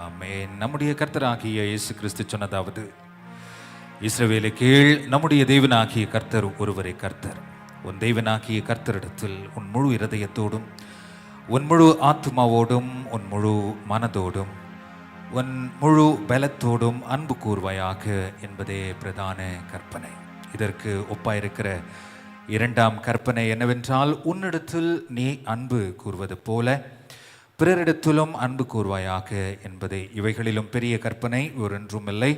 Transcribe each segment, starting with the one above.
ஆமென். நம்முடைய கர்த்தராகிய இயேசு கிறிஸ்து சொன்னதாவது, இஸ்ரவேலே கேள், நம்முடைய தேவனாகிய கர்த்தர் ஒருவரே கர்த்தர். உன் தேவனாகிய கர்த்தரிடத்தில் உன் முழு இருதயத்தோடும், உன் முழு ஆத்மாவோடும், உன் முழு மனதோடும், உன் முழு பலத்தோடும் அன்பு கூர்வாயாக என்பதே பிரதான கற்பனை. இதற்கு ஒப்பாயிருக்கிற இரண்டாம் கற்பனை என்னவென்றால், உன்னிடத்தில் நீ அன்பு கூர்வது போல பிறரிடத்திலும் அன்பு கூர்வாயாக என்பதே. இவைகளிலும் பெரிய கற்பனை ஒன்றும் இல்லை.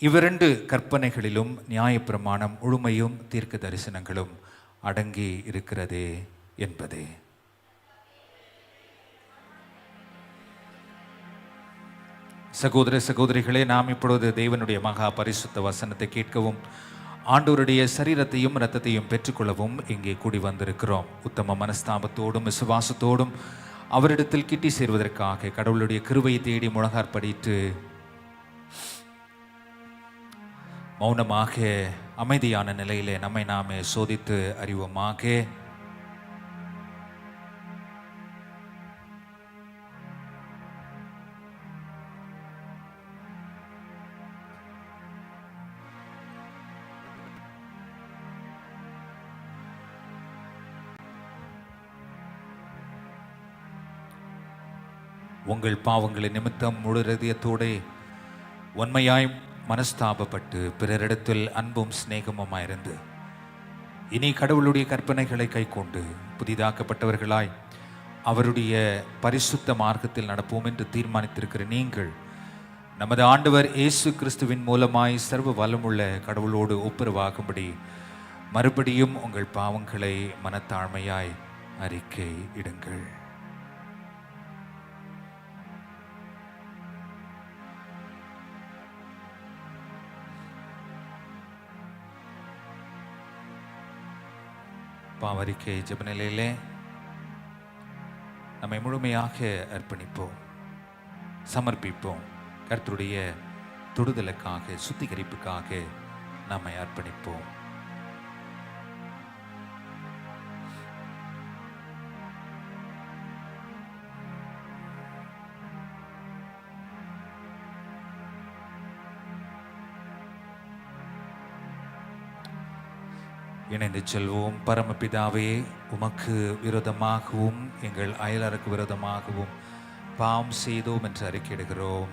இவ்விரண்டு கற்பனைகளிலும் நியாயப்பிரமாணம் முழுமையும் தீர்க்க தரிசனங்களும் அடங்கி இருக்கிறதே என்பதே. சகோதர சகோதரிகளே, நாம் இப்பொழுது தேவனுடைய மகா பரிசுத்த வசனத்தை கேட்கவும் ஆண்டவருடைய சரீரத்தையும் இரத்தத்தையும் பெற்றுக்கொள்ளவும் இங்கே கூடி வந்திருக்கிறோம். உத்தம மனஸ்தாபத்தோடும் விசுவாசத்தோடும் அவரிடத்தில் கிட்டி சேர்வதற்காக கடவுளுடைய கிருபையை தேடி முழங்காற்படிட்டு மௌனமாக அமைதியான நிலையிலே நம்மை நாமே சோதித்து அறிவோமாக. உங்கள் பாவங்களின் நிமித்தம் முழு இதயத்தோடு உண்மையாய் மனஸ்தாபப்பட்டு பிறரிடத்தில் அன்பும் சிநேகமுமாயிருந்து இனி கடவுளுடைய கற்பனைகளை கைக்கொண்டு புதிதாக்கப்பட்டவர்களாய் அவருடைய பரிசுத்த மார்க்கத்தில் நடப்போம் என்று தீர்மானித்திருக்கிற நீங்கள், நமது ஆண்டவர் இயேசு கிறிஸ்துவின் மூலமாய் சர்வ வல்லமுள்ள கடவுளோடு ஒப்புரவாகும்படி மறுபடியும் உங்கள் பாவங்களை மனத்தாழ்மையாய் அறிக்கை இடுங்கள். பாவரிக்கை ஜெப நிலையிலே நம்மை முழுமையாக அர்ப்பணிப்போம், சமர்ப்பிப்போம். கர்த்தருடைய தொடுதலுக்காக, சுத்திகரிப்புக்காக நம்மை அர்ப்பணிப்போம். இணைந்து செல்வோம். பரமபிதாவே, உமக்கு விரோதமாகவும் எங்கள் அயலருக்கு விரோதமாகவும் பாவம் செய்தோம் என்று அறிக்கையிடுகிறோம்.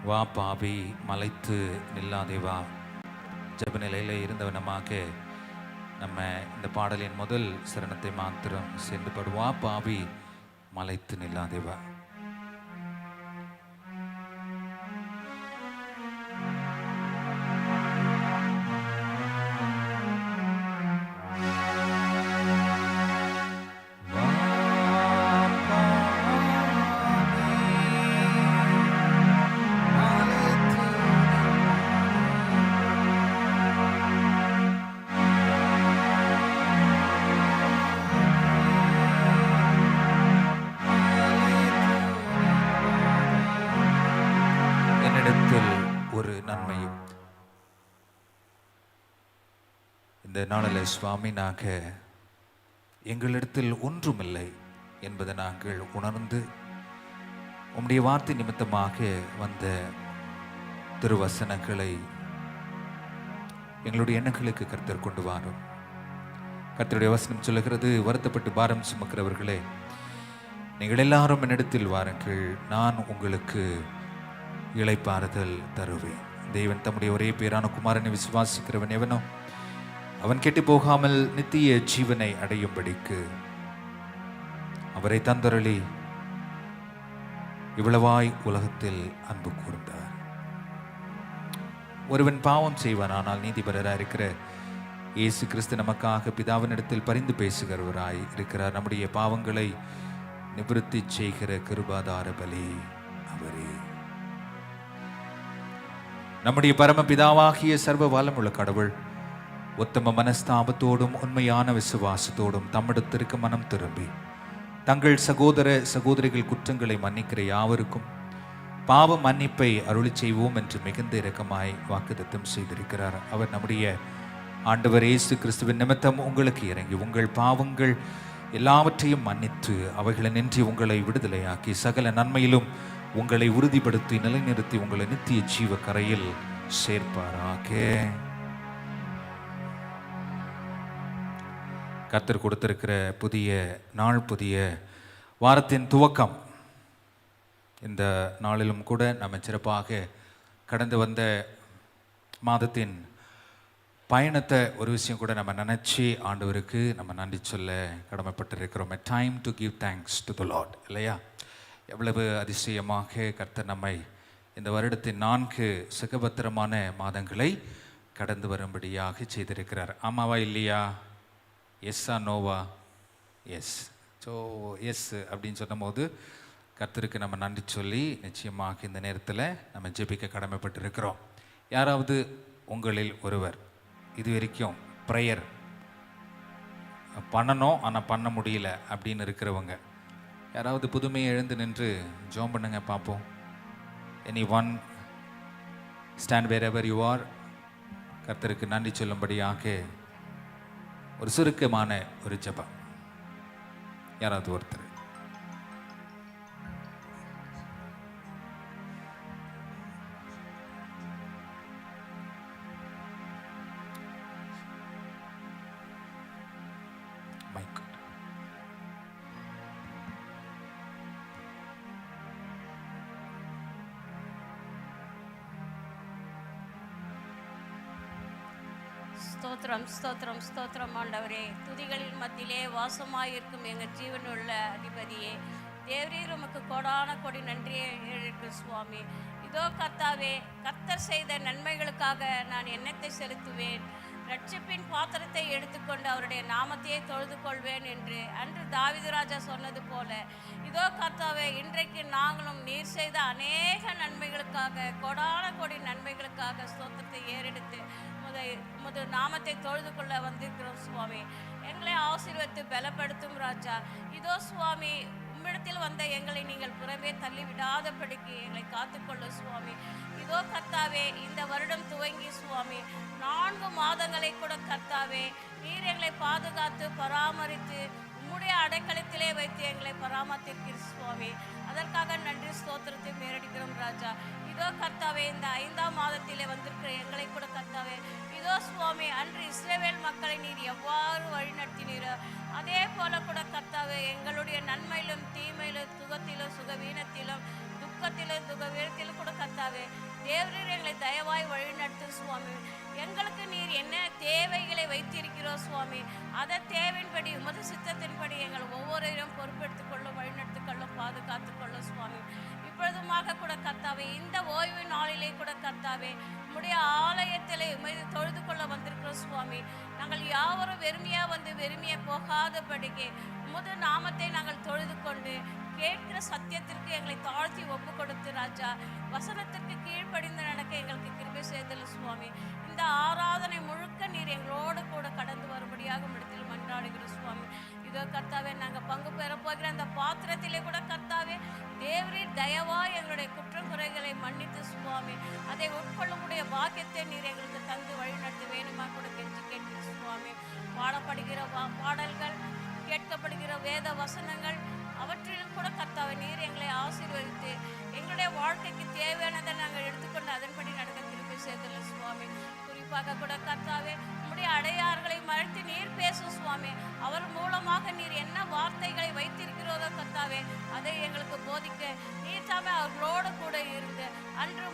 வா பாவி, மலைத்து நில்லாதேவா. ஜெப நிலையில் இருந்தவனமாக நம்ம இந்த பாடலின் முதல் சரணத்தை மாத்திரம் சேர்ந்து பாடுவா. பாவி, மலைத்து நில்லாதேவா. ஒரு நன்மையும் இந்த நாளில் சுவாமி, நாங்கள் எங்களிடத்தில் ஒன்றுமில்லை என்பதை நாங்கள் உணர்ந்து உம்முடைய வார்த்தை நிமித்தமாக வந்த திருவசனங்களை எங்களுடைய எண்ணங்களுக்கு கர்த்தர் கொண்டு வாரும். கர்த்தருடைய வசனம் சொல்லுகிறது, வருத்தப்பட்டு பாரம் சுமக்கிறவர்களே, நீங்கள் எல்லாரும் என்னிடத்தில் வாருங்கள், நான் உங்களுக்கு இளைப்பாறுதல் தருவேன். தேவன் தம்முடைய ஒரே பேரான குமாரனை விசுவாசிக்கிறவன் எவனோ அவன் கெட்டு போகாமல் நித்திய ஜீவனை அடையும்படிக்கு அவரை தந்தருளி இவ்வளவாய் உலகத்தில் அன்பு கூர்ந்தார். ஒருவன் பாவம் செய்வான், ஆனால் நீதிபரராய் இருக்கிற இயேசு கிறிஸ்து நமக்காக பிதாவினிடத்தில் பரிந்து பேசுகிறவராய் இருக்கிறார். நம்முடைய பாவங்களை நிவர்த்தி செய்கிற கிருபாதார பலி அவரே. நம்முடைய பரமபிதாவாகிய சர்வ வல்லமுள்ள கடவுள் உத்தம மனஸ்தாபத்தோடும் உண்மையான விசுவாசத்தோடும் தம்மிடத்திற்கு மனம் திரும்பி தங்கள் சகோதர சகோதரிகள் குற்றங்களை மன்னிக்கிற யாவருக்கும் பாவ மன்னிப்பை அருளி செய்வோம் என்று மிகுந்த இரக்கமாய் வாக்குத்தத்தம் செய்திருக்கிறார். அவர் நம்முடைய ஆண்டவர் இயேசு கிறிஸ்துவின் நிமித்தம் உங்களுக்கு இறங்கி உங்கள் பாவங்கள் எல்லாவற்றையும் மன்னித்து அவைகளினின்றி உங்களை விடுதலையாக்கி சகல நன்மையிலும் உங்களை உறுதிப்படுத்தி நிலைநிறுத்தி உங்களை நித்திய ஜீவ கரையில் சேர்ப்பாராக. கர்த்தர் கொடுத்திருக்கிற புதிய நாள், புதிய வாரத்தின் துவக்கம். இந்த நாளிலும் கூட நம்ம சிறப்பாக கடந்து வந்த மாதத்தின் பயணத்தை ஒரு விஷயம் கூட நம்ம நினச்சி ஆண்டவருக்கு நம்ம நன்றி சொல்ல கடமைப்பட்டிருக்கிறோம். Time to give thanks to the Lord, இல்லையா? எவ்வளவு அதிசயமாக கர்த்தர் நம்மை இந்த வருடத்தின் 4 சுகபத்திரமான மாதங்களை கடந்து வரும்படியாக செய்திருக்கிறார். ஆமாவா இல்லையா? எஸ்ஸா நோவா? எஸ். ஸோ எஸ் அப்படின்னு சொன்னபோது கர்த்தருக்கு நம்ம நன்றி சொல்லி நிச்சயமாக இந்த நேரத்தில் நம்ம ஜெபிக்க கடமைப்பட்டிருக்கிறோம். யாராவது உங்களில் ஒருவர் இது வரைக்கும் ப்ரேயர் பண்ணணும் ஆனால் பண்ண முடியல அப்படின்னு இருக்கிறவங்க யாராவது புதுமையை எழுந்து நின்று ஜெபம் பண்ணுங்க பார்ப்போம். Any one stand wherever you are. கர்த்தருக்கு நன்றி சொல்லும்படியாக ஒரு சுருக்கமான ஒரு ஜெபம். யாராவது ஒருத்தர். ஸ்தோத்திரம் ஸ்தோத்திரம் ஸ்தோத்திரம் ஆண்டவரே. துதிகளின் மத்தியிலே வாசமாயிருக்கும் எங்கள் ஜீவனுள்ள அதிபதியே, தேவரீர் உமக்கு கோடான கோடி நன்றியே இருக்கு சுவாமி. இதோ கர்த்தாவே, கர்த்தர் செய்த நன்மைகளுக்காக நான் எண்ணத்தை செலுத்துவேன். ரட்சிப்பின் பாத்திரத்தை எடுத்துக்கொண்டு அவருடைய நாமத்தையே தொழுது கொள்வேன் என்று அன்று தாவீது ராஜா சொன்னது போல, இதோ கர்த்தாவே, இன்றைக்கு நாங்களும் நீர் செய்த அநேக நன்மைகளுக்காக, கோடான கோடி நன்மைகளுக்காக ஸ்தோத்திரத்தை ஏறெடுத்து உமது நாமத்தை தொழுது கொள்ள வந்திருக்கிறோம் சுவாமி. எங்களை ஆசீர்வதித்து பலப்படுத்தும் ராஜா. இதோ சுவாமி, உம்மிடத்தில் வந்த எங்களை நீங்கள் புறமே தள்ளி விடாதபடிக்கு எங்களை காத்துக்கொள்ள சுவாமி. இதோ கர்த்தாவே, இந்த வருடம் துவங்கி சுவாமி 4 மாதங்களை கூட கர்த்தாவே நீர் எங்களை பாதுகாத்து பராமரித்து உம்முடைய அடைக்கலத்திலே வைத்து எங்களை பராமரித்திருக்கிறீர் சுவாமி. அதற்காக நன்றி ஸ்தோத்திரத்தை மேலடிக்கிறோம் ராஜா. இதோ கர்த்தாவே, இந்த 5ஆம் மாதத்திலே வந்திருக்கிற எங்களை கூட கர்த்தாவே, இதோ சுவாமி, அன்று இஸ்ரவேல் மக்களை நீர் எவ்வாறு வழிநடத்தினீரோ அதே போல கூட கர்த்தாவே, எங்களுடைய நன்மையிலும் தீமையிலும் சுகத்திலும் சுகவீனத்திலும் துக்கத்திலும் துகவீனத்திலும் கூட கர்த்தாவே தேவரீர் எங்களை தயவாய் வழிநடத்து சுவாமி. எங்களுக்கு நீர் என்ன தேவைகளை வைத்திருக்கிறோம் சுவாமி, அதை தேவையின்படி உமது சித்தத்தின்படி எங்கள் ஒவ்வொருவரையும் பொறுப்பெடுத்துக் கொள்ளும், வழிநடத்திக் கொள்ளும், பாதுகாத்து கொள்ளும் சுவாமி. இப்பொழுதுமாக கூட கர்த்தாவே, இந்த ஓய்வு நாளிலே கூட கர்த்தாவே உம்முடைய ஆலயத்திலே உம்மை தொழுது கொள்ள வந்திருக்கிறோம் சுவாமி. நாங்கள் யாவரும் வெறுமையா வந்து வெறுமையா போகாதபடிக்கு உமது நாமத்தை நாங்கள் தொழுது கொண்டு கேட்கிற சத்தியத்திற்கு எங்களை தாழ்த்தி ஒப்பு கொடுத்து ராஜா, வசனத்திற்கு கீழ்ப்படிந்து நடக்க எங்களுக்கு கிருபை செய்தல் சுவாமி. இந்த ஆராதனை முழுக்க நீர் எங்களோடு கூட கடந்து வரும்படியாக இடத்தில் மன்றாடுகிற சுவாமி. இதோ கர்த்தாவே, நாங்கள் பங்கு பெற போகிற அந்த பாத்திரத்திலே கூட கர்த்தாவே தேவரீர் தயவா எங்களுடைய குற்றம் குறைகளை மன்னித்து சுவாமி அதை உட்கொள்ளக்கூடிய பாக்கியத்தை நீர் எங்களுக்கு தந்து வழிநடத்த வேணுமா கூட கெஞ்சி கேட்கிற சுவாமி. பாடப்படுகிற பாடல்கள், கேட்கப்படுகிற வேத வசனங்கள், அவற்றிலும் கூட கர்த்தாவே நீர் எங்களை ஆசீர்வதித்து எங்களுடைய வாழ்க்கைக்கு தேவையானதை நாங்கள் எடுத்துக்கொண்டு அதன்படி நடக்க திருப்பி செய்தல சுவாமி. குறிப்பாக கூட கர்த்தாவே உம்முடைய அடையார்களை மறைத்து நீர் பேசும் சுவாமி. அவர் மூலமாக நீர் என்ன வார்த்தைகளை வைத்திருக்கிறதோ கர்த்தாவே அதை எங்களுக்கு போதிக்க நீர் தாமே அவர்களோடு கூட இருந்து அன்று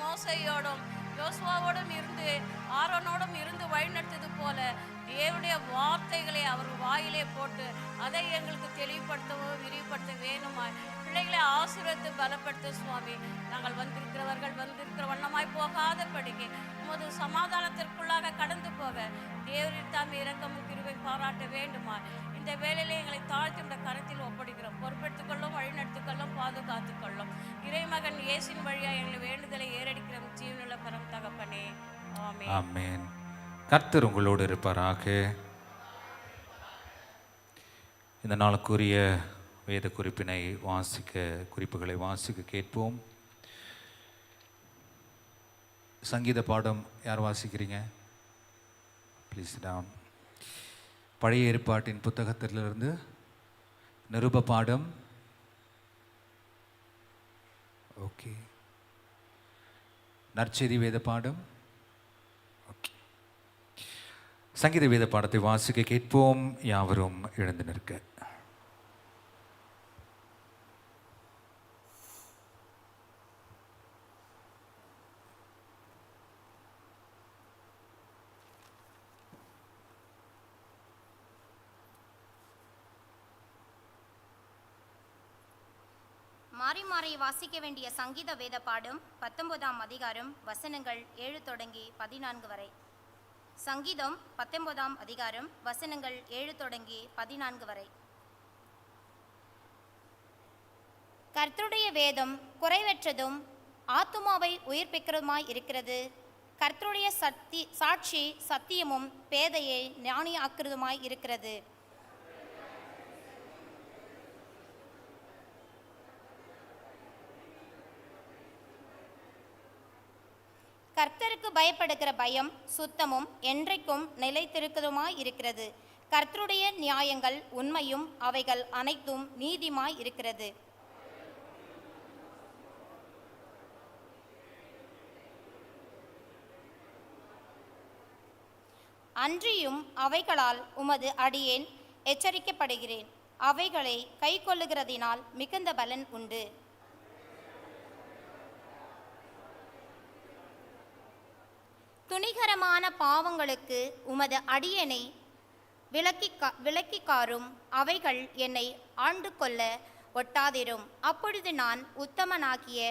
மோசையோடும் யோசுவாவோடும் இருந்து ஆரோனோடும் இருந்து வழிநடத்தது போல தேவனுடைய வார்த்தைகளை அவர் வாயிலே போட்டு அதை எங்களுக்கு தெளிவுபடுத்தவோ விரிவுபடுத்த வேணுமாய் பிள்ளைகளை ஆசீர்வதித்து பலப்படுத்த சுவாமி. நாங்கள் வந்திருக்கிற வண்ணமாய் போகாதபடிக்கு உமது சமாதானத்திற்குள்ளாக கடந்து போக தேவரின் தாம் இரக்கமும் கிருபை பாராட்ட வேண்டுமாய் இந்த வேளையிலே எங்களை தாழ்த்தி இந்த கரத்தில் ஒப்படைக்கிறோம். பொறுப்பெடுத்துக் கொள்ளும், வழிநடத்திக் கொள்ளும், பாதுகாத்துக் கொள்ளும். இறைமகன் கிறிஸ்து இயேசுவின் வழியா எங்கள் வேண்டுதலை ஏறடிக்கிற ஜீவனுள்ள பரம் தகப்பனே, ஆமென். ஆமென். கர்த்தர் உங்களோடு இருப்பாராக. இந்த நாளுக்குரிய வேத குறிப்புகளை வாசிக்க கேட்போம். சங்கீத பாடம் யார் வாசிக்கிறீங்க? Please down. பழைய ஏற்பாட்டின் புத்தகத்திலிருந்து நிருப பாடம். ஓகே. நற்செய்தி வேத பாடம். ஓகே. சங்கீத வேத பாடத்தை வாசிக்க கேட்போம். யாவரும் எழுந்து நிற்க. மாறி மாறி வாசிக்க வேண்டிய சங்கீத வேத பாடம் 19ஆம் அதிகாரம் வசனங்கள் 7 தொடங்கி 14 வரை. சங்கீதம் 19ஆம் அதிகாரம் வசனங்கள் 7 தொடங்கி 14 வரை. கர்த்தருடைய வேதம் குறைவற்றதும் ஆத்துமாவை உயிர்ப்பிக்கிறதுமாய் இருக்கிறது. கர்த்தருடைய சாட்சி சத்தியமும் பேதையை ஞானியாக்குறதுமாய் இருக்கிறது. கர்த்தருக்கு பயப்படுகிற பயம் சுத்தமும் என்றைக்கும் நிலைத்திருக்கிறதுமாய் இருக்கிறது. கர்த்தருடைய நியாயங்கள் உண்மையும் அவைகள் அனைத்தும் நீதிமாய் இருக்கிறது. அன்றியும் அவைகளால் உமது அடியேன் எச்சரிக்கப்படுகிறேன். அவைகளை கை கொள்ளுகிறதினால் மிகுந்த பலன் உண்டு. துணிகரமான பாவங்களுக்கு உமது அடியனை விலக்கிக்காரும். அவைகள் என்னை ஆண்டு கொள்ள ஒட்டாதிரும். அப்பொழுது நான் உத்தமனாகிய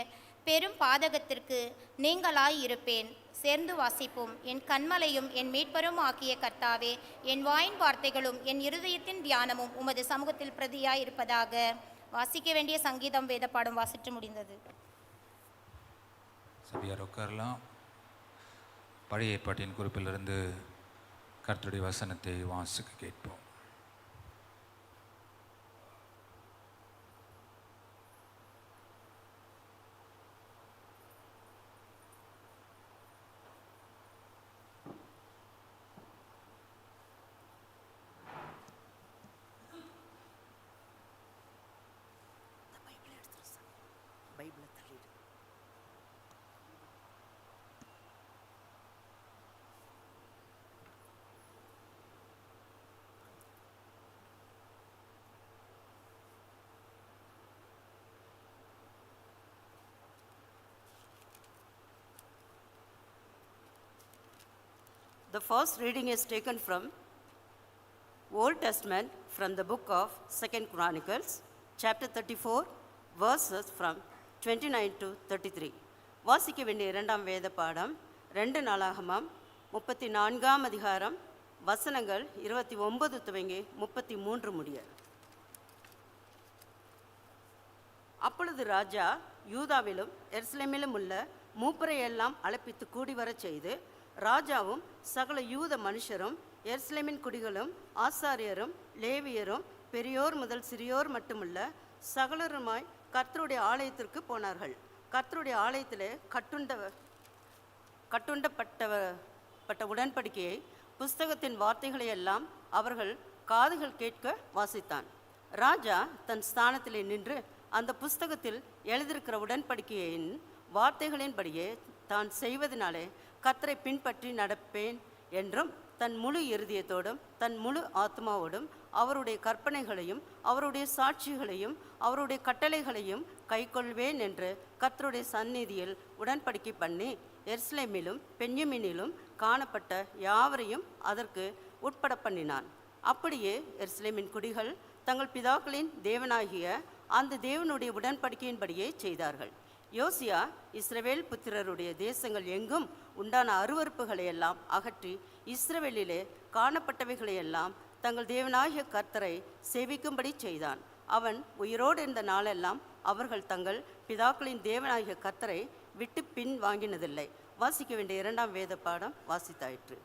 பெரும் பாதகத்திற்கு நீங்களாயிருப்பேன். சேர்ந்து வாசிப்போம். என் கண்மலையும் என் மீட்பரும் ஆகிய கர்த்தாவே, என் வாயின் வார்த்தைகளும் என் இருதயத்தின் தியானமும் உமது சமூகத்தில் பிரதியாயிருப்பதாக. வாசிக்க வேண்டிய சங்கீதம் வேத பாடம் வாசித்து முடிந்தது. சபையார் உட்காரலாம். பழைய ஏற்பாட்டின் குறிப்பிலிருந்து கர்த்தருடைய வசனத்தை வாசிக்க கேட்போம். The first reading is taken from Old Testament from the book of 2 Chronicles, chapter 34, verses from 29 to 33. வாசிக்க வேண்டிய இரண்டாம் வேத பாடம் 2 நாளாகமம் 34ஆம் அதிகாரம் வசனங்கள் 29 துவங்கி 33 முடிய. அப்பொழுது ராஜா யூதாவிலும் எருசலேமிலும் உள்ள மூப்பரை எல்லாம் அழைப்பித்து கூடி வரச் செய்து, ராஜாவும் சகல யூத மனுஷரும் எருசலேமின் குடிகளும் ஆசாரியரும் லேவியரும் பெரியோர் முதல் சிறியோர் மட்டுமல்ல சகலருமாய் கர்த்தருடைய ஆலயத்திற்கு போனார்கள். கர்த்தருடைய ஆலயத்திலே கட்டுண்டப்பட்ட உடன்படிக்கையை புஸ்தகத்தின் வார்த்தைகளை எல்லாம் அவர்கள் காதுகள் கேட்க வாசித்தான். ராஜா தன் ஸ்தானத்திலே நின்று அந்த புஸ்தகத்தில் எழுதியிருக்கிற உடன்படிக்கையின் வார்த்தைகளின்படியே தான் செய்வதனாலே கர்த்தரை பின்பற்றி நடப்பேன் என்றும் தன் முழு இருதயத்தோடும் தன் முழு ஆத்மாவோடும் அவருடைய கற்பனைகளையும் அவருடைய சாட்சிகளையும் அவருடைய கட்டளைகளையும் கைக்கொள்வேன் என்று கர்த்தருடைய சந்நிதியில் உடன்படிக்கை பண்ணி எருசலேமிலும் பென்யமீனிலும் காணப்பட்ட யாவரையும் அதற்கு உட்பட பண்ணினான். அப்படியே எருசலேமின் குடிகள் தங்கள் பிதாக்களின் தேவனாகிய அந்த தேவனுடைய உடன்படிக்கையின்படியே செய்தார்கள். யோசியா இஸ்ரவேல் புத்திரருடைய தேசங்கள் எங்கும் உண்டான அருவருப்புகளை எல்லாம் அகற்றி இஸ்ரவேலிலே காணப்பட்டவைகளையெல்லாம் தங்கள் தேவனாகிய கர்த்தரை சேவிக்கும்படி செய்தான். அவன் உயிரோடு இருந்த நாளெல்லாம் அவர்கள் தங்கள் பிதாக்களின் தேவனாகிய கர்த்தரை விட்டு பின் வாங்கினதில்லை. வாசிக்க வேண்டிய 2ஆம் வேத பாடம் வாசித்தாயிற்று.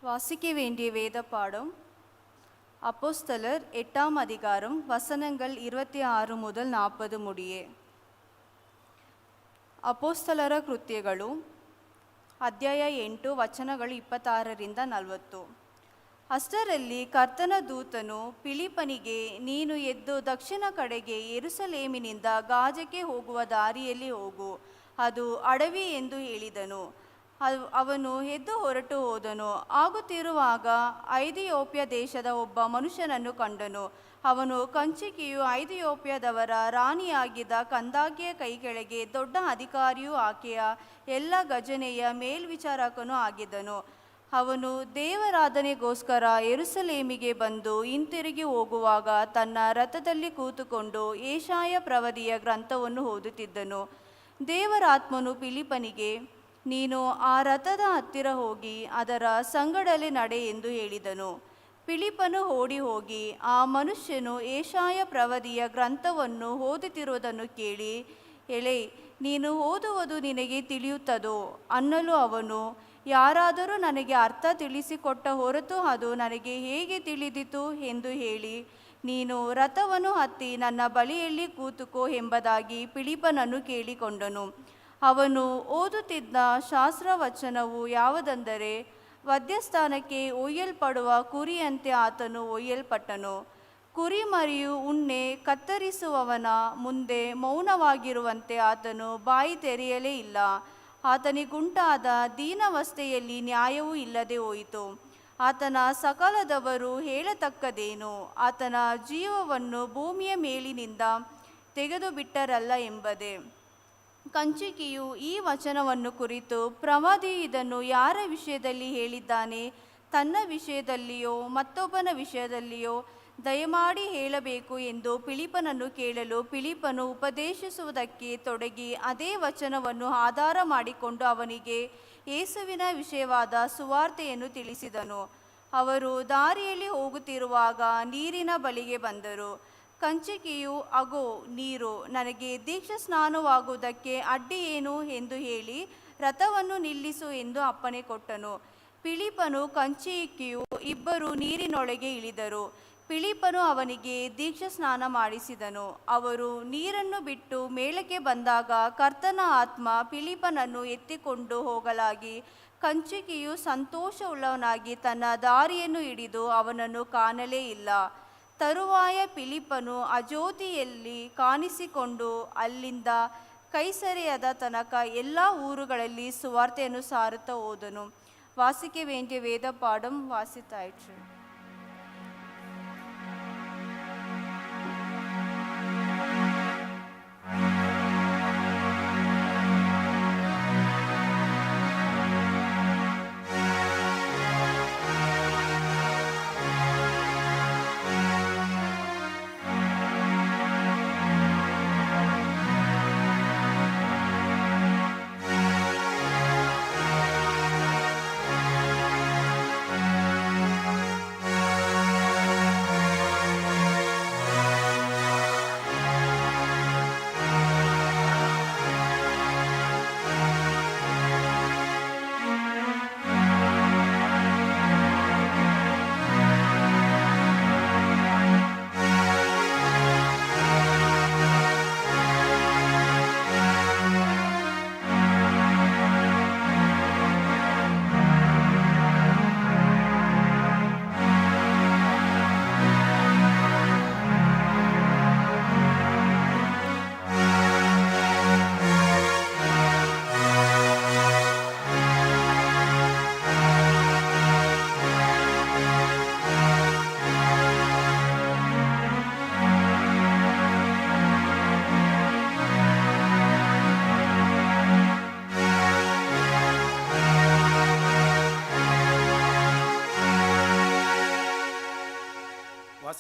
வாசிக்க வேண்டிய வேத பாடம் அப்போஸ்தலர் 8ஆம் அதிகாரம் வசனங்கள் 26 முதல் 40 முடியே. ಅಪೋಸ್ತಲರ ಕೃತ್ಯಗಳು ಅಧ್ಯಾಯ 8 ವಚನಗಳು 26ರಿಂದ 40. ಅಷ್ಟರಲ್ಲಿ ಕರ್ತನ ದೂತನು ಫಿಲಿಪ್ಪನಿಗೆ, ನೀನು ಎದ್ದು ದಕ್ಷಿಣ ಕಡೆಗೆ ಯೆರೂಸಲೇಮಿನಿಂದ ಗಾಜಕ್ಕೆ ಹೋಗುವ ದಾರಿಯಲ್ಲಿ ಹೋಗು, ಅದು ಅಡವಿ ಎಂದು ಹೇಳಿದನು. ಅವನು ಎದ್ದು ಹೊರಟು ಹೋದನು. ಆಗುತ್ತಿರುವಾಗ ಐಥಿಯೋಪ್ಯ ದೇಶದ ಒಬ್ಬ ಮನುಷ್ಯನನ್ನು ಕಂಡನು. ಅವನು ಕಂಚುಕಿಯು ಐಥಿಯೋಪ್ಯದವರ ರಾಣಿಯಾಗಿದ್ದ ಕಂದಾಕಿಯ ಕೈಕೆಳಗೆ ದೊಡ್ಡ ಅಧಿಕಾರಿಯೂ ಆಕೆಯ ಎಲ್ಲ ಖಜಾನೆಯ ಮೇಲ್ವಿಚಾರಕನೂ ಆಗಿದ್ದನು. ಅವನು ದೇವಾರಾಧನೆಗೋಸ್ಕರ ಯೆರೂಸಲೇಮಿಗೆ ಬಂದು ಹಿಂತಿರುಗಿ ಹೋಗುವಾಗ ತನ್ನ ರಥದಲ್ಲಿ ಕೂತುಕೊಂಡು ಯೆಶಾಯ ಪ್ರವಾದಿಯ ಗ್ರಂಥವನ್ನು ಓದುತ್ತಿದ್ದನು. ದೇವರಾತ್ಮನು ಫಿಲಿಪ್ಪನಿಗೆ, ನೀನು ಆ ರಥದ ಹತ್ತಿರ ಹೋಗಿ ಅದರ ಸಂಗಡಲೇ ನಡೆ ಎಂದು ಹೇಳಿದನು. ಫಿಲಿಪ್ಪನು ಓಡಿ ಹೋಗಿ ಆ ಮನುಷ್ಯನು ಯೆಶಾಯ ಪ್ರವಾದಿಯ ಗ್ರಂಥವನ್ನು ಓದುತ್ತಿರುವುದನ್ನು ಕೇಳಿ, ಎಲೆ, ನೀನು ಓದುವುದು ನಿನಗೆ ತಿಳಿಯುತ್ತದೋ ಅನ್ನಲು ಅವನು, ಯಾರಾದರೂ ನನಗೆ ಅರ್ಥ ತಿಳಿಸಿಕೊಟ್ಟ ಹೊರತು ಅದು ನನಗೆ ಹೇಗೆ ತಿಳಿದಿತು ಎಂದು ಹೇಳಿ, ನೀನು ರಥವನ್ನು ಹತ್ತಿ ನನ್ನ ಬಳಿಯಲ್ಲಿ ಕೂತುಕೋ ಎಂಬುದಾಗಿ ಫಿಲಿಪ್ಪನನ್ನು ಕೇಳಿಕೊಂಡನು. ಅವನು ಓದುತ್ತಿದ್ದ ಶಾಸ್ತ್ರವಚನವು ಯಾವುದೆಂದರೆ, ವಧ್ಯಸ್ಥಾನಕ್ಕೆ ಒಯ್ಯಲ್ಪಡುವ ಕುರಿಯಂತೆ ಆತನು ಒಯ್ಯಲ್ಪಟ್ಟನು. ಕುರಿಮರಿಯು ಉಣ್ಣೆ ಕತ್ತರಿಸುವವನ ಮುಂದೆ ಮೌನವಾಗಿರುವಂತೆ ಆತನು ಬಾಯಿ ತೆರೆಯಲೇ ಇಲ್ಲ. ಆತನಿಗುಂಟಾದ ದೀನಾವಸ್ಥೆಯಲ್ಲಿ ನ್ಯಾಯವೂ ಇಲ್ಲದೆ ಹೋಯಿತು. ಆತನ ಸಕಾಲದವರು ಹೇಳತಕ್ಕದೇನು? ಆತನ ಜೀವವನ್ನು ಭೂಮಿಯ ಮೇಲಿನಿಂದ ತೆಗೆದು ಬಿಟ್ಟರಲ್ಲ ಎಂಬುದೇ. ಕಂಚುಕಿಯು ಈ ವಚನವನ್ನು ಕುರಿತು, ಪ್ರವಾದಿ ಇದನ್ನು ಯಾರ ವಿಷಯದಲ್ಲಿ ಹೇಳಿದ್ದಾನೆ? ತನ್ನ ವಿಷಯದಲ್ಲಿಯೋ ಮತ್ತೊಬ್ಬನ ವಿಷಯದಲ್ಲಿಯೋ? ದಯಮಾಡಿ ಹೇಳಬೇಕು ಎಂದು ಫಿಲಿಪ್ಪನನ್ನು ಕೇಳಲು, ಫಿಲಿಪ್ಪನು ಉಪದೇಶಿಸುವುದಕ್ಕೆ ತೊಡಗಿ ಅದೇ ವಚನವನ್ನು ಆಧಾರ ಮಾಡಿಕೊಂಡು ಅವನಿಗೆ ಯೇಸುವಿನ ವಿಷಯವಾದ ಸುವಾರ್ತೆಯನ್ನು ತಿಳಿಸಿದನು. ಅವರು ದಾರಿಯಲ್ಲಿ ಹೋಗುತ್ತಿರುವಾಗ ನೀರಿನ ಬಳಿಗೆ ಬಂದರು. ಕಂಚುಕಿಯು, ಅಗೋ ನೀರು, ನನಗೆ ದೀಕ್ಷಾಸ್ನಾನವಾಗುವುದಕ್ಕೆ ಅಡ್ಡಿ ಏನು ಎಂದು ಹೇಳಿ ರಥವನ್ನು ನಿಲ್ಲಿಸು ಎಂದು ಅಪ್ಪಣೆ ಕೊಟ್ಟನು. ಫಿಲಿಪ್ಪನು ಕಂಚುಕಿಯು ಇಬ್ಬರು ನೀರಿನೊಳಗೆ ಇಳಿದರು. ಫಿಲಿಪ್ಪನು ಅವನಿಗೆ ದೀಕ್ಷಾಸ್ನಾನ ಮಾಡಿಸಿದನು. ಅವರು ನೀರನ್ನು ಬಿಟ್ಟು ಮೇಲಕ್ಕೆ ಬಂದಾಗ ಕರ್ತನ ಆತ್ಮ ಫಿಲಿಪ್ಪನನ್ನು ಎತ್ತಿಕೊಂಡು ಹೋಗಲಾಗಿ, ಕಂಚುಕಿಯು ಸಂತೋಷವುಳ್ಳವನಾಗಿ ತನ್ನ ದಾರಿಯನ್ನು ಹಿಡಿದು ಅವನನ್ನು ಕಾಣಲೇ ಇಲ್ಲ. ತರುವಾಯ ಫಿಲಿಪ್ಪನು ಅಜೋತಿಯಲ್ಲಿ ಕಾಣಿಸಿಕೊಂಡು ಅಲ್ಲಿಂದ ಕೈಸರೆಯದ ತನಕ ಎಲ್ಲ ಊರುಗಳಲ್ಲಿ ಸುವಾರ್ತೆಯನ್ನು ಸಾರುತ್ತಾ ಹೋದನು. ವಾಸಿக்க வேண்டிய வேத பாடம் வாசித்தாயிற்று.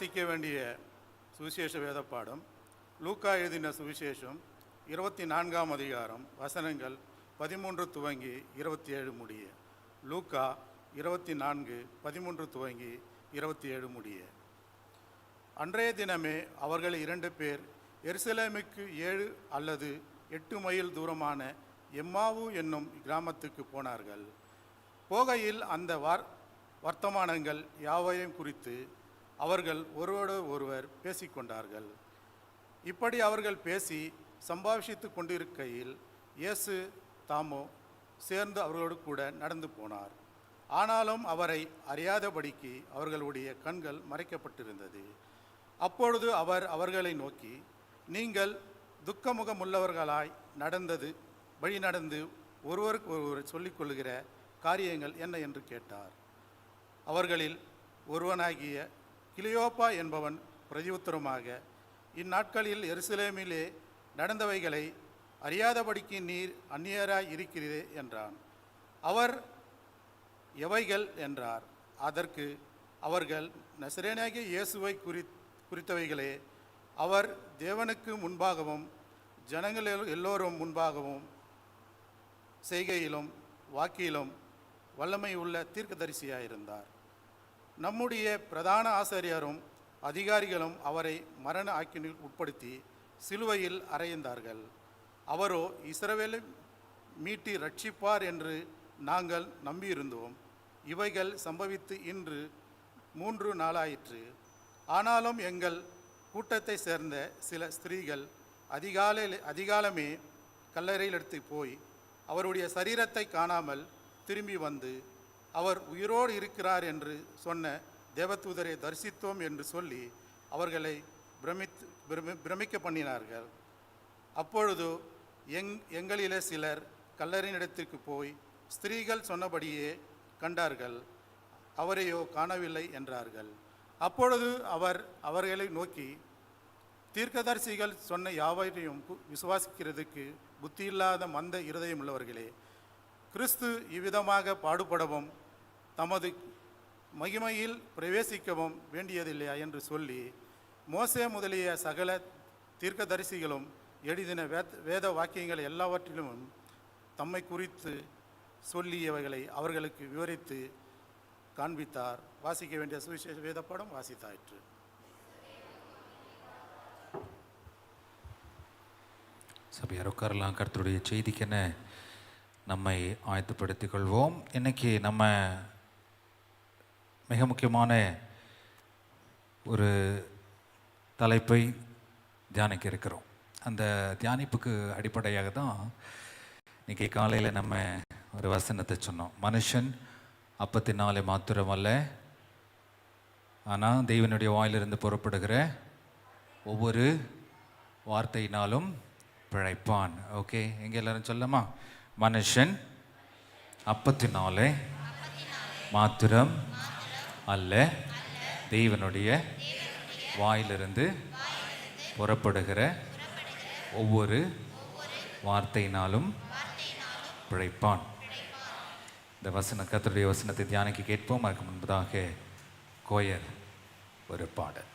வாசிக்க வேண்டிய சுவிசேஷ வேத பாடம் லூக்கா எழுதின சுவிசேஷம் 24ஆம் அதிகாரம் வசனங்கள் 13 துவங்கி 27 முடிய. லூக்கா 24:13 துவங்கி 27 முடிய. அன்றைய தினமே அவர்கள் 2 பேர் எருசலேமுக்கு 7 அல்லது 8 மைல் தூரமான எம்மாவு என்னும் கிராமத்துக்கு போனார்கள். போகையில் அந்த வர்த்தமானங்கள் யாவையும் குறித்து அவர்கள் ஒருவரோடு ஒருவர் பேசிக்கொண்டார்கள். இப்படி அவர்கள் பேசி சம்பாஷித்து கொண்டிருக்கையில் இயேசு தாமோ சேர்ந்து அவர்களோடு கூட நடந்து போனார். ஆனாலும் அவரை அறியாதபடிக்கு அவர்களுடைய கண்கள் மறைக்கப்பட்டிருந்தது. அப்பொழுது அவர் அவர்களை நோக்கி, நீங்கள் துக்கமுகமுள்ளவர்களாய் வழி நடந்து ஒருவருக்கு ஒருவர் சொல்லிக்கொள்ளுகிற காரியங்கள் என்ன என்று கேட்டார். அவர்களில் ஒருவனாகிய கிளியோப்பா என்பவன் பிரதியுத்தரமாக, இந்நாட்களில் எருசலேமிலே நடந்தவைகளை அறியாதபடிக்கு நீர் அந்நியராய் இருக்கிறீரே என்றான். அவர் எவைகள் என்றார். அதற்கு அவர்கள், நசரேயனாகிய இயேசுவை குறித்தவைகளே. அவர் தேவனுக்கு முன்பாகவும் ஜனங்கள் எல்லோரும் முன்பாகவும் செய்கையிலும் வாக்கிலும் வல்லமை உள்ள தீர்க்கதரிசியாயிருந்தார். நம்முடைய பிரதான ஆசாரியரும் அதிகாரிகளும் அவரை மரண ஆக்கினில் உட்படுத்தி சிலுவையில் அறைந்தார்கள். அவரோ இஸ்ரவேலை மீட்டி ரட்சிப்பார் என்று நாங்கள் நம்பியிருந்தோம். இவைகள் சம்பவித்து இன்று 3 நாளாயிற்று. ஆனாலும் எங்கள் கூட்டத்தை சேர்ந்த சில ஸ்திரீகள் அதிகாலமே கல்லறையில் எடுத்து போய் அவருடைய சரீரத்தை காணாமல் திரும்பி வந்து, அவர் உயிரோடு இருக்கிறார் என்று சொன்ன தேவதூதரை தரிசித்தோம் என்று சொல்லி அவர்களை பிரமிக்க பண்ணினார்கள். அப்பொழுது எங்களிலே சிலர் கல்லறையினிடத்திற்கு போய் ஸ்திரீகள் சொன்னபடியே கண்டார்கள், அவரையோ காணவில்லை என்றார்கள். அப்பொழுது அவர் அவர்களை நோக்கி, தீர்க்கதரிசிகள் சொன்ன யாவரையும் விசுவாசிக்கிறதுக்கு புத்தியில்லாத மந்த இருதயம் உள்ளவர்களே, கிறிஸ்து இவ்விதமாக பாடுபடவும் தமது மகிமையில் பிரவேசிக்கவும் வேண்டியதில்லையா என்று சொல்லி, மோசே முதலிய சகல தீர்க்கதரிசிகளும் எழுதின வேத வாக்கியங்கள் எல்லாவற்றிலும் தம்மை குறித்து சொல்லியவைகளை அவர்களுக்கு விவரித்து காண்பித்தார். வாசிக்க வேண்டிய சுவிசேஷ வேத பாடம் வாசித்தாயிற்று. சபையார் உட்காரலாம். கர்த்தருடைய செய்திக்கென நம்மை ஆயத்தப்படுத்திக் கொள்வோம். இன்னைக்கு நம்ம மிக முக்கியமான ஒரு தலைப்பை தியானிக்க இருக்கிறோம். அந்த தியானிப்புக்கு அடிப்படையாக தான் இன்றைக்கி காலையில் நம்ம ஒரு வசனத்தை சொன்னோம். மனுஷன் அப்பத்தினாலே மாத்திரமல்ல, ஆனால் தேவனுடைய வாயிலிருந்து புறப்படுகிற ஒவ்வொரு வார்த்தையினாலும் பிழைப்பான். ஓகே, எங்கே எல்லாரும் சொல்லமா? மனுஷன் அப்பத்தினாலே மாத்திரம் அல்ல, தேவனுடைய வாயிலிருந்து புறப்படுகிற ஒவ்வொரு வார்த்தையினாலும் பிழைப்பான். இந்த கர்த்தருடைய வசனத்தை தியானிக்க கேட்போம். அதுக்கு முன்பதாக கோயர் ஒரு பாடல்.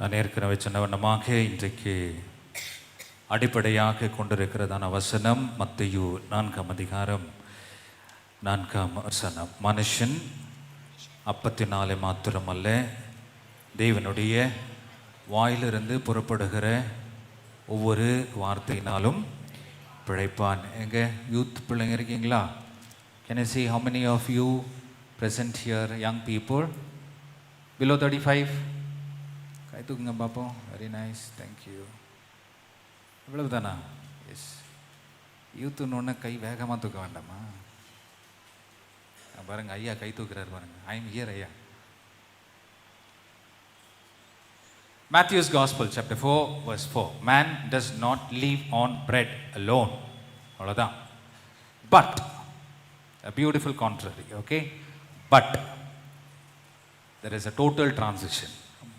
நான் ஏற்கனவே சொன்ன வண்ணமாக இன்றைக்கு அடிப்படையாக கொண்டிருக்கிறதான வசனம் மத்தேயு 4 அதிகாரம் 4 வசனம். மனுஷன் அப்பத்தினாலே மாத்திரமல்ல, தேவனுடைய வாயிலிருந்து புறப்படுகிற ஒவ்வொரு வார்த்தையினாலும் பிழைப்பான். எங்க யூத் பிள்ளைங்க இருக்கீங்களா? Can I see how many of you present here, young people below 35? கை தூக்குங்க பார்ப்போம். Very nice, thank you. இவ்வளவு தானா? எஸ். யூத்துன்னு ஒன்று கை வேகமாக தூக்க வேண்டாமா? பாருங்க, ஐயா கை தூக்குறாரு பாருங்க. ஐ எம் ஹியர் ஐயா. Matthew's Gospel, chapter 4, verse 4. Man does not live on bread alone. அவ்வளோதான். But, a beautiful contrary, okay? But, there is a total transition.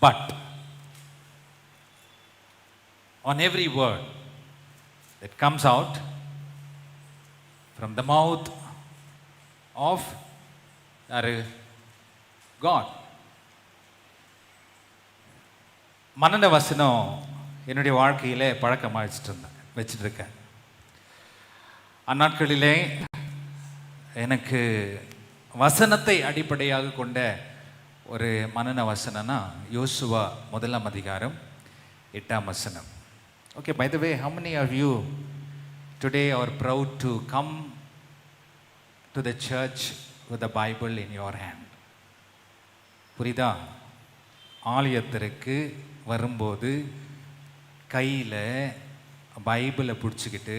But, on every word that comes out from the mouth of God. மனன வசனம் என்னுடைய வாழ்க்கையிலே பழக்கமாக வச்சுட்டு இருக்கேன். அந்நாட்களிலே எனக்கு வசனத்தை அடிப்படையாக கொண்ட ஒரு மனன வசனம்னா யோசுவா 1 அதிகாரம் 8 வசனம். Okay, by the way, how many of you today are proud to come to the church with the Bible in your hand? புரியுதா? ஆலயத்திற்கு வரும்போது கையில் பைபிளை பிடிச்சிக்கிட்டு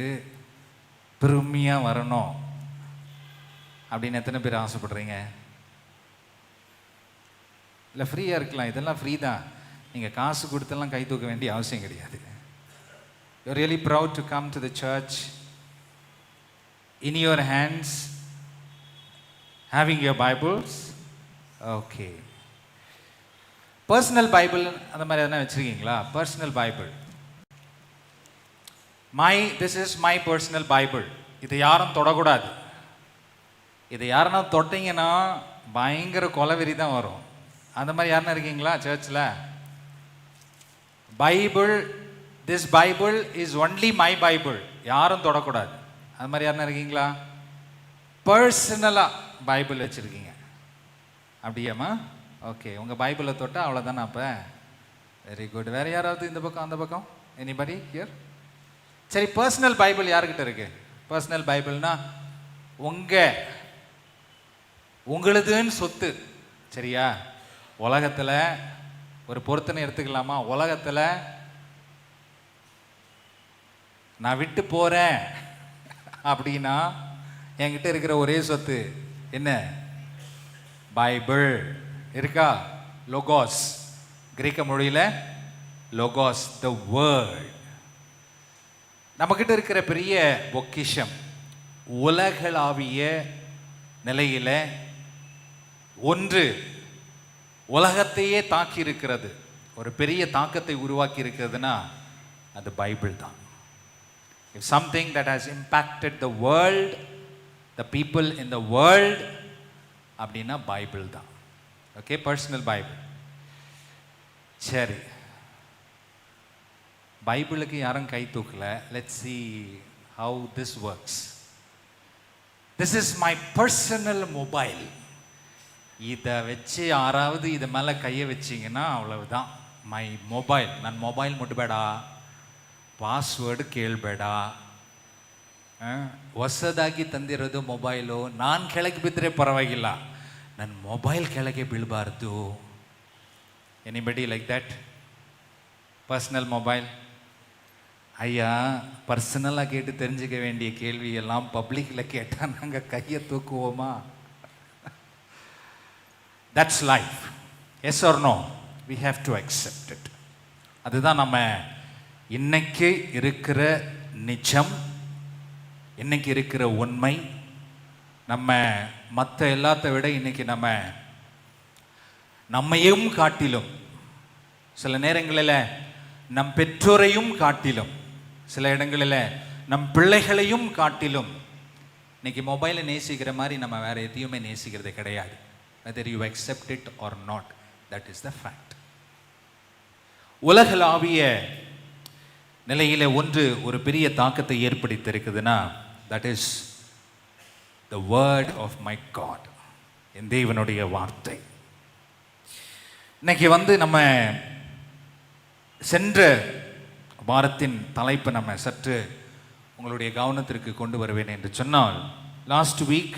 பெருமையாக வரணும் அப்படின்னு எத்தனை பேர் ஆசைப்படுறீங்க? இல்லை ஃப்ரீயாக இருக்கலாம், இதெல்லாம் ஃப்ரீ தான். நீங்கள் காசு கொடுத்தெல்லாம் கை தூக்க வேண்டிய அவசியம் கிடையாது. You're really proud to come to the church in your hands, having your Bibles. Okay. Personal Bible அந்த மாதிரி எதனா வச்சுருக்கீங்களா? Personal Bible. This is my personal Bible. இதை யாரும் தொடக்கூடாது. இதை யாருன்னா தொட்டிங்கன்னா பயங்கர கொலவெறி தான் வரும். அந்த மாதிரி யாருன்னா இருக்கீங்களா சர்ச்சில்? Bible, this Bible is only my Bible, யாரும் தொடக்கூடாது. அது மாதிரி யாருன்னா இருக்கீங்களா? பர்சனலாக பைபிள் வச்சுருக்கீங்க அப்படியாம்மா? ஓகே, உங்கள் பைபிளை தொட்டால் அவ்வளோதானே? அப்போ வெரி குட். வேறு யாராவது இந்த பக்கம் அந்த பக்கம்? Anybody here? சரி, பர்சனல் பைபிள் யாருக்கிட்ட இருக்கு? பர்சனல் பைபிள்னா உங்களுதுன்னு சொத்து, சரியா? உலகத்தில் ஒரு பொருத்தனை எடுத்துக்கலாமா? உலகத்தில் நான் விட்டு போகிறேன் அப்படின்னா என்கிட்ட இருக்கிற ஒரே சொத்து என்ன? பைபிள் இருக்கா? லோகோஸ், கிரேக்க மொழியில் லோகோஸ், த வேர்ட். நம்மக்கிட்ட இருக்கிற பெரிய பொக்கிஷம் உலகளாவிய நிலையில் ஒன்று உலகத்தையே தாக்கி இருக்கிறது, ஒரு பெரிய தாக்கத்தை உருவாக்கி இருக்கிறதுனா அது பைபிள் தான். If something that has impacted the world, the people in the world, அப்படின்னா பைபிள் தான். Okay, personal Bible. சரி, பைபிளுக்கு யாரும் கை தூக்கல. Let's see how this works. This is my personal mobile. இதை வச்சு யாராவது இது மேலே கையை வச்சிங்கன்னா அவ்வளவுதான். மை ಮೊಬೈಲ್, ನನ್ನ ಮೊಬೈಲ್ ಮುಟ್ಬೇಡ, ಪಾಸ್ವರ್ಡ್ ಕೇಳಬೇಡ, ಹೊಸದಾಗಿ ತಂದಿರೋದು ಮೊಬೈಲು, ನಾನು ಕೆಳಗೆ ಬಿದ್ದರೆ ಪರವಾಗಿಲ್ಲ, ನನ್ನ ಮೊಬೈಲ್ ಕೆಳಗೆ ಬೀಳಬಾರ್ದು. Anybody like that? Personal mobile. ஐயா, பர்சனலாக கேட்டு தெரிஞ்சுக்க வேண்டிய கேள்வி எல்லாம் பப்ளிக்கில் கேட்டால் நாங்கள் கையை தூக்குவோமா? That's life. Yes or no? We have to accept it. அதுதான் நம்ம இன்னைக்கு இருக்கிற நிஜம், இன்னைக்கு இருக்கிற உண்மை. நம்ம மற்ற எல்லாத்த விட இன்னைக்கு நம்மையும் காட்டிலும், சில நேரங்களில் நம் பெற்றோரையும் காட்டிலும், சில இடங்களில் நம் பிள்ளைகளையும் காட்டிலும் இன்னைக்கு மொபைலை நேசிக்கிற மாதிரி நம்ம வேற எதையுமே நேசிக்கிறது கிடையாது. Whether you accept it or not, that is the fact. உலகளாவிய நிலையில ஒரு பெரிய தாக்கத்தை ஏற்படுத்தியிருக்குதுன்னா, that is the word of my God, என் தேவனுடைய வார்த்தை. இன்னைக்கு நம்ம சென்ற வாரத்தின் தலைப்பை நம்ம சற்று உங்களுடைய கவனத்திற்கு கொண்டு வருவேன் என்று சொன்னால், லாஸ்ட் வீக்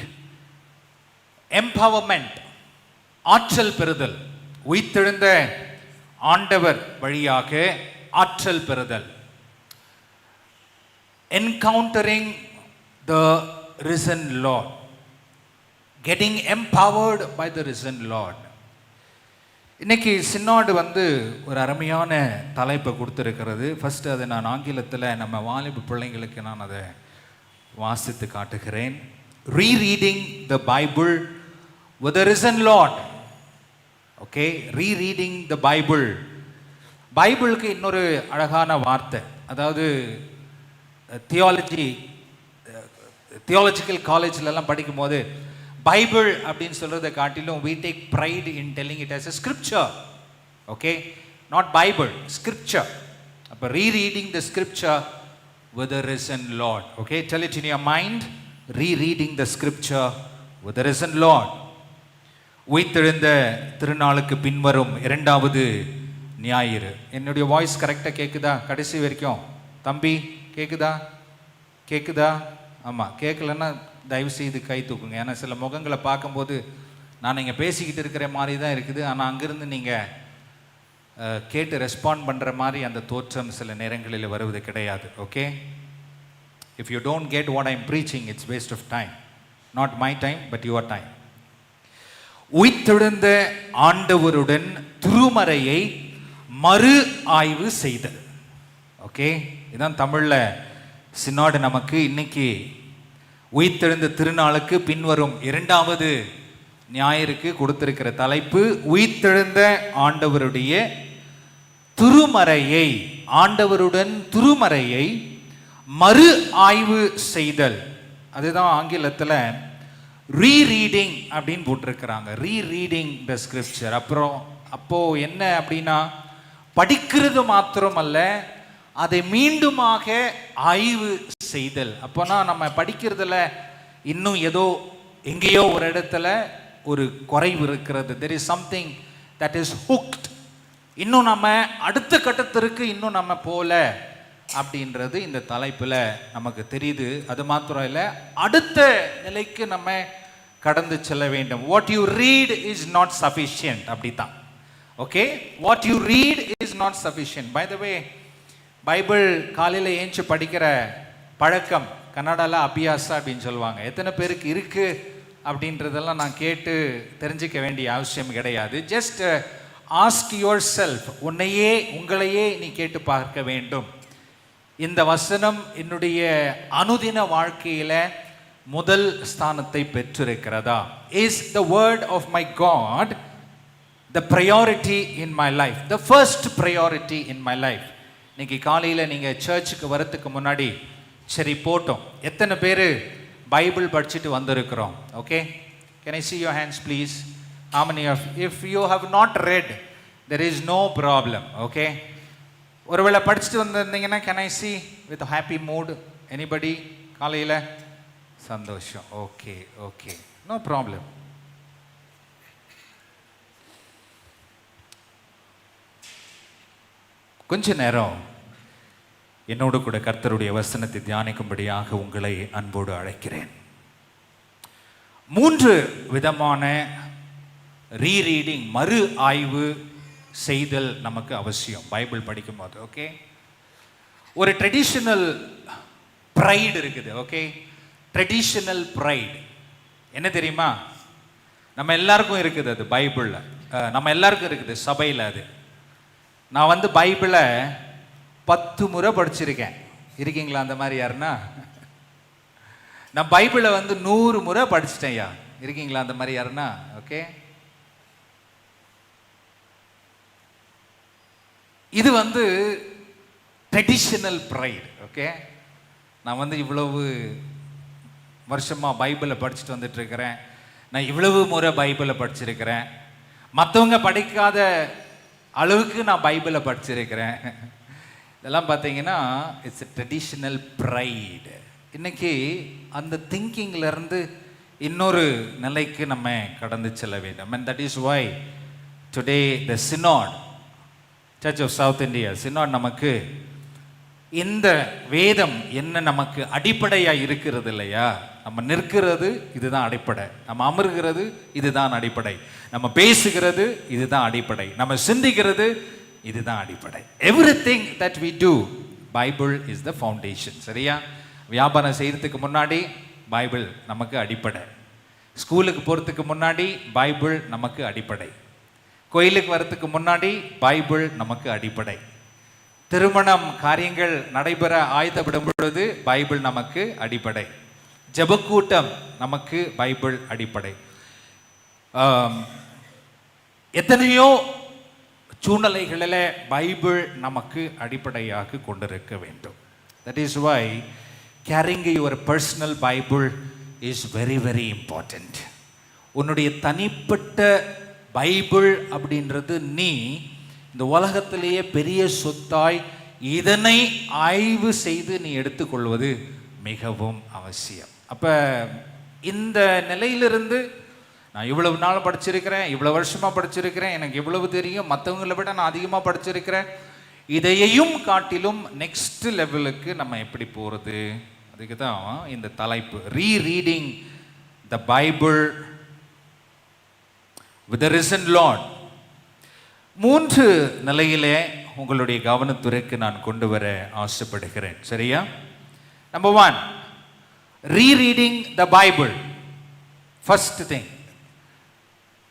எம்பவர்மெண்ட், ஆற்றல் பெறுதல், உயிர்த்தெழுந்த ஆண்டவர் வழியாக ஆற்றல் பெறுதல், encountering the risen Lord, getting empowered by the risen Lord. இன்னைக்கு சின்னாடு ஒரு அருமையான தலைப்பை கொடுத்துருக்கிறது. ஃபர்ஸ்ட் அதை நான் ஆங்கிலத்தில் நம்ம வாலிப பிள்ளைங்களுக்கு நான் அதை வாசித்து காட்டுகிறேன். Rereading the Bible with the risen Lord. Okay, rereading the Bible. பைபிளுக்கு இன்னொரு அழகான வார்த்தை, அதாவது தியாலஜிக்கல் காலேஜ்லலாம் படிக்கும்போது பைபிள் அப்படின்னு சொல்கிறத காட்டிலும் we take pride in telling it as a scripture. Okay, not Bible, scripture. அப்போ rereading the scripture with the risen Lord. Okay, tell it in your mind, rereading the scripture with the risen Lord. உயிர்த்தெழுந்த திருநாளுக்கு பின்வரும் 2வது ஞாயிறு. என்னுடைய voice கரெக்டாக கேட்குதா? கடைசி வரைக்கும் தம்பி கேட்குதா? ஆமாம், கேட்கலன்னா தயவு செய்து கை தூக்குங்க. ஏன்னா சில முகங்களை பார்க்கும்போது நான் இங்கே பேசிக்கிட்டு இருக்கிற மாதிரி தான் இருக்குது, ஆனால் அங்கேருந்து நீங்கள் கேட்டு ரெஸ்பாண்ட் பண்ணுற மாதிரி அந்த தோற்றம் சில நேரங்களில் வருவது கிடையாது. Okay, if you don't get what I am preaching, it's waste of time. Not my time, but your time. உயிர்த்தெழுந்த ஆண்டவருடன் திருமறையை மறு ஆய்வு செய்தல். ஓகே, இதுதான் தமிழில் சினாடு நமக்கு இன்னைக்கு உயிர்த்தெழுந்த திருநாளுக்கு பின்வரும் 2வது ஞாயிறுக்கு கொடுத்திருக்கிற தலைப்பு, உயிர்த்தெழுந்த ஆண்டவருடைய திருமறையை, ஆண்டவருடன் திருமறையை மறு ஆய்வு செய்தல். அதுதான் ஆங்கிலத்தில் ரீரீடிங் அப்படின்னு போட்டிருக்கிறாங்க. ரீரீடிங் த ஸ்கிரிப்சர். அப்போ என்ன அப்படின்னா, படிக்கிறது மாத்திரம் அல்ல, அதை மீண்டுமாக ஆய்வு செய்தல். அப்போனா நம்ம படிக்கிறதுல இன்னும் எங்கேயோ ஒரு இடத்துல ஒரு குறைவு இருக்கிறது. there is something that is hooked. இன்னும் நம்ம அடுத்த கட்டத்திற்கு இன்னும் நம்ம போல அப்படின்றது இந்த தலைப்பில் நமக்கு தெரியுது. அது மாத்திரம் இல்லை, அடுத்த நிலைக்கு நம்ம கடந்து செல்ல வேண்டும். what you read is not sufficient. அப்படித்தான். Okay, what you read is not sufficient. by the way, Bible காலையில் ஏஞ்சி படிக்கிற பழக்கம் கன்னடாவில் அபியாசா அப்படின்னு சொல்லுவாங்க. எத்தனை பேருக்கு இருக்குது அப்படின்றதெல்லாம் நான் கேட்டு தெரிஞ்சிக்க வேண்டிய அவசியம் கிடையாது. ஜஸ்ட் ஆஸ்க் யுவர் செல்ஃப், உங்களையே நீ கேட்டு பார்க்க வேண்டும். இந்த வசனம் என்னுடைய அனுதின வாழ்க்கையில் முதல் ஸ்தானத்தை பெற்றிருக்கிறதா? Is the word of my God the priority in my life, the first priority in my life? இன்னைக்கு காலையில் நீங்கள் சர்ச்சுக்கு வரத்துக்கு முன்னாடி சரி போட்டோம், எத்தனை பேர் பைபிள் படிச்சுட்டு வந்திருக்கிறோம்? Okay, can I see your hands please? How many of, if you have not read, there is no problem. Okay, ஒருவேளை படிச்சுட்டு வந்திருந்தீங்கன்னா can I see with a happy mood? anybody? காலையில் சந்தோஷம். Okay, no problem. கொஞ்ச நேரம் என்னோடு கூட கர்த்தருடைய வசனத்தை தியானிக்கும்படியாக உங்களை அன்போடு அழைக்கிறேன். 3 விதமான ரீரீடிங், மறு ஆய்வு செய்தல் நமக்கு அவசியம் பைபிள் படிக்கும்போது. ஓகே, ஒரு ட்ரெடிஷனல் ப்ரைடு இருக்குது. ஓகே, ட்ரெடிஷனல் ப்ரைடு என்ன தெரியுமா? நம்ம எல்லாருக்கும் இருக்குது அது பைபிளில், நம்ம எல்லாருக்கும் இருக்குது சபையில். அது நான் பைபிளை 10 முறை படிச்சிருக்கேன். இருக்கீங்களா அந்த மாதிரி யாருன்னா? நான் பைபிளை 100 முறை படிச்சிட்டேன்யா. இருக்கீங்களா அந்த மாதிரி யாருன்னா? ஓகே, இது ட்ரெடிஷனல் ப்ரைட். ஓகே, நான் இவ்வளவு வருஷமாக பைபிளை படிச்சுட்டு வந்துட்டு இருக்கிறேன், நான் இவ்வளவு முறை பைபிளை படிச்சிருக்கிறேன், மற்றவங்க படிக்காத அளவுக்கு நான் பைபிளை படிச்சிருக்கிறேன். இதெல்லாம் பார்த்தீங்கன்னா இட்ஸ் எ ட்ரெடிஷ்னல் ப்ரைடு. இன்னைக்கு அந்த திங்கிங்லேருந்து இன்னொரு நிலைக்கு நம்ம கடந்து செல்ல வேண்டும். And that is why today the synod, Church of South India synod நமக்கு இந்த வேதம் என்ன நமக்கு அடிப்படையாக இருக்கிறது இல்லையா? நம்ம நிற்கிறது இதுதான் அடிப்படை, நம்ம அமர்கிறது இதுதான் அடிப்படை, நம்ம பேசுகிறது இதுதான் அடிப்படை, நம்ம சிந்திக்கிறது இதுதான் அடிப்படை. Everything that we do, Bible is the foundation. சரியா? வியாபாரம் செய்கிறதுக்கு முன்னாடி பைபிள் நமக்கு அடிப்படை, ஸ்கூலுக்கு போகிறதுக்கு முன்னாடி பைபிள் நமக்கு அடிப்படை, கோயிலுக்கு வர்றதுக்கு முன்னாடி பைபிள் நமக்கு அடிப்படை, திருமணம் காரியங்கள் நடைபெற ஆயத்தப்படும் பொழுது பைபிள் நமக்கு அடிப்படை, ஜெபக்கூட்டம் நமக்கு பைபிள் அடிப்படை. எத்தனையோ சூழ்நிலைகளில் பைபிள் நமக்கு அடிப்படையாக கொண்டிருக்க வேண்டும். That is why carrying your personal Bible is very very important. உன்னுடைய தனிப்பட்ட பைபிள் அப்படின்றது நீ இந்த உலகத்திலேயே பெரிய சொத்தாய் இதனை ஆய்வு செய்து நீ எடுத்துக்கொள்வது மிகவும் அவசியம். அப்போ இந்த நிலையிலிருந்து நான் இவ்வளவு நாள் படிச்சிருக்கிறேன், இவ்வளோ வருஷமாக படிச்சிருக்கிறேன், எனக்கு இவ்வளவு தெரியும், மற்றவங்களை விட நான் அதிகமாக படிச்சிருக்கிறேன், இதையையும் காட்டிலும் நெக்ஸ்ட் லெவலுக்கு நம்ம எப்படி போகிறது, அதுக்கு தான் இந்த தலைப்பு, rereading the Bible with the risen Lord. 3 நிலையிலே உங்களுடைய கவனத்துறைக்கு நான் கொண்டு வர ஆசைப்படுகிறேன். சரியா? Number 1, rereading the Bible. First thing,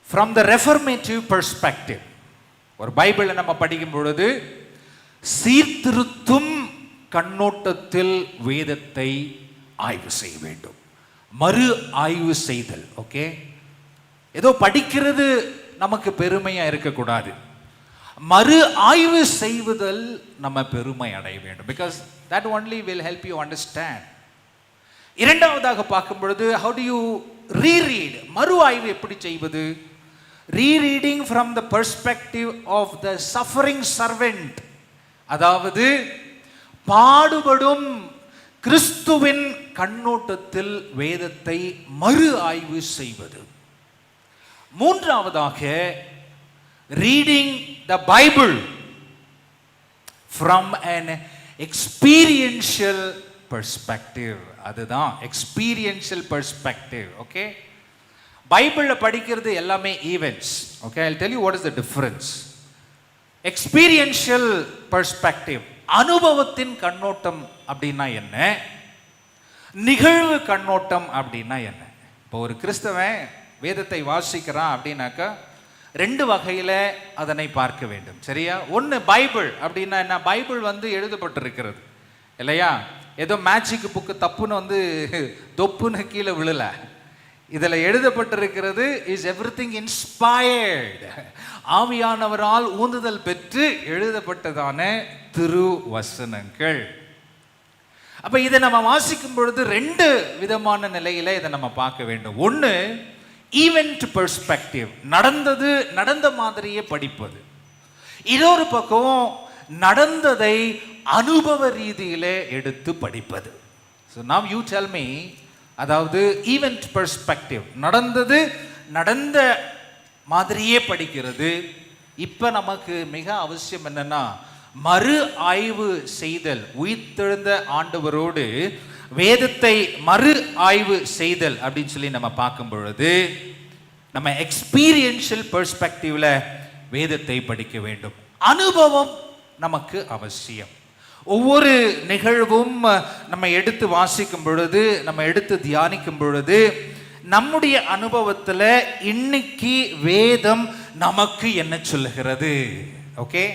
from the reformative perspective. ஒரு பைபிளை நம்ம படிக்கும் பொழுது சீர்திருத்தும் கண்ணோட்டத்தில் வேதத்தை ஆய்வு செய்ய வேண்டும். மறு ஆய்வு செய்தல். ஓகே, ஏதோ படிக்கிறது நமக்கு பெருமையா இருக்கக்கூடாது, மறு ஆய்வு செய்வதில் நம்ம பெருமை அடைய வேண்டும். Because that only will help you understand. இரண்டாவதாக பார்க்கும் பொழுது how do you reread, மறு ஆய்வு எப்படி செய்வது? Rereading from the perspective of the suffering servant, அதாவது பாடுபடும் கிறிஸ்துவின் கண்ணோட்டத்தில் வேதத்தை மறு ஆய்வு செய்வது. மூன்றாவதாக reading the Bible from an experiential perspective. அதுதான் எக்ஸ்பீரியன்ஷியல் பெர்ஸ்பெக்டிவ். ஓகே, பைபிளில் படிக்கிறது எல்லாமே events. Okay, I'll tell you what is the difference. Experiential perspective, அனுபவத்தின் கண்ணோட்டம் அப்படின்னா என்ன, நிகழ்வு கண்ணோட்டம் அப்படின்னா என்ன? இப்போ ஒரு கிறிஸ்தவன் வேதத்தை வாசிக்கிறான் அப்படின்னாக்கா 2 வகையில் அதனை பார்க்க வேண்டும். சரியா? ஒன்று பைபிள் அப்படின்னா என்ன? பைபிள் எழுதப்பட்டிருக்கிறது இல்லையா? ஏதோ மேஜிக் புக்கு தப்புன்னு தொப்புன்னு கீழே விழல. இதில் எழுதப்பட்டிருக்கிறது இஸ் எவ்ரிதிங் இன்ஸ்பயர்டு, ஆவியானவரால் ஊந்துதல் பெற்று எழுதப்பட்டதான திருவசனங்கள். அப்போ இதை நம்ம வாசிக்கும் பொழுது 2 விதமான நிலையில இதை நம்ம பார்க்க வேண்டும். ஒன்று ஈவெண்ட் பெர்ஸ்பெக்டிவ், நடந்த மாதிரியே படிப்பது. இன்னொரு பக்கம் நடந்ததை அனுபவ ரீதியிலே எடுத்து படிப்பது. So now you tell me, அதாவது ஈவெண்ட் பெர்ஸ்பெக்டிவ், நடந்த மாதிரியே படிக்கிறது. இப்போ நமக்கு மிக அவசியம் என்னன்னா மறு ஆய்வு செய்தல். உயிர்த்தெழுந்த ஆண்டவரோடு வேதத்தை மறு ஆய்வு செய்தல் அப்படின்னு சொல்லி நம்ம பார்க்கும் பொழுது நம்ம எக்ஸ்பீரியன்ஷியல் பெர்ஸ்பெக்டிவ்ல வேதத்தை படிக்க வேண்டும். அனுபவம் நமக்கு அவசியம். ஒவ்வொரு நிகழ்வும் நம்ம எடுத்து வாசிக்கும் பொழுது, நம்ம எடுத்து தியானிக்கும் பொழுது நம்முடைய அனுபவத்தில் இன்னைக்கு வேதம் நமக்கு என்ன சொல்லுகிறது. ஓகே,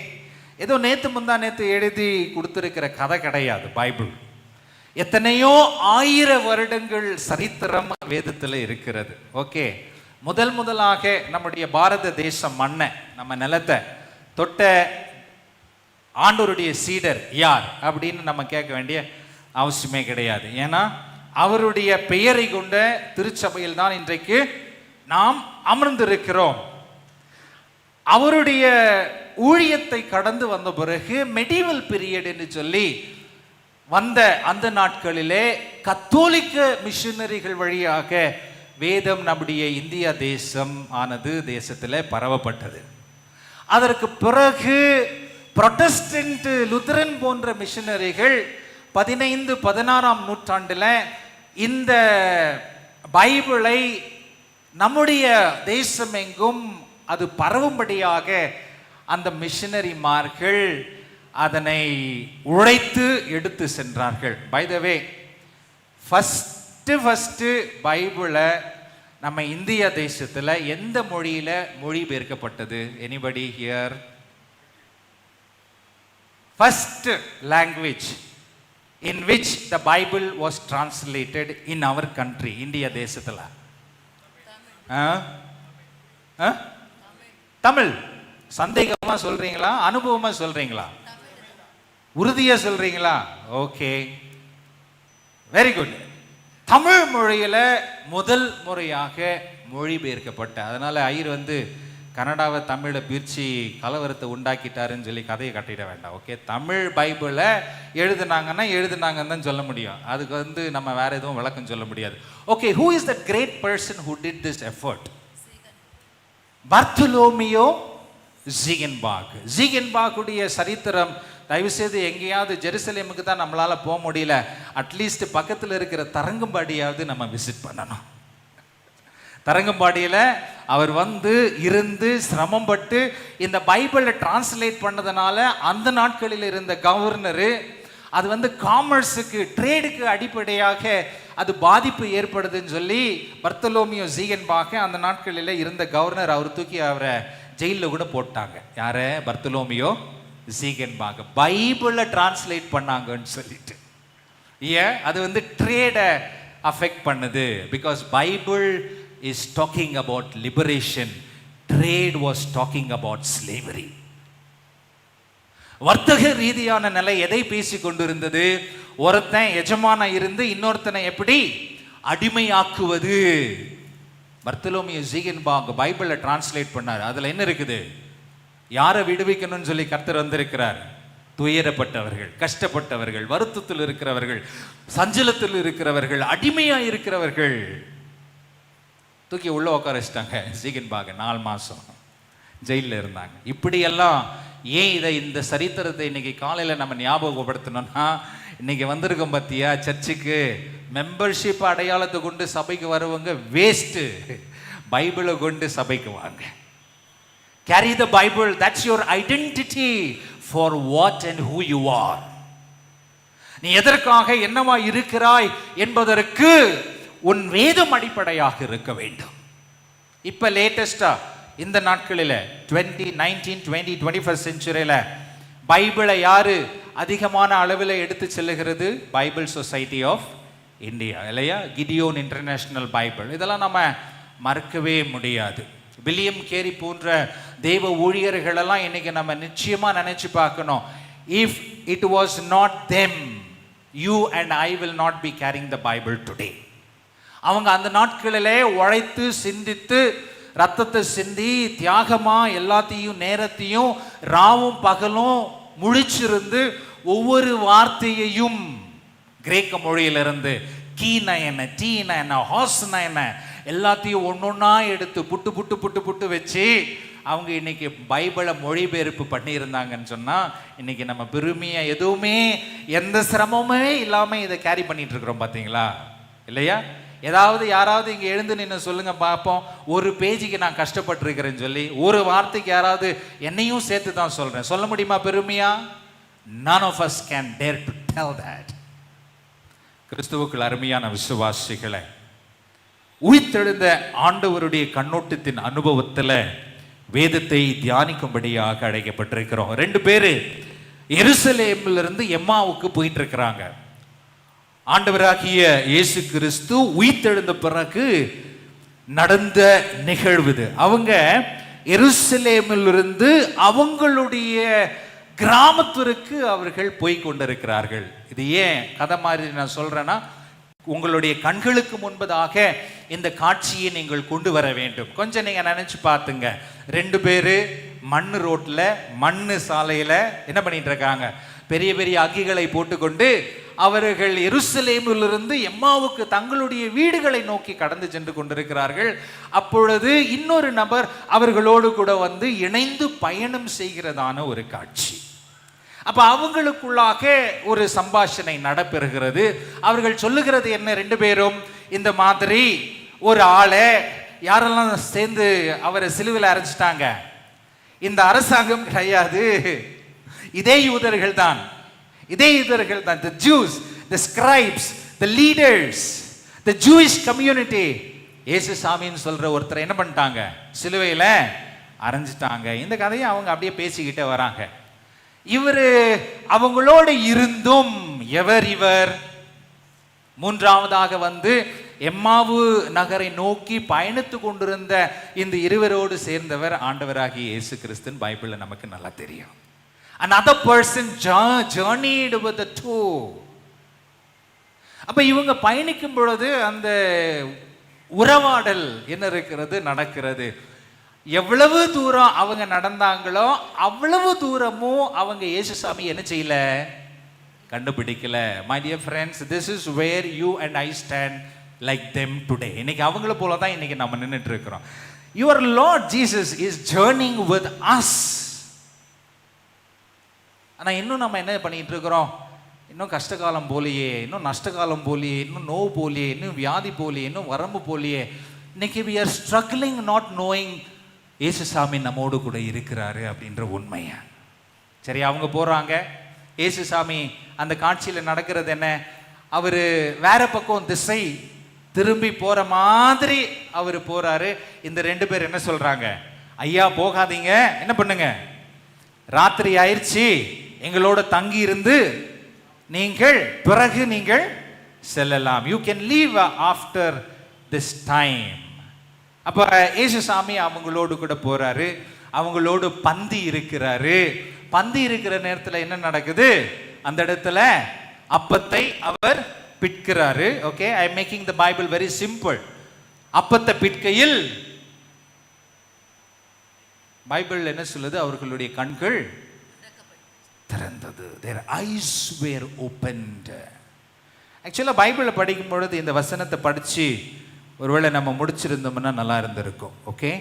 ஏதோ நேற்று எழுதி கொடுத்துருக்கிற கதை கிடையாது பைபிள். எத்தனையோ 1000 வருடங்கள் சரித்திரம் வேதத்தில் இருக்கிறது. ஓகே, முதலாக நம்முடைய பாரத தேசம் மண்ணை, நம்ம நிலத்தை தொட்ட ஆண்டவருடைய சீடர் யார் அப்படின்னு நம்ம கேட்க வேண்டிய அவசியமே கிடையாது. ஏன்னா அவருடைய பெயரை கொண்ட திருச்சபையில் தான் இன்றைக்கு நாம் அமர்ந்திருக்கிறோம். அவருடைய ஊழியத்தை கடந்து வந்த பிறகு மெடிவல் பீரியட் என்று சொல்லி வந்த அந்த நாட்களிலே கத்தோலிக்க மிஷனரிகள் வழியாக வேதம் நம்முடைய இந்திய தேசம் ஆனது தேசத்தில் பரவப்பட்டது. அதற்கு பிறகு புரொட்டஸ்டன்ட் லுத்தரன் போன்ற மிஷனரிகள் 15-16ஆம் நூற்றாண்டில் இந்த பைபிளை நம்முடைய தேசம் எங்கும் அது பரவும்படியாக அந்த மிஷனரிமார்கள் அதனை உழைத்து எடுத்து சென்றார்கள். பை த வே, ஃபஸ்ட்டு பைபிளை நம்ம இந்திய தேசத்தில் எந்த மொழியில் மொழிபெயர்க்கப்பட்டது? Anybody here? First language in which the Bible was translated in our country, இந்திய தேசத்தில்? தமிழ். சந்தேகமா சொல்றீங்களா, அனுபவமா சொல்றீங்களா, உறுதியா சொல்றீங்களா? Okay, very good. தமிழ் மொழியில முதல் முறையாக மொழிபெயர்க்கப்பட்ட, அதனால ஐயர் கனடாவை தமிழை பிரித்து கலவரத்தை உண்டாக்கிட்டாருன்னு சொல்லி கதையை கட்டிட வேண்டாம். ஓகே, தமிழ் பைபிளை எழுதுனாங்கன்னு தான் சொல்ல முடியும். அதுக்கு நம்ம வேற எதுவும் விளக்கம் சொல்ல முடியாது. Okay, who is the great person who did this effort? Bartholomew Ziegenbalg. ஜீகன்பாக்குடைய சரித்திரம் தயவுசெய்து எங்கேயாவது ஜெருசலேமுக்கு தான் நம்மளால போக முடியல, அட்லீஸ்ட் பக்கத்தில் இருக்கிற தரங்கம்பாடியாவது நம்ம விசிட் பண்ணணும். தரங்கம்பாடியில் அவர் இருந்து சிரமப்பட்டு இந்த பைபிளை டிரான்ஸ்லேட் பண்ணதுனால அந்த நாட்களில் இருந்த கவர்னரு அது காமர்ஸுக்கு, ட்ரேடுக்கு அடிப்படையாக அது பாதிப்பு ஏற்படுதுன்னு சொல்லி பர்த்தலோமியோ ஜீகன்பாக் அந்த நாட்களில் இருந்த கவர்னர் அவர் தூக்கி அவரை ஜெயிலில் கூட போட்டாங்க. யார? பர்த்தலோமியோ ஜீகன்பாக். பைபிளை டிரான்ஸ்லேட் பண்ணாங்கன்னு சொல்லிட்டு. ஏன்? அது ட்ரேடை அஃபெக்ட் பண்ணுது. Because Bible is talking about liberation, trade was talking about slavery. வர்த்தக ரீதியான நிலை எதை பேசி கொண்டிருந்தது? ஒருத்தன் எஜமான இருந்து இன்னொருத்தனை எப்படி அடிமையாக்குவது. பர்த்தலோமியோ ஜீகன்பாக் பைபிளை டிரான்ஸ்லேட் பண்ணார். அதுல என்ன இருக்குது? யாரை விடுவிக்கணும்னு சொல்லி கர்த்தர் வந்திருக்கிறார்? துயரப்பட்டவர்கள், கஷ்டப்பட்டவர்கள், வருத்தத்தில் இருக்கிறவர்கள், சஞ்சலத்தில் இருக்கிறவர்கள், அடிமையா இருக்கிறவர்கள் தூக்கி உள்ள உட்கார வச்சிட்டாங்க. ஜீகன்பாக் 4 மாசம் ஜெயிலில் இருந்தாங்க. இப்படியெல்லாம் ஏன் இந்த சரித்திரத்தை இன்னைக்கு காலையில் நம்ம ஞாபகப்படுத்தணும்னா, இன்னைக்கு வந்திருக்கோம் பார்த்தியா சர்ச்சுக்கு, மெம்பர்ஷிப் அடையாளத்தை கொண்டு சபைக்கு வருவங்க வேஸ்ட்டு, பைபிளை கொண்டு சபைக்கு வாங்க. Carry the Bible, that's your identity for what and who you are. நீ எதற்காக என்னவா இருக்கிறாய் என்பதற்கு உன் வேதம் அடிப்படையாக இருக்க வேண்டும். இப்ப லேட்டஸ்டா இந்த நாட்களில் 21st செஞ்சுரியில் பைபிளை யாரு அதிகமான அளவில் எடுத்து செல்லுகிறது? பைபிள் சொசைட்டி ஆஃப் இந்தியா, இல்லையா? கிடியோன் இன்டர்நேஷனல் பைபிள், இதெல்லாம் நம்ம மறக்கவே முடியாது. வில்லியம் கேரி போன்ற தேவ ஊழியர்களெல்லாம் இன்னைக்கு நம்ம நிச்சயமா நினைச்சு பார்க்கணும். If it was not them, you and I will not be carrying the Bible today. அவங்க அந்த நாட்களிலே உழைத்து சிந்தித்து ரத்தத்தை சிந்தி தியாகமா எல்லாத்தையும் நேரத்தையும் ராவும் பகலும் முழிச்சிருந்து ஒவ்வொரு வார்த்தையையும் கிரேக்க மொழியிலிருந்து கீனா என்ன, டீனா என்ன, ஹாஸ்னா என்ன, எல்லாத்தையும் ஒன்னொன்னா எடுத்து புட்டு புட்டு புட்டு புட்டு வச்சு அவங்க இன்னைக்கு பைபிளை மொழிபெயர்ப்பு பண்ணியிருந்தாங்கன்னு சொன்னா இன்னைக்கு நம்ம பெருமையா எதுவுமே எந்த சிரமமே இல்லாம இதை கேரி பண்ணிட்டு இருக்கிறோம். பார்த்தீங்களா இல்லையா? ஏதாவது யாராவது இங்கே எழுந்து நின்று சொல்லுங்க பார்ப்போம், ஒரு பேஜுக்கு நான் கஷ்டப்பட்டிருக்கிறேன்னு சொல்லி. ஒரு வார்த்தைக்கு யாராவது என்னையும் சேர்த்து தான் சொல்றேன், சொல்ல முடியுமா பெருமையா? none of us can dare to tell that. கிறிஸ்துவுக்குள் அருமையான விசுவாசிகளை, உயிர்த்தெழுந்த ஆண்டவருடைய கண்ணோட்டத்தின் அனுபவத்தில் வேதத்தை தியானிக்கும்படியாக அழைக்கப்பட்டிருக்கிறோம். 2 பேரு எருசலேமிலிருந்து எம்மாவுக்கு போயிட்டு இருக்கிறாங்க. ஆண்டவராகிய இயேசு கிறிஸ்து உயிர்த்தெழுந்த பிறகு நடந்த நிகழ்வு. அவங்க எருசலேமிலிருந்து அவங்களுடைய கிராமத்திற்கு அவர்கள் போய் கொண்டிருக்கிறார்கள். இது ஏன் கதை மாதிரி நான் சொல்றேன்னா, உங்களுடைய கண்களுக்கு முன்பதாக இந்த காட்சியை நீங்கள் கொண்டு வர வேண்டும். கொஞ்சம் நீங்க நினைச்சு பார்த்துங்க. 2 பேரு மண் ரோட்டில் மண் சாலையில் என்ன பண்ணிட்டு இருக்காங்க, பெரிய பெரிய அக்கிகளை போட்டுக்கொண்டு அவர்கள் எருசலேமிலிருந்து எம்மாவுக்கு தங்களுடைய வீடுகளை நோக்கி கடந்து சென்று கொண்டிருக்கிறார்கள். அப்பொழுது இன்னொரு நபர் அவர்களோடு கூட வந்து இணைந்து பயணம் செய்கிறதான ஒரு காட்சி. அப்ப அவங்களுக்குள்ளாக ஒரு சம்பாஷணை நடைபெறுகிறது. அவர்கள் சொல்லுகிறது என்ன, ரெண்டு பேரும் இந்த மாதிரி ஒரு ஆளை யாரெல்லாம் சேர்ந்து அவரை சிலுவையில் அரைச்சிட்டாங்க, இந்த அரசாங்கம் கிடையாது, இதே யூதர்கள் தான், இதே யூதர்கள் தான், the Jews, the scribes, the leaders, the Jewish community. இயேசு சாமின்னு சொல்ற ஒருத்தரை என்ன பண்ணிட்டாங்க, சிலுவையில் அரைஞ்சிட்டாங்க. இந்த கதையை அவங்க அப்படியே பேசிக்கிட்டே வராங்க. இவர் அவங்களோடு இருந்தும் எவர் இவர், மூன்றாவதாக வந்து எம்மாவு நகரை நோக்கி பயணித்து கொண்டிருந்த இந்த இருவரோடு சேர்ந்தவர் ஆண்டவராகிய இயேசு கிறிஸ்துன்னு பைபிளில் நமக்கு நல்லா தெரியும். Another person journeyed with the two. அப்ப இவங்க பயணிக்கும் பொழுது அந்த உறவாடல் என்ன இருக்கிறது, நடக்கிறது. எவ்வளவு தூரம் அவங்க நடந்தாங்களோ அவ்வளவு தூரமும் அவங்க இயேசுசாமி என்ன செய்யல, கண்டுபிடிக்கல. My dear friends, this is where you and I stand like them today. இன்னைக்கு அவங்கள போல தான் இன்னைக்கு நம்ம நின்றுட்டு இருக்கிறோம். Your Lord Jesus is journeying with us. ஆனால் இன்னும் நம்ம என்ன பண்ணிட்டு இருக்கிறோம், இன்னும் கஷ்டகாலம் போலியே, இன்னும் நஷ்டகாலம் போலியே, இன்னும் நோவு போலியே, இன்னும் வியாதி போலியே, இன்னும் வரம்பு போலியே. இன்னைக்கு we are struggling not knowing இயேசுசாமி நம்மோடு கூட இருக்கிறாரு அப்படின்ற உண்மையை. சரி, அவங்க போறாங்க. இயேசுசாமி அந்த காட்சியில் நடக்கிறது என்ன, அவர் வேற பக்கம் திசை திரும்பி போற மாதிரி அவர் போறாரு. இந்த ரெண்டு பேர் என்ன சொல்றாங்க, ஐயா போகாதீங்க, என்ன பண்ணுங்க, ராத்திரி ஆயிடுச்சு, எங்களோட தங்கி இருந்து நீங்கள் பிறகு நீங்கள் செல்லலாம். You can leave after this time. அப்ப இயேசுசாமி அவங்களோடு கூட போறாரு, அவங்களோடு பந்தி இருக்கிறாரு. பந்தி இருக்கிற நேரத்தில் என்ன நடக்குது, அந்த இடத்துல அப்பத்தை அவர் பிட்கிறாரு. Okay, I am making the Bible very simple. அப்பத்தை பிட்கையில் பைபிள் என்ன சொல்லுது, அவர்களுடைய கண்கள் திறந்தது. their eyes were opened. ஆக்சுவலாக பைபிளை படிக்கும் பொழுது இந்த வசனத்தை படித்து ஒருவேளை நம்ம முடிச்சிருந்தோம்னா நல்லா இருந்திருக்கும். ஓகே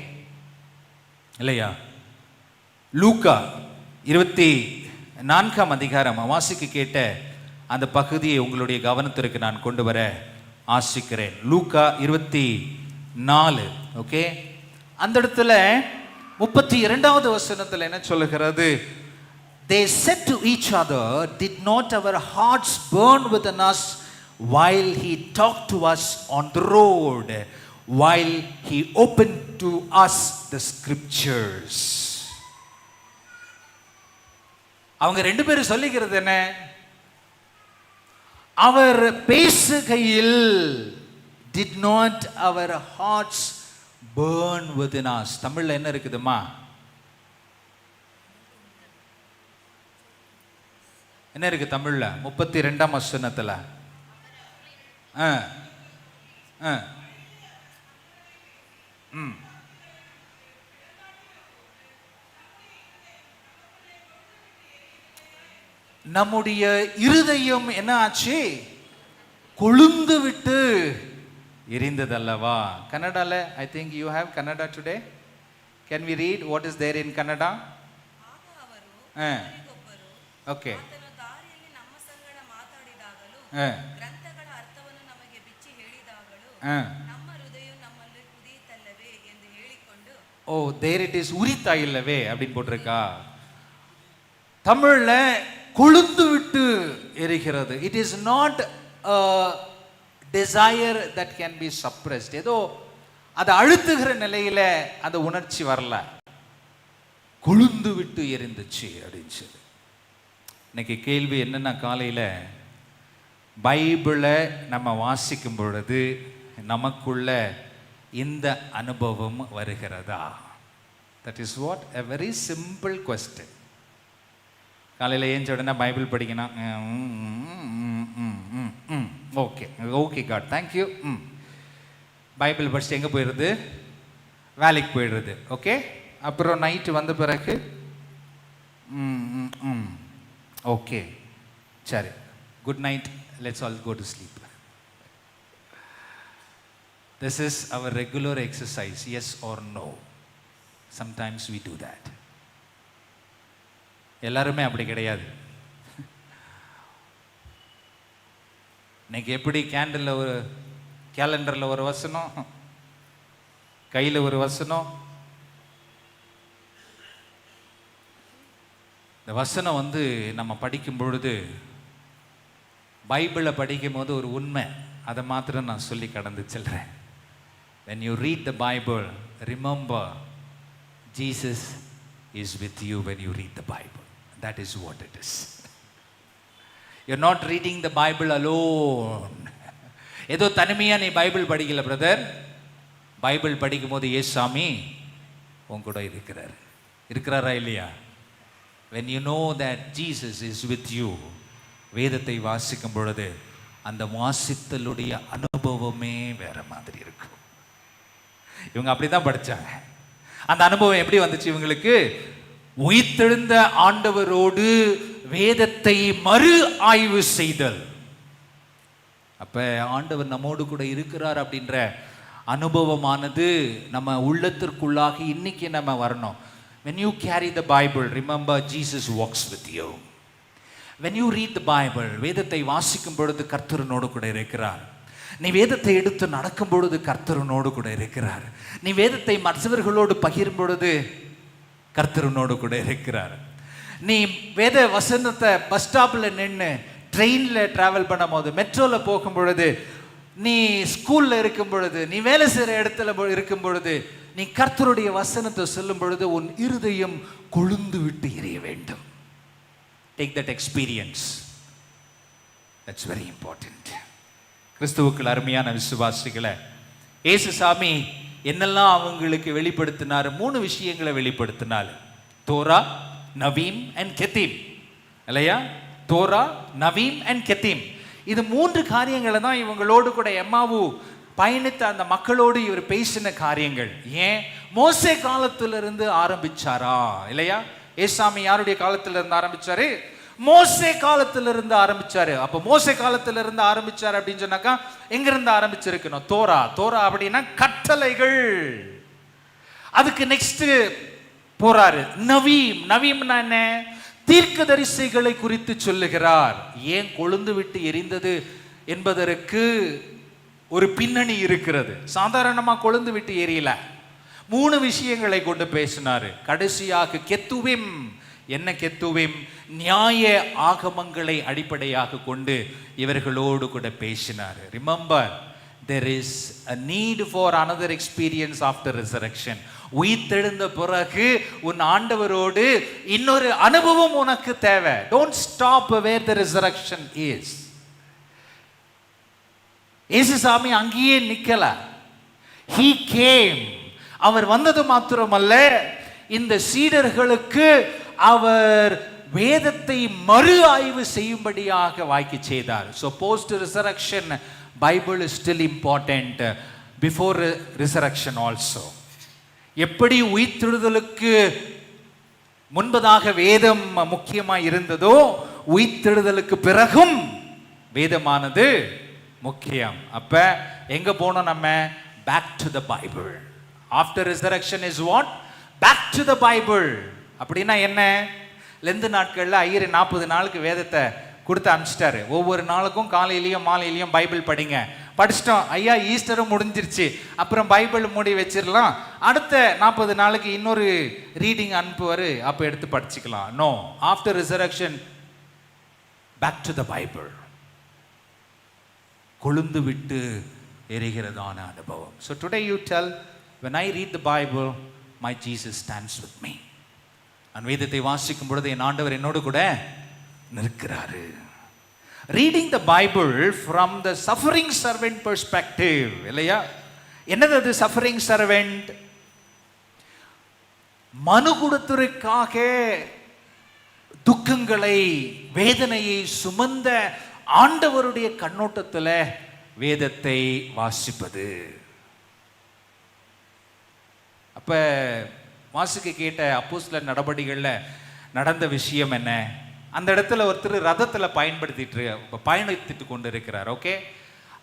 இல்லையா? லூக்கா 24ஆம் அதிகாரம் வாசிக்க கேட்ட அந்த பகுதியை உங்களுடைய கவனத்திற்கு நான் கொண்டு வர ஆசிக்கிறேன். லூக்கா 24. ஓகே, அந்த இடத்துல 32வது வசனத்தில் என்ன சொல்லுகிறது, they said to each other, did not our hearts burn within us while he talked to us on the road, while he opened to us the scriptures. அவங்க ரெண்டு பேரும் சொல்லிக்கிறது என்ன, அவர் பேசுகையில் did not our hearts burn within us. தமிழ்ல என்ன இருக்குதுமா, என்ன இருக்கு தமிழ்ல 32ஆம் வசனத்துல? நம்முடைய இருதயம் என்ன ஆச்சு, கொழுந்து விட்டு எரிந்ததல்லவா. கன்னடால I think you have Kannada today. Can we read what is there in Kannada? Okay. ಗ್ರಂಥಗಳ ಅರ್ಥವನ್ನು ನಮಗೆ ಬಿಚ್ಚಿ ಹೇಳಿದಾಗಲೂ ನಮ್ಮ ಹೃದಯ ನಮ್ಮಲ್ಲಿ ಕುದಿಯಿತಲ್ಲವೇ ಎಂದು ಹೇಳಿಕೊಂಡು, ஓ தேர் இட் இஸ் உரித்தா இல்லவே அப்படின்னு போட்டிருக்கா. தமிழ்ல கொழுந்து விட்டு எரிகிறது. It is not desire that can be suppressed. ஏதோ அதை அழுத்துகிற நிலையில அந்த உணர்ச்சி வரல, கொழுந்து விட்டு எரிந்துச்சு அப்படின்னு சொல்லி. இன்னைக்கு கேள்வி என்னன்னா, காலையில் பைபிளை நம்ம வாசிக்கும் பொழுது நமக்குள்ள இந்த அனுபவம் வருகிறதா? That is what a very simple question. காலையில் ஏஞ்ச உடனே பைபிள் படிக்கணும், okay okay God thank you, Bible படிச்சுட்டு எங்கே போயிடுது, வேலைக்கு போயிடுறது. ஓகே, அப்புறம் நைட்டு வந்த பிறகு ஓகே சரி, good night, let's all go to sleep. This is our regular exercise, yes or no. Sometimes we do that. எல்லாருமே அப்படி கிடையாது. இன்னைக்கு எப்படி கேலண்டரில் ஒரு வசனம், கையில் ஒரு வசனம், இந்த வசனம் நம்ம படிக்கும் பொழுது, பைபிளை படிக்கும் போது ஒரு உண்மை, அதை மாத்திரம் நான் சொல்லி கடந்து செல்றேன். When you read the Bible, remember Jesus is with you when you read the Bible. That is what it is. You're not reading the Bible alone. ஏதோ தனிமையா நீ பைபிள் படிக்கல பிரதர். பைபிள் படிக்கும் போது ஏசாமி உன் கூட இருக்கிறாரா இல்லையா? When you know that Jesus is with you, வேதத்தை வாசிக்கும் பொழுது அந்த வாசித்தலுடைய அனுபவமே வேற மாதிரி இருக்கும். இவங்க அப்படிதான் படிச்சாங்க. அந்த அனுபவம் எப்படி வந்துச்சு இவங்களுக்கு? உயிர்த்தெழுந்த ஆண்டவரோடு வேதத்தை மறு ஆய்வு செய்தல். அப்ப ஆண்டவர் நம்மோடு கூட இருக்கிறார் அப்படின்ற அனுபவமானது நம்ம உள்ளத்திற்குள்ளாக இன்னைக்கு நம்ம வரணும். When you carry the Bible, remember Jesus walks with you. When you read the Bible, வேதத்தை வாசிக்கும் பொழுது கர்த்தரோடு கூட இருக்கிறார். நீ வேதத்தை எடுத்து நடக்கும் பொழுது கர்த்தரோடு கூட இருக்கிறார். நீ வேதத்தை மற்றவர்களோடு பகிரும் பொழுது கர்த்தரோடு கூட இருக்கிறார். நீ வேத வசனத்தை பஸ் ஸ்டாப்பில் நின்று, ட்ரெயினில் ட்ராவல் பண்ணும் போது, மெட்ரோவில் போகும் பொழுது, நீ ஸ்கூலில் இருக்கும் பொழுது, நீ வேலை செய்கிற இடத்துல இருக்கும் பொழுது, நீ கர்த்தருடைய வசனத்தை சொல்லும் பொழுது உன் இருதயம் கொழுந்து விட்டு எரிய வேண்டும். Take that experience. That's very important. கிறிஸ்துவுக்குள் அருமையான விசுவாசிகளை, ஏசுசாமி என்னெல்லாம் அவங்களுக்கு வெளிப்படுத்தினார்? 3 விஷயங்களை வெளிப்படுத்தினார். தோரா, நவீம் அண்ட் கெத்தீம், இல்லையா? தோரா, நவீம் அண்ட் கெத்தீம், இது 3 காரியங்களை தான் இவங்களோடு கூட எம்மாவு பயணித்த அந்த மக்களோடு இவர் பேசின காரியங்கள். ஏன்? மோசே காலத்திலிருந்து ஆரம்பிச்சாரா? இல்லையா? ஏசாமி யாருடைய காலத்திலிருந்து ஆரம்பிச்சாரு? மோசே காலத்திலிருந்து ஆரம்பிச்சாரு. அப்ப மோசே காலத்திலிருந்து ஆரம்பிச்சாரு அப்படின்னு சொன்னாக்கா எங்கிருந்து ஆரம்பிச்சிருக்கணும்? தோரா. தோரா அப்படின்னா கட்டளைகள். அதுக்கு நெக்ஸ்ட் போறாரு நவீம். நவீம்னா என்ன? தீர்க்கதரிசிகளை குறித்து சொல்லுகிறார். ஏன் கொழுந்து விட்டு எரிந்தது என்பதற்கு ஒரு பின்னணி இருக்கிறது. சாதாரணமா கொழுந்து விட்டு எரியல. 3 விஷயங்களை கொண்டு பேசினாரு. கடைசியாக கெத்துவிம். என்ன கெத்துவிம்? நியாய ஆகமங்களை அடிப்படையாக கொண்டு இவர்களோடு கூட பேசினார். Remember, there is a need for another experience after resurrection. உயிர்த்தெழுந்த பிறகு உன் ஆண்டவரோடு இன்னொரு அனுபவம் உனக்கு தேவை. Don't stop where the resurrection is. ஏசுசாமி அங்கேயே நிக்கல. He came. அவர் வந்தது மாத்திரமல்ல, இந்த சீடர்களுக்கு அவர் வேதத்தை மறு ஆய்வு செய்யும்படியாக வாய்க்கு செய்தார். So post resurrection Bible is still important, before resurrection also. எப்படி உயிர்த்தெழுதலுக்கு முன்பதாக வேதம் முக்கியமாக இருந்ததோ, உயிர்த்தெழுதலுக்கு பிறகும் வேதமானது முக்கியம். அப்ப எங்க போனோம் நம்ம? back to the Bible. After resurrection is what? back to the Bible. அப்படின்னா என்ன? லெந்து நாட்கள்ல ஐயர் 40 நாளுக்கு வேதத்தை கொடுத்து அனுப்பிச்சிட்டாரு. ஒவ்வொரு நாளுக்கும் காலையிலையும் மாலையிலையும் பைபிள் படிங்க. படிச்சிட்டோம், ஐயா ஈஸ்டரும் முடிஞ்சிருச்சு, அப்புறம் பைபிள் மூடி வச்சிடலாம், அடுத்த 40 நாளுக்கு இன்னொரு ரீடிங் அனுப்புவார், அப்போ எடுத்து படிச்சுக்கலாம். No, after resurrection back to the Bible. கொழுந்து விட்டு எரிகிறதான அனுபவம். So today you tell, when I read the Bible, my Jesus stands with me. நான் வேதத்தை வாசிக்கும் பொழுது என் ஆண்டவர் என்னோடு கூட நிற்கிறாரு. Reading the Bible from the suffering servant perspective, இல்லையா? என்னது அது suffering servant? மனுகுலத்திற்காக துக்கங்களை வேதனையை சுமந்த ஆண்டவருடைய கண்ணோட்டத்தில் வேதத்தை வாசிப்பது. அப்ப வாசிக்க கேட்ட அப்போஸ்தலர் நடபடிகளில் நடந்த விஷயம் என்ன? அந்த இடத்துல ஒருத்தர் ரதத்தில் பயணித்துட்டு கொண்டு இருக்கிறார். Okay,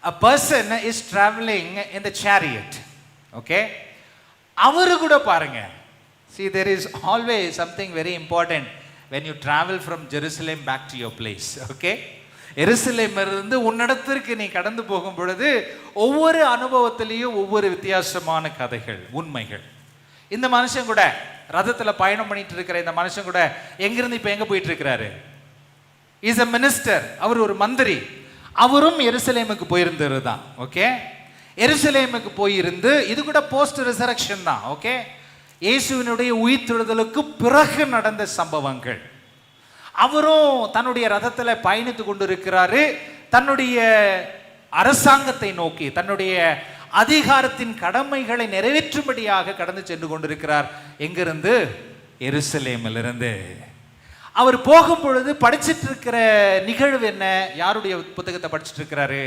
a person is traveling in the chariot. Okay, அவரு கூட பாருங்க, see there is always something very important when you travel from Jerusalem back to your place. Okay, எருசலேமிலிருந்து உன்னிடத்திற்கு நீ கடந்து போகும் பொழுது ஒவ்வொரு அனுபவத்திலையும் ஒவ்வொரு வித்தியாசமான கதைகள், உண்மைகள். இந்த மனுஷன் கூட ரதத்தில் பயணம் பண்ணிட்டு இருக்கிற இந்த மனுஷன் கூட எங்கிருந்து இப்போ எங்க போயிட்டு இருக்கிறாரு? இஸ் a மினிஸ்டர், அவர் ஒரு மந்திரி. அவரும் எருசலேமுக்கு போயிருந்தது தான். ஓகே, எருசலேமுக்கு போயிருந்து, இது கூட போஸ்ட் ரிசரக்ஷன் தான். ஓகே, இயேசுவினுடைய உயிர்த்தெழுதலுக்கு பிறகு நடந்த சம்பவங்கள். அவரும் தன்னுடைய ரதத்தில் பயணித்து கொண்டிருக்கிறாரு, தன்னுடைய அரசாங்கத்தை நோக்கி, தன்னுடைய அதிகாரத்தின் கடமைகளை நிறைவேற்றும்படியாக கடந்து சென்று கொண்டிருக்கிறார். எங்கிருந்து? எருசலேமிலிருந்து. அவர் போகும் பொழுது படிச்சிட்டு இருக்கிற நிகழ்வு என்ன? யாருடைய புத்தகத்தை படிச்சுட்டு இருக்கிறாரு?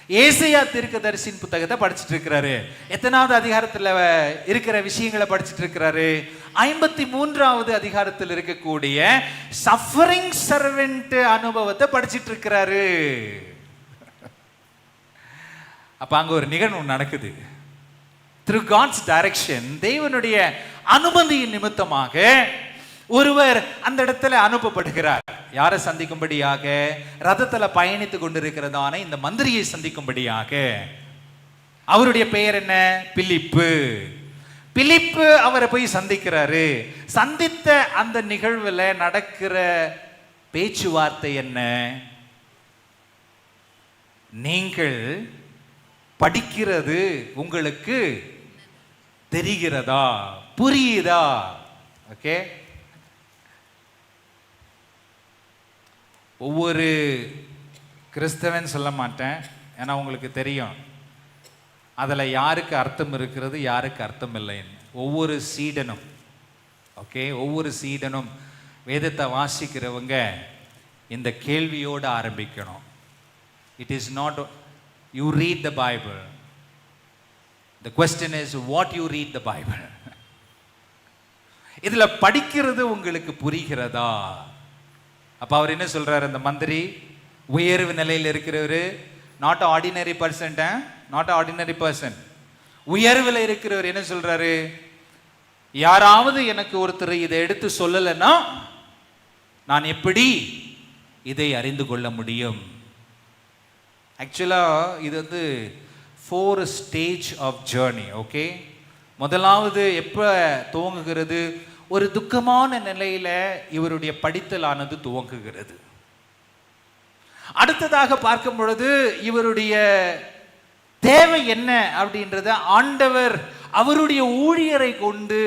ஏசாயா தீர்க்கதரிசியின் புத்தகத்தை படிச்சுட்டு இருக்கிறாரு. எத்தனாவது அதிகாரத்தில் இருக்கிற விஷயங்களை படிச்சுட்டு இருக்கிறாரு? 53வது அதிகாரத்தில் இருக்கக்கூடிய சஃபரிங் சர்வெண்ட் அனுபவத்தை படிச்சுட்டு இருக்கிறாரு. அப்ப அங்க ஒரு நிகழ்வு நடக்குது. through God's direction, தேவனுடைய அனுமதியின் நிமித்தமாக ஒருவர் அந்த இடத்துல அனுப்பப்படுகிறார். யாரை சந்திக்கும்படியாக? ரதத்துல பயணித்து கொண்டிருக்கிறதான இந்த மந்திரியை சந்திக்கும்படியாக. அவருடைய பெயர் என்ன? பிலிப்பு. பிலிப்பு அவரை போய் சந்திக்கிறாரு. சந்தித்த அந்த நிகழ்வுல நடக்கிற பேச்சுவார்த்தை என்ன? நீங்கள் படிக்கிறது உங்களுக்கு தெரிகிறதா, புரியுதா? ஓகே, ஒவ்வொரு கிறிஸ்தவன் சொல்ல மாட்டேன், ஏன்னா உங்களுக்கு தெரியும் அதில் யாருக்கு அர்த்தம் இருக்கிறது, யாருக்கு அர்த்தம் இல்லைன்னு. ஒவ்வொரு சீடனும், ஓகே, ஒவ்வொரு சீடனும் வேதத்தை வாசிக்கிறவங்க இந்த கேள்வியோடு ஆரம்பிக்கணும். It is not you read the Bible. The question is what you read the Bible. இதுல படிக்கிறது உங்களுக்கு புரிகிறதா? அப்ப அவர் என்ன சொல்றாரு? அந்த மந்திரி உயர்வு நிலையில் இருக்கிறவரு, not ordinary person, not ordinary person, உயர்வில் இருக்கிறவர் என்ன சொல்றாரு? யாராவது எனக்கு ஒருத்தர் இதை எடுத்து சொல்லலைன்னா நான் எப்படி இதை அறிந்து கொள்ள முடியும்? ஆக்சுவலாக இது வந்து 4 ஸ்டேஜ் ஆஃப் ஜேர்னி. ஓகே, முதலாவது எப்போ துவங்குகிறது? ஒரு துக்கமான நிலையில் இவருடைய படித்தலானது துவங்குகிறது. அடுத்ததாக பார்க்கும் பொழுது இவருடைய தேவை என்ன அப்படின்றத ஆண்டவர் அவருடைய ஊழியரை கொண்டு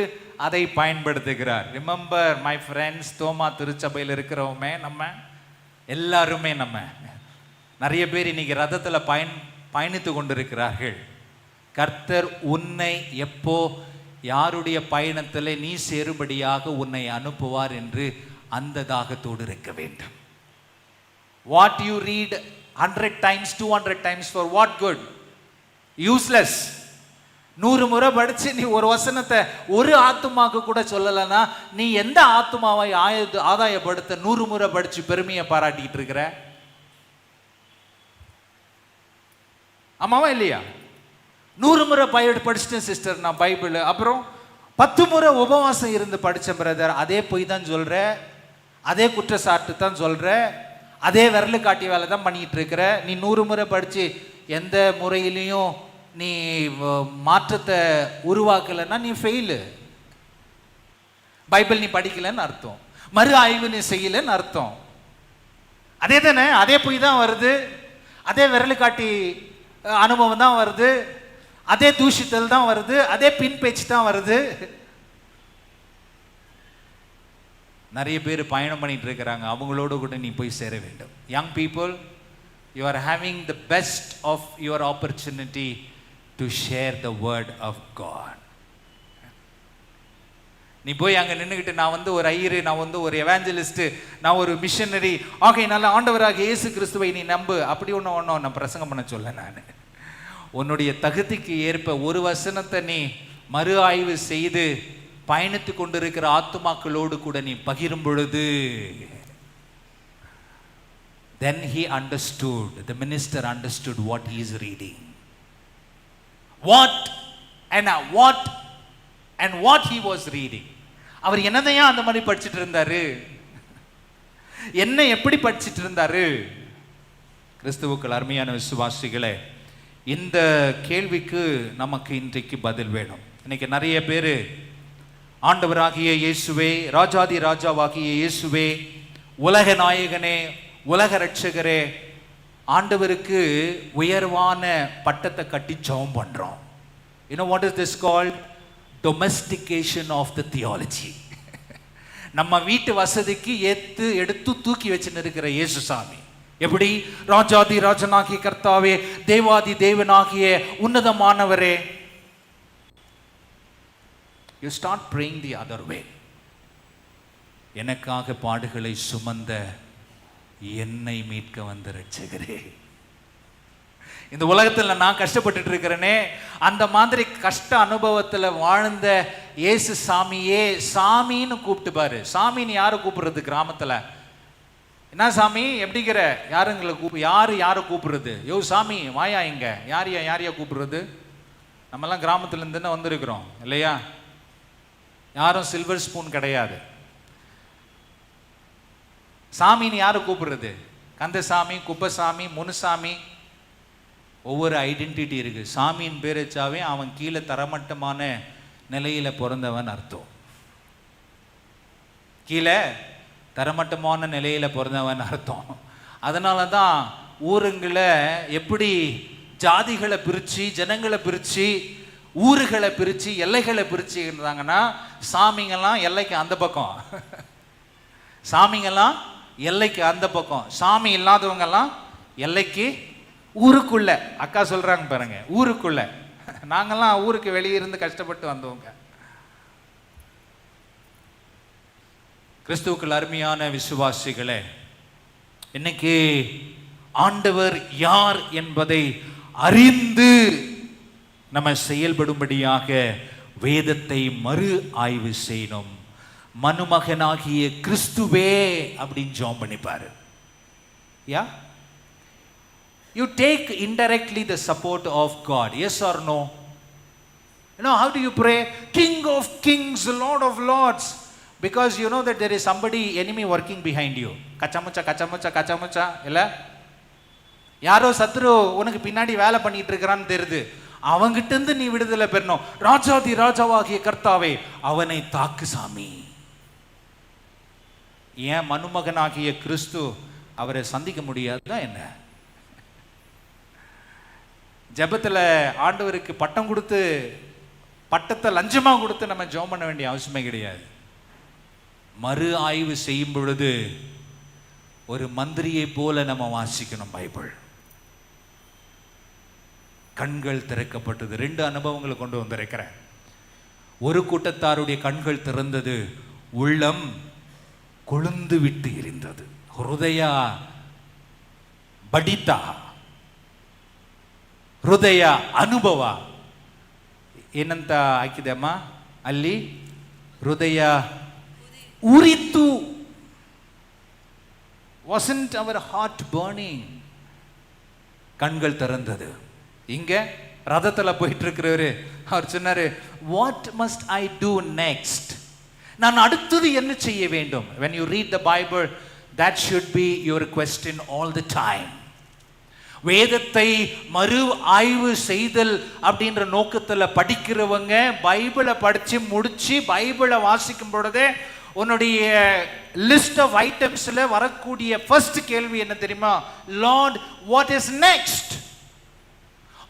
அதை பயன்படுத்துகிறார். ரிமெம்பர் மை ஃப்ரெண்ட்ஸ், தோமா திருச்சபையில் இருக்கிறவங்க நம்ம எல்லாருமே, நம்ம நிறைய பேர் இன்னைக்கு ரதத்தில் பயணித்து கொண்டிருக்கிறார்கள். கர்த்தர் உன்னை எப்போ யாருடைய பயணத்தில் நீ சேரும்படியாக உன்னை அனுப்புவார் என்று அந்த தாகத்தோடு இருக்க வேண்டும். What you read 100 times 200 times for what good? Useless. 100 முறை படிச்சு நீ ஒரு வசனத்தை ஒரு ஆத்துமாக்கு கூட சொல்லலைன்னா நீ எந்த ஆத்துமாவை ஆதாயப்படுத்த 100 முறை படிச்சு பெருமையை பாராட்டிட்டு இருக்கிற? ஆமாவா இல்லையா? 100 முறை படிச்சிட்டேன் சிஸ்டர் நான் பைபிள், அப்புறம் 10 முறை உபவாசம் இருந்து படித்தேன் பிரதர், அதே பொய் தான் சொல்கிற, அதே குற்றச்சாட்டு தான் சொல்கிற, அதே விரலு காட்டி வேலை தான் பண்ணிகிட்டு இருக்கிற. நீ 100 முறை படித்து எந்த முறையிலையும் நீ மாற்றத்தை உருவாக்கலைன்னா நீ ஃபெயிலு. பைபிள் நீ படிக்கலைன்னு அர்த்தம், மறு ஆய்வு நீ செய்யலைன்னு அர்த்தம். அதே தானே, அதே பொய் தான் வருது, அதே விரலு காட்டி அனுபவம் தான் வருது, அதே தூஷித்தல் தான் வருது, அதே பின் பேச்சு தான் வருது. நிறைய பேர் பயணம் பண்ணிட்டு இருக்கிறாங்க, அவங்களோட கூட நீ போய் சேர வேண்டும். Young people, you are having the best of your opportunity to share the word of God. நீ போய் அங்கே நின்றுக்கிட்டு நான் வந்து ஒரு ஐயரு, நான் வந்து ஒரு எவாஞ்சலிஸ்ட்டு, நான் ஒரு மிஷனரி, ஆகையினால ஆண்டவராக இயேசு கிறிஸ்துவை நீ நம்பு, அப்படி ஒன்றும் நான் பிரசங்கம் பண்ண சொல்ல. நான் உன்னுடைய தகுதிக்கு ஏற்ப ஒரு வசனத்தை நீ மறு ஆய்வு செய்து பயணித்து கொண்டிருக்கிற ஆத்துமாக்களோடு கூட நீ பகிரும் பொழுது, then he understood, the minister understood what he is reading. What he was reading. அவர் என்னதையா அந்த மாதிரி படிச்சுட்டு இருந்தாரு, என்ன எப்படி படிச்சுட்டு இருந்தாரு? கிறிஸ்துவுக்கள் அருமையான விசுவாசிகளே, இந்த கேள்விக்கு நமக்கு இன்றைக்கு பதில் வேணும். இன்னைக்கு நிறைய பேர் ஆண்டவராகிய இயேசுவே, ராஜாதி ராஜாவாகிய இயேசுவே, உலக நாயகனே, உலக ரட்சகரே, ஆண்டவருக்கு உயர்வான பட்டத்தை கட்டி ஜெபம் பண்றோம். You know what is this called? Domestication of the theology. நம்ம வீட்டு வசதிக்கு எடுத்து தூக்கி வச்சுன்னு இருக்கிற இயேசுசாமி எப்படி? ராஜாதி ராஜனாகிய கர்த்தாவே, தேவாதி தேவனாகிய உன்னதமானவரே. You start praying the other way. எனக்காக பாடுகளை சுமந்த என்னை மீட்க வந்த ரட்சகரே. இந்த உலகத்தில் நான் கஷ்டப்பட்டுட்டு இருக்கிறேனே, அந்த மாதிரி கஷ்ட அனுபவத்தில் வாழ்ந்த இயேசு சாமியே சாமின்னு கூப்பிட்டு பாரு. சாமின்னு யாரை கூப்பிடுறது கிராமத்தில்? என்ன சாமி எப்படிங்கிற? யாருங்களை யாரை கூப்பிடுறது? யோ சாமி வாயா இங்க. யாரையா கூப்பிடுறது? நம்மெல்லாம் கிராமத்துலேருந்து தானே வந்திருக்கிறோம் இல்லையா? யாரும் சில்வர் ஸ்பூன் கிடையாது. சாமின்னு யாரை கூப்பிடுறது? கந்தசாமி, குப்பசாமி, முனுசாமி, ஒவ்வொரு ஐடென்டிட்டி இருக்கு. சாமியின் பேர் வச்சாவே அவன் கீழே தரமட்டமான நிலையில பிறந்தவன் அர்த்தம். கீழே தரமட்டமான நிலையில பிறந்தவன் அர்த்தம். அதனால தான் ஊருங்களை எப்படி ஜாதிகளை பிரிச்சு, ஜனங்களை பிரிச்சு, ஊர்களை பிரிச்சு, எல்லைகளை பிரிச்சு இருந்தாங்கன்னா, சாமிங்கெல்லாம் எல்லைக்கு அந்த பக்கம், சாமிங்கெல்லாம் எல்லைக்கு அந்த பக்கம், சாமி இல்லாதவங்க எல்லாம் எல்லைக்கு ஊருக்குள்ள. அக்கா சொல்றாங்க பாருங்க, ஊருக்குள்ள. நாங்கெல்லாம் ஊருக்கு வெளியே இருந்து கஷ்டப்பட்டு வந்தவங்க. கிறிஸ்துவுக்குள் அருமையான விசுவாசிகளே, இன்னைக்கு ஆண்டவர் யார் என்பதை அறிந்து நம்ம செயல்படும்படியாக வேதத்தை மறு ஆய்வு செய்யணும். மனுமகனாகிய கிறிஸ்துவே அப்படின்னு ஜெபம் பண்ணிப்பாரு. யா, you take indirectly the support of God, yes or no? You know, how do you pray? King of kings, Lord of lords, because you know that there is somebody, enemy working behind you. கச்சமுச்சா இல்ல, யாரோ சத்ரு உனக்கு பின்னாடி வேலை பண்ணிட்டு இருக்கிறான்னு தெரியுது. அவங்கிட்ட இருந்து நீ விடுதலை பெறணும். ராஜாதி ராஜாவாகிய கர்த்தாவே, அவனை தாக்கு சாமி. ஏன் மனுமகனாகிய கிறிஸ்து அவரை சந்திக்க முடியாதுன்னா என்ன? ஜெபத்தில் ஆண்டவருக்கு பட்டம் கொடுத்து, பட்டத்தை லஞ்சமாக கொடுத்து நம்ம ஜெபம் பண்ண வேண்டிய அவசியமே கிடையாது. மறு ஆய்வு செய்யும் பொழுது ஒரு மந்திரியை போல நம்ம வாசிக்கணும் பைபிள். கண்கள் திறக்கப்பட்டது. 2 அனுபவங்களை கொண்டு வந்திருக்கிறேன். ஒரு கூட்டத்தாருடைய கண்கள் திறந்தது, உள்ளம் கொழுந்து விட்டு எரிந்தது. ஹிருதய படித்தா, ಹೃದಯ ಅನುಭವ ಏನಂತ ಹಾಕಿದೆಮ್ಮ ಅಲ್ಲಿ? ಹೃದಯ ಉರಿತು. wasn't our heart burning? கண்கள் திறந்தது. இங்க ரதத்துல போயிட்டு இருக்கிறவரு அவர் சொன்னாரு, what must I do next? நான் அடுத்தது என்ன செய்ய வேண்டும்? when you read the Bible, that should be your question all the time. வேதத்தை மறு ஆய்வு செய்தல் அப்படின்ற நோக்கத்தில் படிக்கிறவங்க பைபிளை படித்து முடிச்சு பைபிளை வாசிக்கும் பொழுதே உன்னுடைய லிஸ்ட் ஆஃப் ஐட்டம்ஸில் வரக்கூடிய ஃபர்ஸ்ட் கேள்வி என்ன தெரியுமா? Lord, what is next?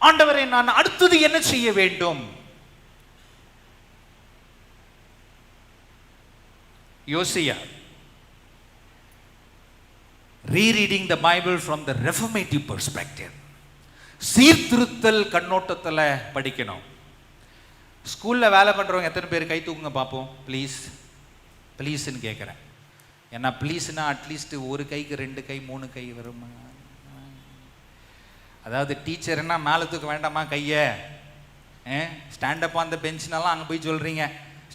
ஆண்டவரே, நான் அடுத்தது என்ன செய்ய வேண்டும்? யோசியா, rereading the Bible from the reformative perspective, சீர்திருத்தல் கண்ணோட்டத்தில் படிக்கணும். ஸ்கூலில் வேலை பண்ணுறவங்க எத்தனை பேர் கை தூக்குங்க பார்ப்போம் ப்ளீஸ். ப்ளீஸ்ன்னு கேட்குறேன். ஏன்னா ப்ளீஸ்னா அட்லீஸ்ட் ஒரு கைக்கு 2 கை 3 கை வருமா? அதாவது டீச்சர்னா மேலே தூக்க வேண்டாமா கையை? ஸ்டாண்டப் அந்த பெஞ்ச்னாலாம் அங்கே போய் சொல்கிறீங்க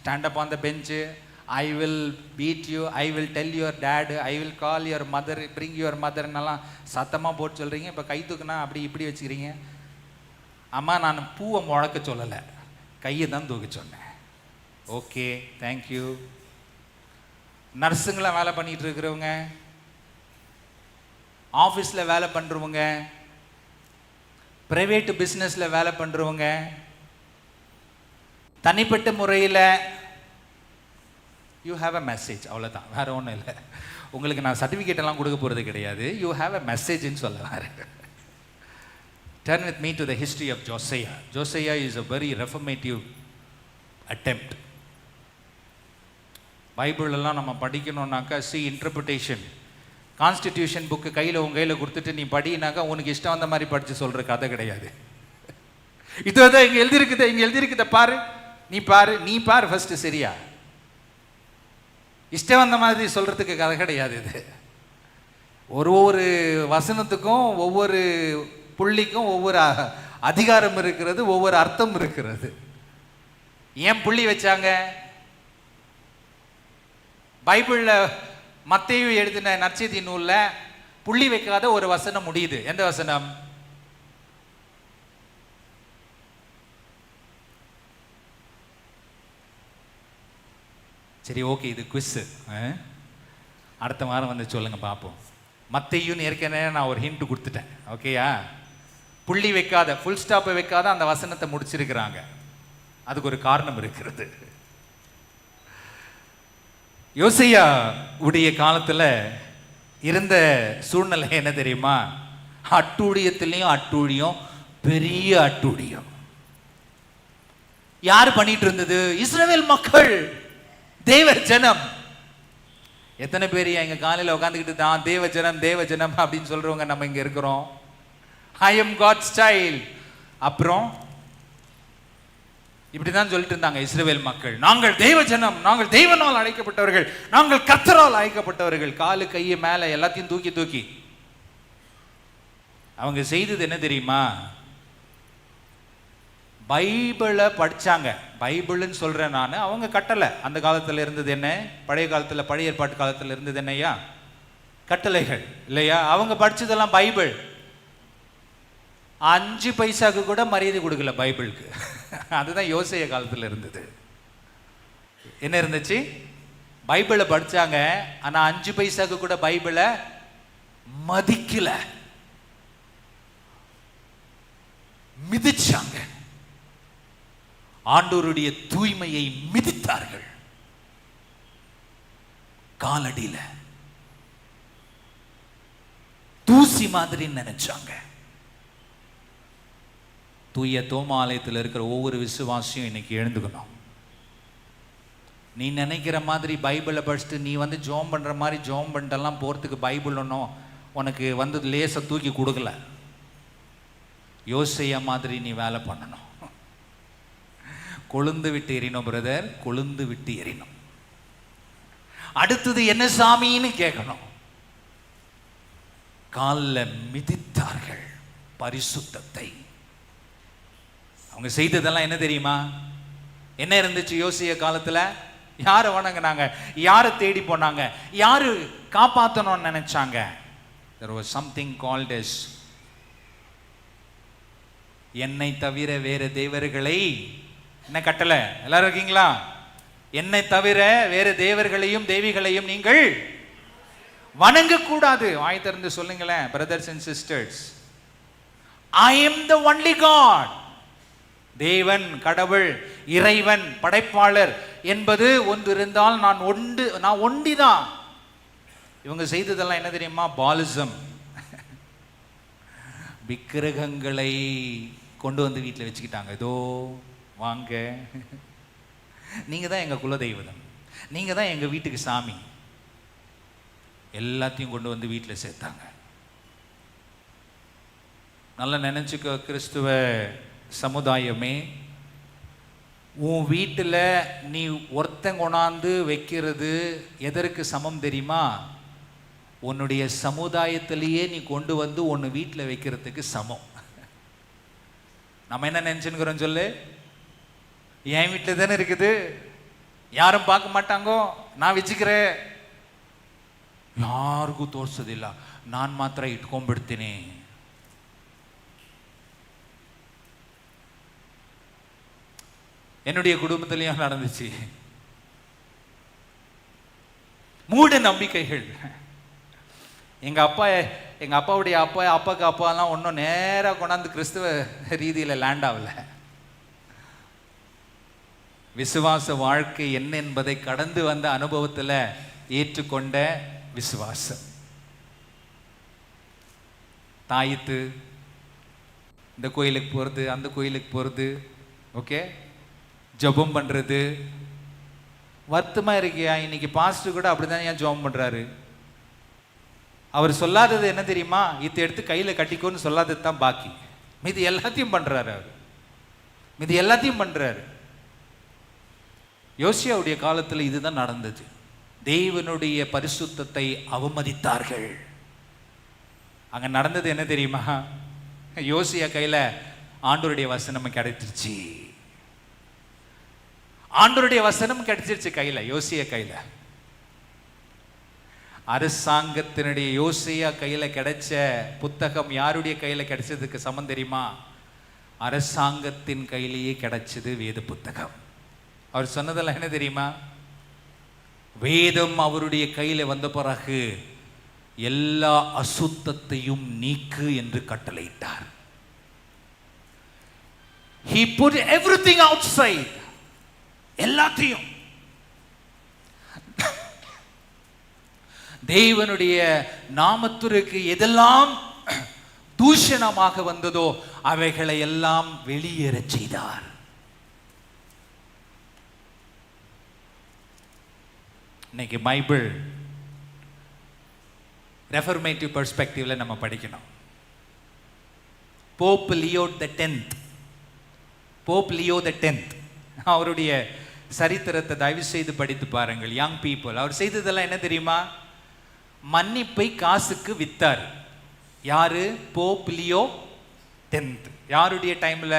stand up on the bench, I will beat you, I will tell your dad, I will call your mother, bring your mother ன்னெல்லாம் சத்தமாக போட்டு சொல்கிறீங்க. இப்போ கை தூக்குனா அப்படி இப்படி வச்சுக்கிறீங்க. அம்மா நான் பூவை முழக்க சொல்லலை, கையை தான் தூக்க சொன்னேன். Okay, thank you. நர்ஸுங்களாம் வேலை பண்ணிகிட்டு இருக்கிறவங்க, ஆஃபீஸில் வேலை பண்ணுறவங்க, ப்ரைவேட்டு பிஸ்னஸில் வேலை பண்ணுறவங்க, தனிப்பட்ட முறையில் யூ ஹாவ் அ மெசேஜ், அவ்வளோதான், வேறு ஒன்றும் இல்லை. உங்களுக்கு நான் சர்டிஃபிகேட் எல்லாம் கொடுக்க போகிறது கிடையாது. யூ ஹாவ் அ மெசேஜ்னு சொல்லலாம். Turn with me to the history of Josiah. Josiah is a very reformative attempt. பைபிளெல்லாம் நம்ம படிக்கணும்னாக்கா இன்டர்பிரிட்டேஷன், கான்ஸ்டிடியூஷன் புக்கு கையில் உங்கள் கையில் கொடுத்துட்டு நீ படினாக்கா உனக்கு இஷ்டம் வந்த மாதிரி படித்து சொல்கிற கதை கிடையாது. இதுதான் இங்கே எழுதியிருக்குத பாரு, நீ பாரு ஃபஸ்ட்டு, சரியா? இஷ்டம் வந்த மாதிரி சொல்கிறதுக்கு கதை கிடையாது இது. ஒவ்வொரு வசனத்துக்கும் ஒவ்வொரு புள்ளிக்கும் ஒவ்வொரு அதிகாரம் இருக்கிறது, ஒவ்வொரு அர்த்தம் இருக்கிறது. ஏன் புள்ளி வச்சாங்க? பைபிளில் மத்தேயு எழுதின நற்செய்தி நூலில் புள்ளி வைக்காத ஒரு வசனம் முடியுது. எந்த வசனம்? சரி, ஓகே, இது குவிஸ். அடுத்த வாரம் வந்து சொல்லுங்க பார்ப்போம். மத்தேயுன்னு ஏற்கனவே நான் ஒரு ஹிண்ட் கொடுத்துட்டேன். ஓகேயா? புள்ளி வைக்காத, ஃபுல் ஸ்டாப்பை வைக்காத அந்த வசனத்தை முடிச்சிருக்கிறாங்க. அதுக்கு ஒரு காரணம் இருக்கிறது. யோசியா உடைய காலத்தில் இருந்த சூழ்நிலை என்ன தெரியுமா? அட்டூழியத்திலையும் அட்டூழியம், பெரிய அட்டூழியம். யார் பண்ணிட்டு இருந்தது? இஸ்ரவேல் மக்கள், தேவ ஜனம். எத்தனை பேர் எங்க காலையில் உட்காந்துக்கிட்டு தான் தேவ ஜனம் தேவ ஜனம் அப்படின்னு சொல்றவங்க நம்ம இங்க இருக்கிறோம். I am God's child. அப்புறம் இப்படிதான் சொல்லிட்டு இருந்தாங்க இஸ்ரவேல் மக்கள். நாங்கள் தேவ ஜனம், நாங்கள் தேவனால் அழைக்கப்பட்டவர்கள், நாங்கள் கர்த்தரால் அழைக்கப்பட்டவர்கள். காலு கையை மேல எல்லாத்தையும் தூக்கி தூக்கி அவங்க செய்தது என்ன தெரியுமா? பைபிளை படிச்சாங்க. பைபிள்னு சொல்றேன் நான், அவங்க கட்டளை. அந்த காலத்தில் இருந்தது என்ன? பழைய காலத்தில், பழைய ஏற்பாட்டு காலத்தில் இருந்தது என்னையா? கட்டளைகள் இல்லையா? அவங்க படிச்சதெல்லாம் பைபிள். 5 பைசாக்கு கூட மரியாதை கொடுக்கல பைபிளுக்கு. அதுதான் யோசிய காலத்தில் இருந்தது. என்ன இருந்துச்சு? பைபிளை படிச்சாங்க, ஆனா 5 பைசாக்கு கூட பைபிளை மதிக்கல, மிதிச்சாங்க. ஆண்டவருடைய தூய்மையை மிதித்தார்கள். காலடியில தூசி மாதிரி நினைச்சாங்க. தூய தோமாலயத்தில் இருக்கிற ஒவ்வொரு விசுவாசியும் இன்னைக்கு எழுந்துக்கணும். நீ நினைக்கிற மாதிரி பைபிளை படிச்சுட்டு நீ வந்து ஜோம் பண்ற மாதிரி ஜோம் பண்ணிட்டெல்லாம் போறதுக்கு பைபிள் ஒன்றும் உனக்கு வந்து லேச தூக்கி கொடுக்கல. யோசியா மாதிரி நீ வேலை பண்ணணும். கொழுந்து விட்டு எறினோம் பிரதர், கொழுந்து விட்டு எறினோம். அடுத்தது என்ன சாமின்னு கேட்கணும். காலில் மிதித்தார்கள் பரிசுத்தத்தை. அவங்க செய்ததெல்லாம் என்ன தெரியுமா? என்ன இருந்துச்சு யோசிய காலத்துல? யாரை வணங்கினாங்க? யாரை தேடி போனாங்க? யாரு காப்பாற்றணும்னு நினைச்சாங்க? There was something called as என்னை தவிர வேற தேவர்களை, என்ன கட்டளை? எல்லாரும் இருக்கீங்களா? என்னை தவிர வேற தேவர்களையும் தேவிகளையும் நீங்கள் வணங்க கூடாது. வாய் திறந்து சொல்லுங்களேன் brothers and sisters. I am the only God. தேவன், கடவுள், இறைவன், படைப்பாளர் என்பது ஒன்று இருந்தால் நான் ஒண்டிதான். இவங்க செய்ததெல்லாம் என்ன தெரியுமா? பாலிசம். விக்கிரகங்களை கொண்டு வந்து வீட்டில் வச்சுக்கிட்டாங்க. இதோ வாங்க, நீங்க தான் எங்க குலதெய்வம், நீங்க தான் எங்க வீட்டுக்கு சாமி. எல்லாத்தையும் கொண்டு வந்து வீட்டில் சேர்த்தாங்க. நல்லா நினைச்சுக்க கிறிஸ்துவ சமுதாயமே, உன் வீட்டில் நீ ஒருத்தன் கொண்டாந்து வைக்கிறது எதற்கு சமம் தெரியுமா? உன்னுடைய சமுதாயத்திலேயே நீ கொண்டு வந்து ஒன்று வீட்டில் வைக்கிறதுக்கு சமம். நம்ம என்ன நினைச்சுக்கிறோம் சொல்லு? என் வீட்டில் தானே இருக்குது, ಯಾರು பார்க்க மாட்டாங்கೋ, ನಾ ವಿಚಿಕ್ರೆ ಯಾರಿಗೂ ತೋರಿಸೋದಿಲ್ಲ, ನಾನು ಮಾತ್ರ ಇಟ್ಕೊಂಡ್ಬಿಡ್ತೀನಿ. என்னுடைய குடும்பத்திலையும் நடந்துச்சு. மூட நம்பிக்கைகள். எங்க அப்பாவுடைய அப்பாக்கு அப்பாலாம் ஒன்றும் நேராக கொண்டாந்து கிறிஸ்துவ ரீதியில் லேண்ட் ஆகல. விசுவாச வாழ்க்கை என்ன என்பதை கடந்து வந்த அனுபவத்தில் ஏற்றுக்கொண்ட விசுவாசம். தாயித்து இந்த கோயிலுக்கு போகிறது, அந்த கோயிலுக்கு போகிறது, ஓகே, ஜெபம் பண்ணுறது. வருத்தமாக இருக்கியா? இன்னைக்கு பாஸ்டர் கூட அப்படிதான் ஏன் ஜெபம் பண்ணுறாரு? அவர் சொல்லாதது என்ன தெரியுமா? இதை எடுத்து கையில் கட்டிக்கோன்னு சொல்லாதது தான் பாக்கி. மீதி எல்லாத்தையும் பண்ணுறாரு. அவர் மீதி எல்லாத்தையும் பண்ணுறாரு. யோசியாவுடைய காலத்தில் இதுதான் நடந்தது. தேவனுடைய பரிசுத்தத்தை அவமதித்தார்கள். அங்க நடந்தது என்ன தெரியுமா? யோசியா கையில ஆண்டவருடைய வசனம் கிடைச்சிருச்சு. ஆண்டவருடைய வசனம் கிடைச்சிருச்சு கையில, யோசியா கையில. அரசாங்கத்தினுடைய யோசியா கையில கிடைச்ச புத்தகம் யாருடைய கையில கிடைச்சதுக்கு சமம் தெரியுமா? அரசாங்கத்தின் கையிலேயே கிடைச்சது வேத புத்தகம். அவர் சொன்னதெல்லாம் என்ன தெரியுமா? வேதம் அவருடைய கையில வந்த பிறகு எல்லா அசுத்தத்தையும் நீக்கு என்று கட்டளையிட்டார். He put everything outside. எல்லாத்தையும். தேவனுடைய நாமத்திற்கு எதெல்லாம் தூஷணமாக வந்ததோ அவைகளை எல்லாம் வெளியேறச் செய்தார். இன்னைக்கு பைபிள் ரெஃபர்மேட்டிவ் பெர்ஸ்பெக்டிவ்ல நம்ம படிக்கணும். போப் லியோ த டென்த் அவருடைய சரித்திரத்தை தயவு செய்து படித்து பாருங்கள். Young people. அவர் செய்ததெல்லாம் என்ன தெரியுமா? மன்னிப்பை காசுக்கு வித்தார். யாரு? Pope Leo tenth. யாருடைய டைம்ல?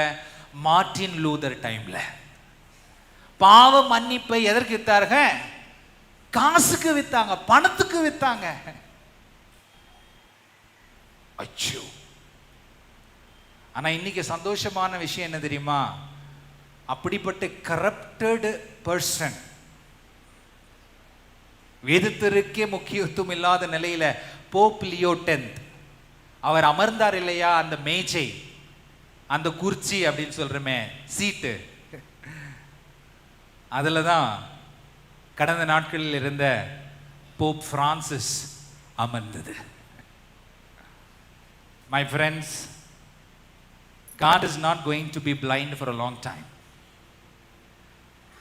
மார்ட்டின் லூதர் டைம்ல. பாவ மன்னிப்பை எதற்கு வித்தாருங்க? காசுக்கு வித்தாங்க, பணத்துக்கு வித்தாங்க. அச்சோ. ஆனா இன்னைக்கு சந்தோஷமான விஷயம் என்ன தெரியுமா? அப்படிப்பட்ட கரப்டட் பர்சன், வேதத்திற்கே முக்கியத்துவம் இல்லாத நிலையில போப் லியோ டென்த் அவர் அமர்ந்தார் இல்லையா? அந்த மேஜை, அந்த குர்ச்சி அப்படின்னு சொல்றமே, சீட்டு, அதுல தான் கடந்த நாட்களில் இருந்த போப் பிரான்சிஸ் அமர்ந்தது. My friends, God is not going to be blind for a long time.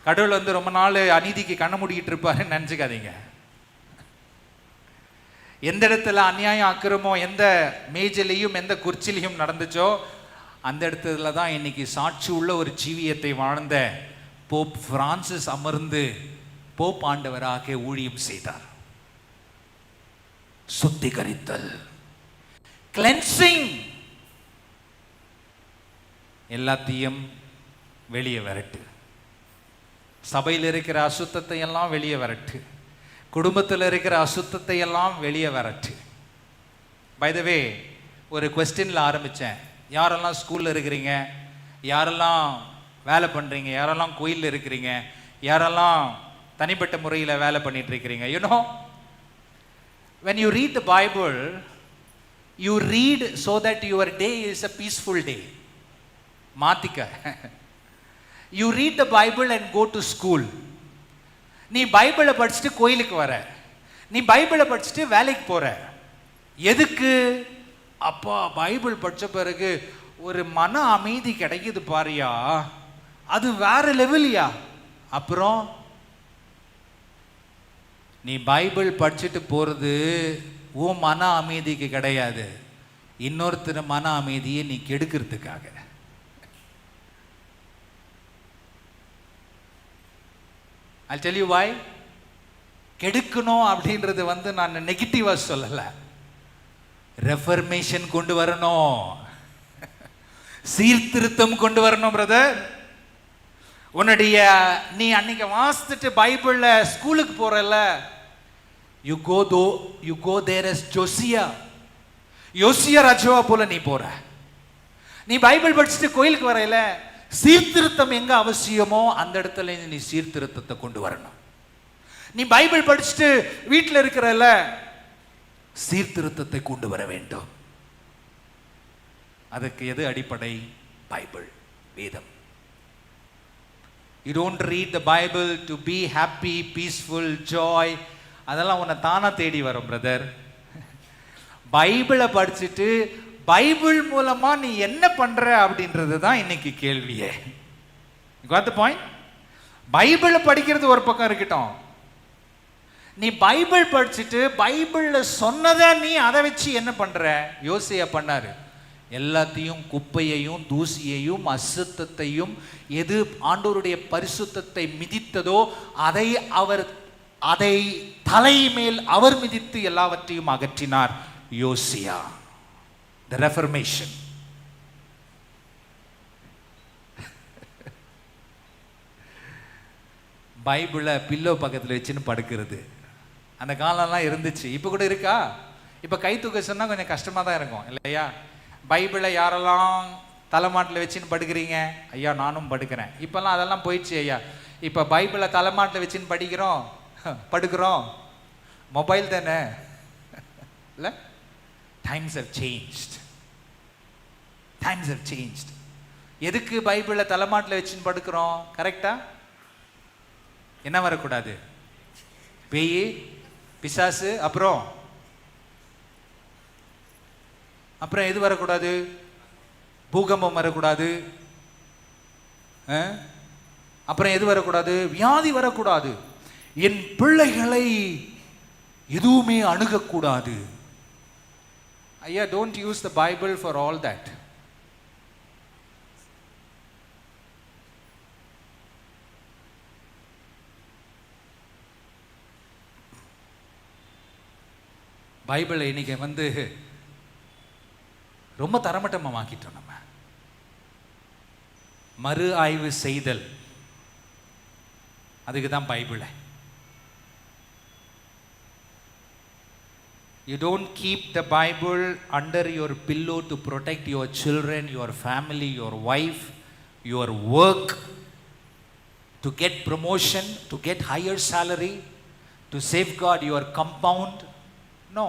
கடவுள் வந்து ரொம்ப நாள் அநீதிக்கு கண்ண மூடிக்கிட்டு இருப்பாருன்னு நினைச்சுக்காதீங்க. எந்த இடத்துல அநியாயம் அக்கிரமோ எந்த மேஜிலையும் எந்த குர்ச்சிலையும் நடந்துச்சோ அந்த இடத்துல தான் இன்னைக்கு சாட்சி உள்ள ஒரு ஜீவியத்தை வாழ்ந்த போப் பிரான்சிஸ் அமர்ந்து போப் ஆண்டவராக ஊழியம் செய்தார். சுத்திகரித்தல், கிளென்சிங், எல்லாத்தையும் வெளியே வரட்டு. சபையில் இருக்கிற அசுத்தத்தை எல்லாம் வெளியே வரட்டு. குடும்பத்தில் இருக்கிற அசுத்தத்தை எல்லாம் வெளியே வரட்டு. பை த வே, ஒரு கொஸ்டின்ல ஆரம்பித்தேன். யாரெல்லாம் ஸ்கூலில் இருக்கிறீங்க, யாரெல்லாம் வேலை பண்ணுறீங்க, யாரெல்லாம் கோயிலில் இருக்கிறீங்க, யாரெல்லாம் தனிப்பட்ட முறையில் வேலை பண்ணிட்டு இருக்கிறீங்க. You know, when you read the Bible, you read so that your day is a peaceful day. மாத்திக்க. You read the Bible and go to school. நீ பைபிளை படிச்சுட்டு கோயிலுக்கு வர, நீ பைபிளை படிச்சுட்டு வேலைக்கு போற. எதுக்கு? அப்பா பைபிள் படிச்ச பிறகு ஒரு மன அமைதி கிடைக்குது பாரியா, அது வேற லெவலியா. அப்புறம் நீ பைபிள் படிச்சுட்டு போறது உன் மன அமைதிக்கு கிடையாது, இன்னொருத்தர் மன அமைதியை நீ கெடுக்கிறதுக்காக. I'll tell you why. கெடுக்கணும் அப்படின்றது வந்து நான் நெகட்டிவா சொல்லல, ரெஃபர்மேஷன் கொண்டு வரணும், சீர்திருத்தம் கொண்டு வரணும் பிரதர். நீ அன்னைக்கு வாசித்துட்டு பைபிள்ல ஸ்கூலுக்கு போறல, யூ கோ தேர் as யோசியா ராஜாவா போல நீ போற. நீ பைபிள் படிச்சுட்டு கோயிலுக்கு வரையில, சீர்திருத்தம் எங்க அவசியமோ அந்த இடத்துல நீ சீர்திருத்தத்தை கொண்டு வரணும். நீ பைபிள் படிச்சுட்டு வீட்டில் இருக்கிறல, சீர்திருத்தத்தை கொண்டு வர வேண்டும். அதுக்கு எது அடிப்படை? பைபிள், வேதம். You don't read the Bible to be happy, peaceful, joy. அதெல்லாம் உன்னை தானா தேடி வரும் பிரதர். பைபிளை படிச்சுட்டு பைபிள் மூலமா நீ என்ன பண்ற அப்படின்றது தான் இன்னைக்கு கேள்வியே. got the point? பைபிளை படிக்கிறது ஒரு பக்கம் இருக்கட்டும், நீ பைபிள் படிச்சுட்டு பைபிள்ல சொன்னதை நீ அதை வச்சு என்ன பண்ற? யோசியா பண்ணாரு. எல்லாத்தையும், குப்பையையும் தூசியையும் அசுத்தத்தையும் எது ஆண்டவருடைய பரிசுத்தத்தை மிதித்ததோ அதை தலைமேல் அவர் மிதித்து எல்லாவற்றையும் அகற்றினார் யோசியா. தி ரெஃபர்மேஷன். பைபிளை பில்லோ பக்கத்தில் வச்சுன்னு படுக்கிறது அந்த காலம்லாம் இருந்துச்சு. இப்போ கூட இருக்கா? இப்போ கை தூக்க சொன்னால் கொஞ்சம் கஷ்டமாக தான் இருக்கும் இல்லையா? பைபிளை யாரெல்லாம் தலைமாட்டில் வச்சுன்னு படுக்கிறீங்க? ஐயா நானும் படுக்கிறேன். இப்போல்லாம் அதெல்லாம் போயிடுச்சு ஐயா. இப்போ பைபிளை தலைமாட்டில் வச்சுன்னு படுக்கிறோம். மொபைல் தானே இல்லை? Times have changed. எதுக்கு பைபிளை தலைமாட்டில் வச்சுன்னு படுக்கிறோம்? கரெக்டா? என்ன வரக்கூடாது? பேய், பிசாசு, அப்புறம் எது வரக்கூடாது? பூகம்பம் வரக்கூடாது. அப்புறம் எது வரக்கூடாது? வியாதி வரக்கூடாது. என் பிள்ளைகளை எதுவுமே அணுகக்கூடாது. ஐயா, don't use the Bible for all that. பைபிளை இன்னைக்கு ரொம்ப தரமட்டமாக்கிட்டோம். நம்ம மறு ஆய்வு செய்தல், அதுக்கு தான் பைபிளை. You don't keep the Bible under your pillow to protect your children, your family, your wife, your work, to get promotion, to get higher salary, to safeguard your compound. No.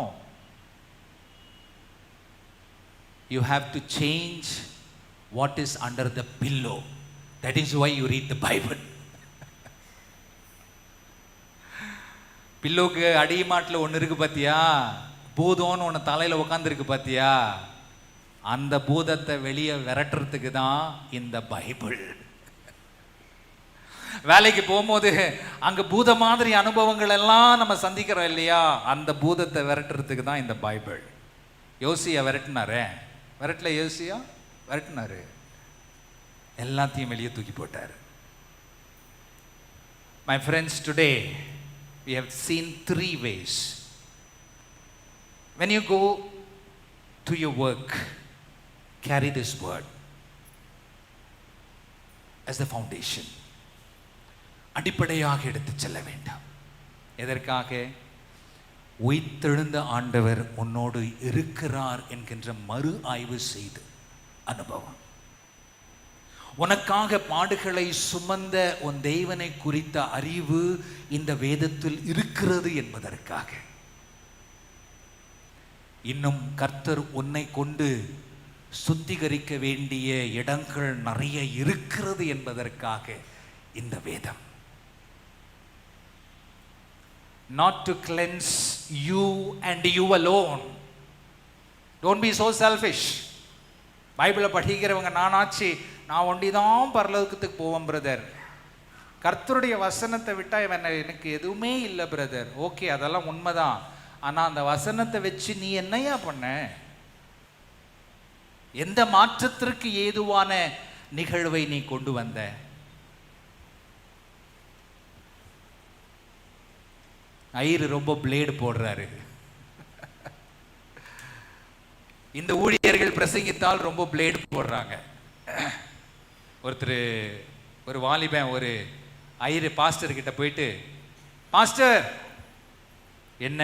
You have to change what is under the pillow. That is why you read the Bible. பில்லோக்கு அடிமாட்டில் ஒன்று இருக்கு பார்த்தியா? பூதம்னு ஒன்று தலையில் உட்காந்துருக்கு பார்த்தியா? அந்த பூதத்தை வெளியே விரட்டுறதுக்கு தான் இந்த பைபிள். வேலைக்கு போகும்போது அங்கே பூத மாதிரி அனுபவங்கள் எல்லாம் நம்ம சந்திக்கிறோம் இல்லையா? அந்த பூதத்தை விரட்டுறதுக்கு தான் இந்த பைபிள். யோசியா விரட்டினாரே, யோசியா விரட்டினாரு, எல்லாத்தையும் வெளியே தூக்கி போட்டார். My friends, today we have seen 3 ways. When you go to your work, carry this word as the foundation. அடிப்படையாக எடுத்து செல்ல வேண்டாம். எதற்காக? உயிர்த்தெழுந்த ஆண்டவர் உன்னோடு இருக்கிறார் என்கின்ற மறு ஆய்வு செய்து அனுபவம். உனக்காக பாடுகளை சுமந்த உன் தேவனை குறித்த அறிவு இந்த வேதத்தில் இருக்கிறது என்பதற்காக. இன்னும் கர்த்தர் உன்னை கொண்டு சுத்திகரிக்க வேண்டிய இடங்கள் நிறைய இருக்கிறது என்பதற்காக இந்த வேதம். Not to cleanse you and you alone. Don't be so selfish. பைபிளை படிக்கிறவங்க நானாச்சு, நான் ஒண்டிதான் பரலோகத்துக்கு போவேன் பிரதர். கர்த்தருடைய வசனத்தை விட்டா எனக்கு எதுவுமே இல்லை பிரதர். ஓகே, அதெல்லாம் உண்மைதான். ஆனால் அந்த வசனத்தை வச்சு நீ என்னையா பண்ண? எந்த மாற்றத்திற்கு ஏதுவான நிகழ்வை நீ கொண்டு வந்த? ஐயர் ரொம்ப பிளேடு போடுறாரு. இந்த ஊழியர்கள் பிரசங்கித்தால் ரொம்ப பிளேடு போடுறாங்க. ஒரு வாலிபன் ஒரு பாஸ்டர் கிட்ட போயிட்டு, பாஸ்டர் என்ன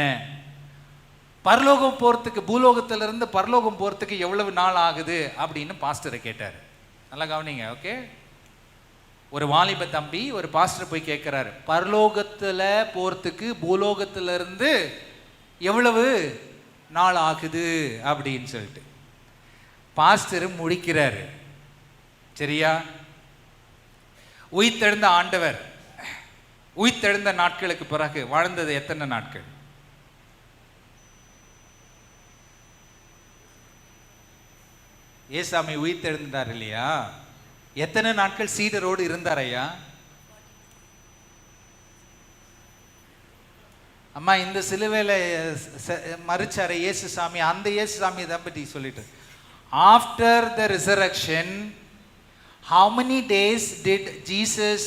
பரலோகம் போகிறதுக்கு, பூலோகத்திலிருந்து பரலோகம் போகிறதுக்கு எவ்வளவு நாள் ஆகுது அப்படின்னு பாஸ்டரை கேட்டார். நல்லா கவனிங்க, ஓகே. ஒரு வாலிப தம்பி ஒரு பாஸ்டர் போய் கேட்குறாரு, பரலோகத்தில் போகிறதுக்கு பூலோகத்திலிருந்து எவ்வளவு நாள் ஆகுது அப்படின்னு சொல்லிட்டு. பாஸ்டர் முடிக்கிறாரு, சரியா? உயிர்த்தெழுந்த ஆண்டவர் உயிர்த்தெழுந்த நாட்களுக்கு பிறகு வாழ்ந்தது எத்தனை நாட்கள்? ஏசாமி உயிர்த்தெழுந்தார் இல்லையா? எத்தனை நாட்கள் சீடரோடு இருந்தார் ஐயா? அம்மா, இந்த சிலுவையில மறிச்சார இயேசு சாமி, அந்த இயேசு சாமி தான் பற்றி சொல்லிட்டு, after the resurrection how many days did Jesus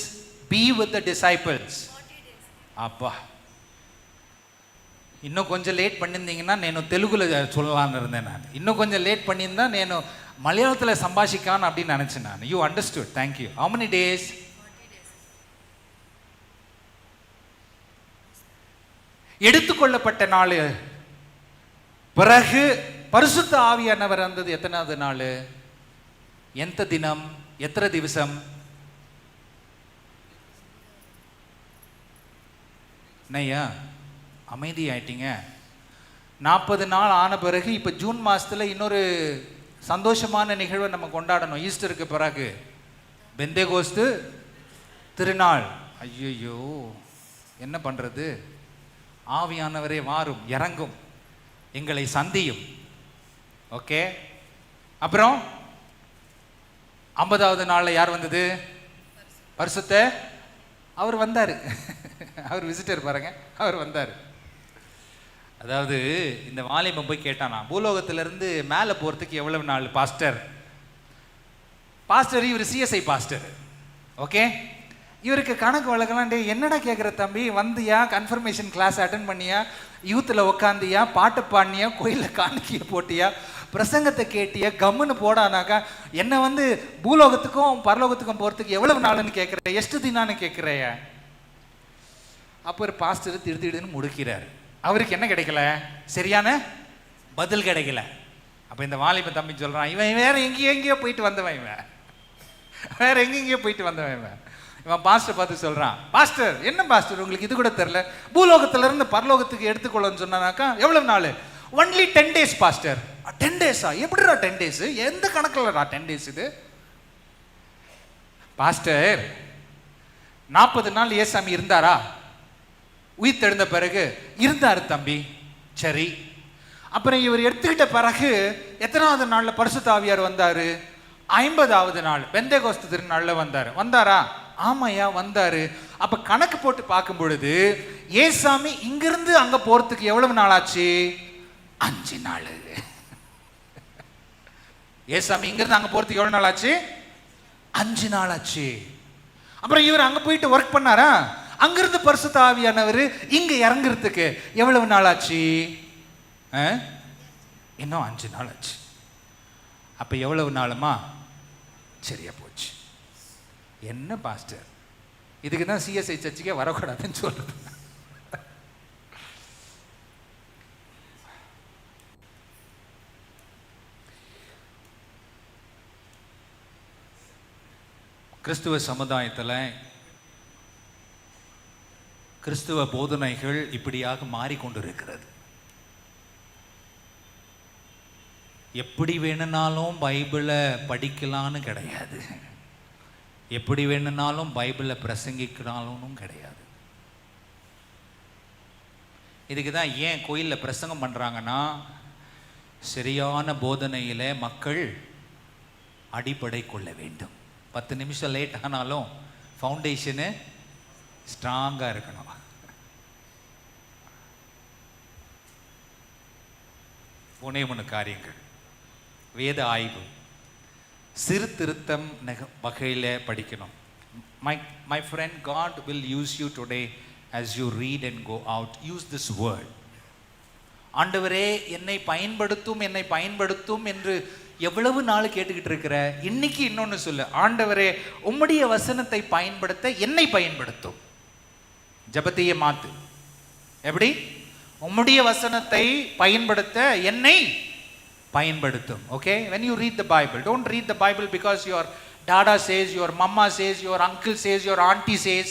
be with the disciples? அப்பா, இன்னும் கொஞ்சம் லேட் பண்ணியிருந்தீங்கன்னா నేను తెలుగులో சொல்லலாம்னு இருந்தேன். நான் இன்னும் கொஞ்சம் லேட் பண்ணியிருந்தா నేను மலையாளத்தில் சம்பாஷிக்கான்னு அப்படின்னு நினச்சேன் நான். You understood, thank you. how many days? எடுத்துக்கொள்ளப்பட்ட நாள் பிறகு பரிசுத்த ஆவியானவர் வந்தது எத்தனாவது நாள்? எந்த தினம்? எத்தனை திவசம்? நையா அமைதி ஆயிட்டீங்க. 40 நாள் ஆன பிறகு இப்போ ஜூன் மாதத்தில் இன்னொரு சந்தோஷமான நிகழ்வை நம்ம கொண்டாடணும். ஈஸ்டருக்கு பிறகு பெந்தேகோஸ்து திருநாள். ஐயோ, என்ன பண்ணுறது? ஆவியானவரே வாரும், இறங்கும், எங்களை சந்தியும். ஓகே. அப்புறம் 50வது நாளில் யார் வந்தது? பரிசுத்த அவர் வந்தார். அவர் விசிட்டர் பாருங்க, அவர் வந்தார். அதாவது இந்த வாலிபன் போய் கேட்டானா, பூலோகத்திலிருந்து மேலே போகிறதுக்கு எவ்வளவு நாள் பாஸ்டர்? இவர் சிஎஸ்ஐ பாஸ்டர், ஓகே. இவருக்கு கணக்கு வழக்கெல்லாம், டே என்னடா கேட்குற தம்பி, வந்தியா, கன்ஃபர்மேஷன் கிளாஸ் அட்டன் பண்ணியா, யூத்தில் உக்காந்தியா, பாட்டு பாடினியா, கோயிலில் காணிக்கையை போட்டியா, பிரசங்கத்தை கேட்டியா, கம்முன்னு போடானாக்கா என்ன பூலோகத்துக்கும் பரலோகத்துக்கும் போகிறதுக்கு எவ்வளவு நாளுன்னு கேட்குற, எஷ்டு தினான்னு கேட்குறைய. அப்போ ஒரு பாஸ்டர் திடுன்னு முடுக்கிறார். அவருக்கு என்ன கிடைக்கல? சரியான பதில் கிடைக்கல. அப்போ இந்த வாலிப தம்பி சொல்கிறான், இவன் வேற எங்கேயோ போயிட்டு வந்தவன், வேற எங்கெங்கேயோ போயிட்டு வந்தவன். இவன் பாஸ்டர் பார்த்து சொல்கிறான், பாஸ்டர் என்ன பாஸ்டர் உங்களுக்கு இது கூட தெரில, பூலோகத்திலிருந்து பரலோகத்துக்கு எடுத்துக்கொள்ளன்னு சொன்னாக்கா எவ்வளவு நாள்? Only 10 days pastor. 10 days-ஆ? எப்படிடா 10 days? எந்த கணக்கில்டா 10 days இது? பாஸ்டர் 40 நாள் ஏசாமி இருந்தாரா? உயிர்த்தெழுந்த பிறகு இருந்தாரு தம்பி. சரி, அப்புறம் இவர் எடுத்துக்கிட்ட பிறகு எத்தனாவது நாள்ல பரிசுத்த ஆவியார் வந்தாரு? 50வது நாள் பெந்தேகோஸ்து திருநாள்ல வந்தாரா? ஆமாயா வந்தாரு. அப்ப கணக்கு போட்டு பார்க்கும் பொழுது ஏசாமி இங்கிருந்து அங்க போறதுக்கு எவ்வளவு நாள் ஆச்சு? 5 நாள். ஏசாமி இங்கிருந்து அங்க போறதுக்கு எவ்வளவு நாள் ஆச்சு? 5 நாள் ஆச்சு. அப்புறம் இவர் அங்க போயிட்டு ஒர்க் பண்ணாரா? அங்கிருந்து பரிசுத்த ஆவியானவர் இங்க இறங்குறதுக்கு எவ்வளவு நாள் ஆச்சு? இன்னும் 5 நாள் ஆச்சு. அப்ப எவ்வளவு நாளுமா? சரியா போச்சு. என்ன பாஸ்டர், இதுக்கு தான் சிஎஸ்ஐ சர்ச்சுக்கே வரக்கூடாதுன்னு சொல்றது. கிறிஸ்துவ சமுதாயத்தில் கிறிஸ்துவ போதனைகள் இப்படியாக மாறிக்கொண்டிருக்கிறது. எப்படி வேணும்னாலும் பைபிளை படிக்கலான்னு கிடையாது, எப்படி வேணும்னாலும் பைபிளை பிரசங்கிக்கலாலும் கிடையாது. இதுக்கு தான் ஏன் கோயிலில் பிரசங்கம் பண்ணுறாங்கன்னா, சரியான போதனையில் மக்கள் அடிப்படை கொள்ள வேண்டும். 10 நிமிஷம் லேட் ஆனாலும் ஃபவுண்டேஷனு ஸ்ட்ராங்காக இருக்கணும். புனேமனு காரியங்கள், வேத ஆய்வு, திருத்தம் வகையில் படிக்கணும். My friend, God will use you today as you read and go out. Use this word. ஆண்டவரே என்னை பயன்படுத்தும் என்று எவ்வளவு நாள் கேட்டுக்கிட்டு இருக்கிற? இன்னைக்கு இன்னொன்னு சொல்லு, ஆண்டவரே உம்முடைய வசனத்தை பயன்படுத்த என்னை பயன்படுத்தும். ஜெபத்தையே மாத்து. எப்படி? உம்முடைய வசனத்தை பயன்படுத்த என்னை பயன்படுத்தும். Okay, when you read the Bible, don't read the Bible because your dada says, your mama says, your uncle says, your auntie says,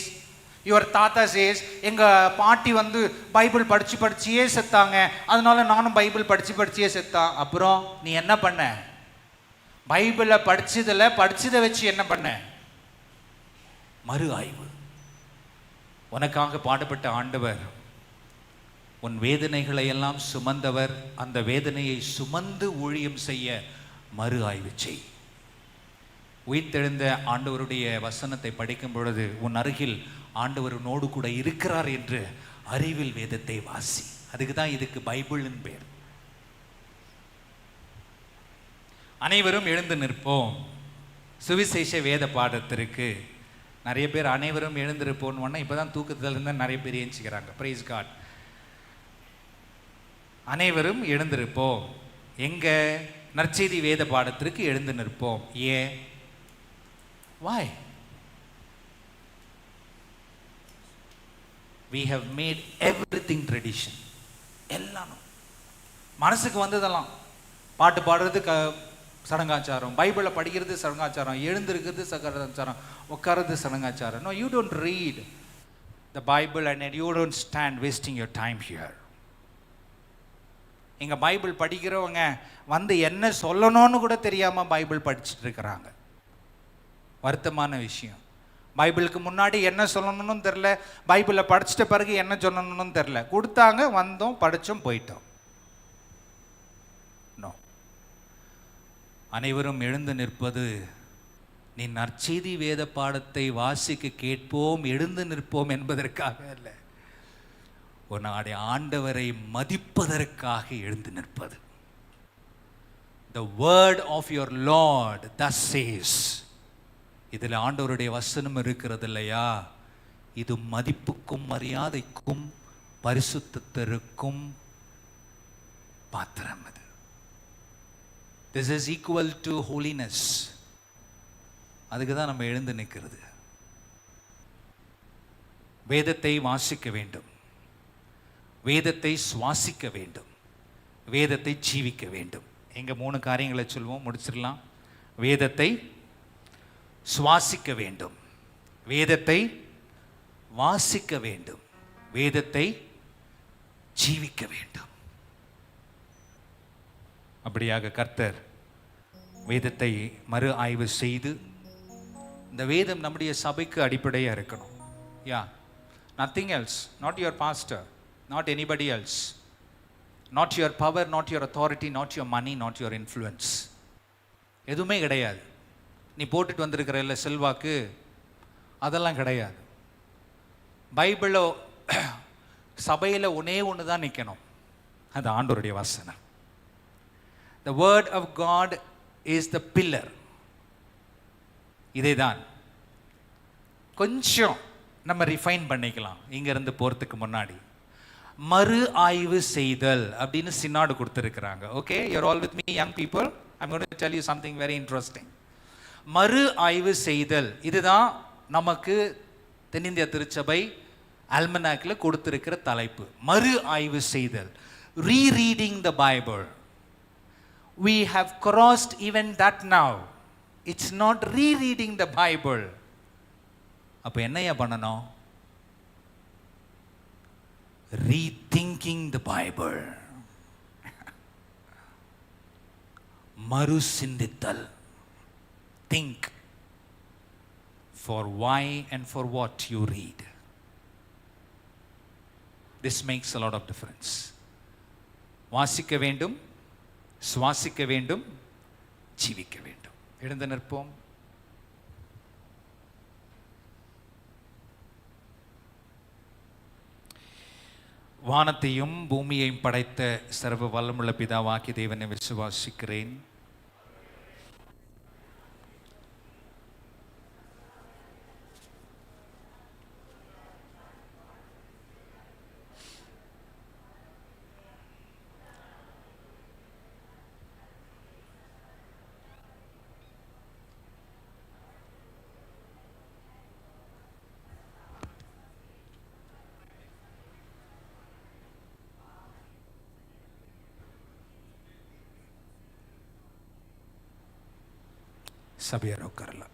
your தாத்தா says. எங்க பாட்டி வந்து பைபிள் படிச்சு படிச்சியே செத்தாங்க, அதனால நானும் பைபிள் படிச்சு படிச்சியே செத்தான். அப்புறம் நீ என்ன பண்ண? பைபிளை படிச்சதை வச்சு என்ன பண்ண? மறு ஆய்வு. உனக்காக பாடுபட்ட ஆண்டவர், உன் வேதனைகளை எல்லாம் சுமந்தவர், அந்த வேதனையை சுமந்து ஊழியம் செய்ய மறு ஆய்வு செய். உயிர்த்தெழுந்த ஆண்டவருடைய வசனத்தை படிக்கும் பொழுது உன் அருகில் ஆண்டவர் உன்னோடு கூட இருக்கிறார் என்று அறிவில் வேதத்தை வாசி. அதுக்கு தான் இதுக்கு பைபிள்னு பேர். அனைவரும் எழுந்து நிற்போம். சுவிசேஷ வேத பாடத்திற்கு நிறைய பேர் அனைவரும் எழுந்திருப்போன்னு இப்போதான் தூக்கத்தில் இருந்தால் நிறைய பேர் ஏஞ்சிக்கிறாங்க. Price God. அனைவரும் எழுந்திருப்போம். எங்க? நற்செய்தி வேத பாடத்திற்கு எழுந்து நிற்போம். ஏன்? why? we have made everything tradition. எல்லாம் மனசுக்கு வந்ததெல்லாம், பாட்டு பாடுறது சடங்காச்சாரம், பைபிளை படிக்கிறது சடங்காச்சாரம், எழுந்திருக்கிறது சடங்காச்சாரம், உட்கார்றது சடங்காச்சாரம். no, you don't read the Bible and you don't stand wasting your time here. இங்க பைபிள் படிக்கிறவங்க வந்து என்ன சொல்லணும்னு கூட தெரியாம பைபிள் படிச்சுட்டு இருக்கிறாங்க. வருத்தமான விஷயம். பைபிளுக்கு முன்னாடி என்ன சொல்லணும்னு தெரில, பைபிளை படிச்சிட்ட பிறகு என்ன சொல்லணும்னு தெரில. கொடுத்தாங்க, வந்தோம், படித்தோம், போயிட்டோம். நோ. அனைவரும் எழுந்து நிற்பது நீ நற்செய்தி வேத பாடத்தை வாசிக்க கேட்போம், எழுந்து நிற்போம் என்பதற்காக அல்ல, உன்னுடைய ஆண்டவரை மதிப்பதற்காக எழுந்து நிற்பது. The word of your Lord thus says. இதில் ஆண்டவருடைய வசனம் இருக்கிறது இல்லையா? இது மதிப்புக்கும் மரியாதைக்கும் பரிசுத்தத்திற்கும் பாத்திரம். அது this is equal to holiness. அதுக்கு தான் நம்ம எழுந்து நிற்கிறது. வேதத்தை வாசிக்க வேண்டும், வேதத்தை சுவாசிக்க வேண்டும், வேதத்தை ஜீவிக்க வேண்டும். எங்க 3 காரியங்களை சொல்வோம், முடிச்சிடலாம். வேதத்தை சுவாசிக்க வேண்டும், வேதத்தை வாசிக்க வேண்டும், வேதத்தை ஜீவிக்க வேண்டும். அப்படியாக கர்த்தர் வேதத்தை மறு ஆய்வு செய்து, இந்த வேதம் நம்முடைய சபைக்கு அடிப்படையாக இருக்கணும். Yeah, nothing else, not your pastor, not anybody else, not your power, not your authority, not your money, not your influence. எதுவுமே கிடையாது. நீ போட்டுட்டு வந்திருக்கிற இல்லை செல்வாக்கு, அதெல்லாம் கிடையாது. பைபிளோ சபையில் ஒன்று தான் நிற்கணும், அது ஆண்டவருடைய வசனம். The word of God is the pillar. இதே தான் கொஞ்சம் நம்ம ரிஃபைன் பண்ணிக்கலாம். இங்கேருந்து போகிறதுக்கு முன்னாடி மறு ஆய்வு செய்தல் அப்படின்னு சினாடு கொடுத்துருக்கிறாங்க. Okay, you're all with me young people. I'm going to tell you something very interesting. மறு ஆய்வு செய்தல், இதுதான் நமக்கு தென்னிந்திய திருச்சபை அல்மனாக்கில் கொடுத்திருக்கிற தலைப்பு. மறு ஆய்வு செய்தல், rereading the Bible. We have crossed even that now. It's not rereading the Bible. அப்போ என்னையா பண்ணணும்? Rethinking the Bible. மறு சிந்தித்தல். Think for why and for what you read. This makes a lot of difference. வாசிக்க வேண்டும், சுவாசிக்க வேண்டும், ஜீவிக்க வேண்டும். எழுந்து நிற்போம். வானத்தையும் பூமியையும் படைத்த சர்வ வல்லமுள்ள பிதாவாகிய தேவனை விசுவாசிக்கிறேன். சபையார் உட்காரலாம்.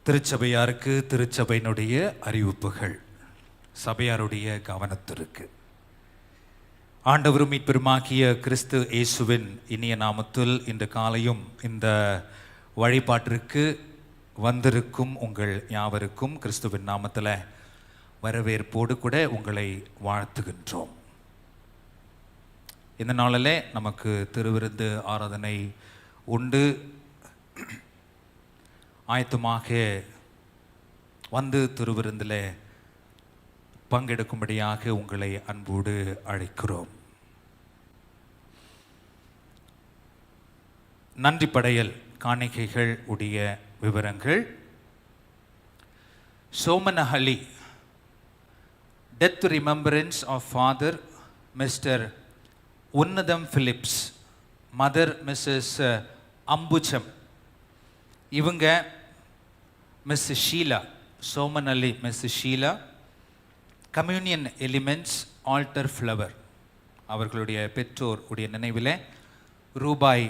திருச்சபையாருக்கு திருச்சபையினுடைய அறிவிப்புகள் சபையாருடைய கவனத்திற்கு. ஆண்டவரும் மீட்பெருமாகிய கிறிஸ்து இயேசுவின் இனிய நாமத்தில் இந்த காலையும் இந்த வழிபாட்டிற்கு வந்திருக்கும் உங்கள் யாவருக்கும் கிறிஸ்துவின் நாமத்தில் வரவேற்போடு கூட உங்களை வாழ்த்துகின்றோம். இந்த நாளில் நமக்கு திருவிருந்து ஆராதனை உண்டு. ஆயத்தமாக வந்து திருவிருந்தில் பங்கெடுக்கும்படியாக உங்களை அன்போடு அழைக்கிறோம். நன்றி படையல் காணிக்கைகள் உடைய விவரங்கள். Somanahalli death remembrance of father Mr Unnatham Philips, mother Mrs Ambucham, இவங்க Miss Sheela, Somanahalli Miss Sheela, communion elements altar flower, அவர்களுடைய பெற்றோர் உடைய நினைவில் ரூபாய்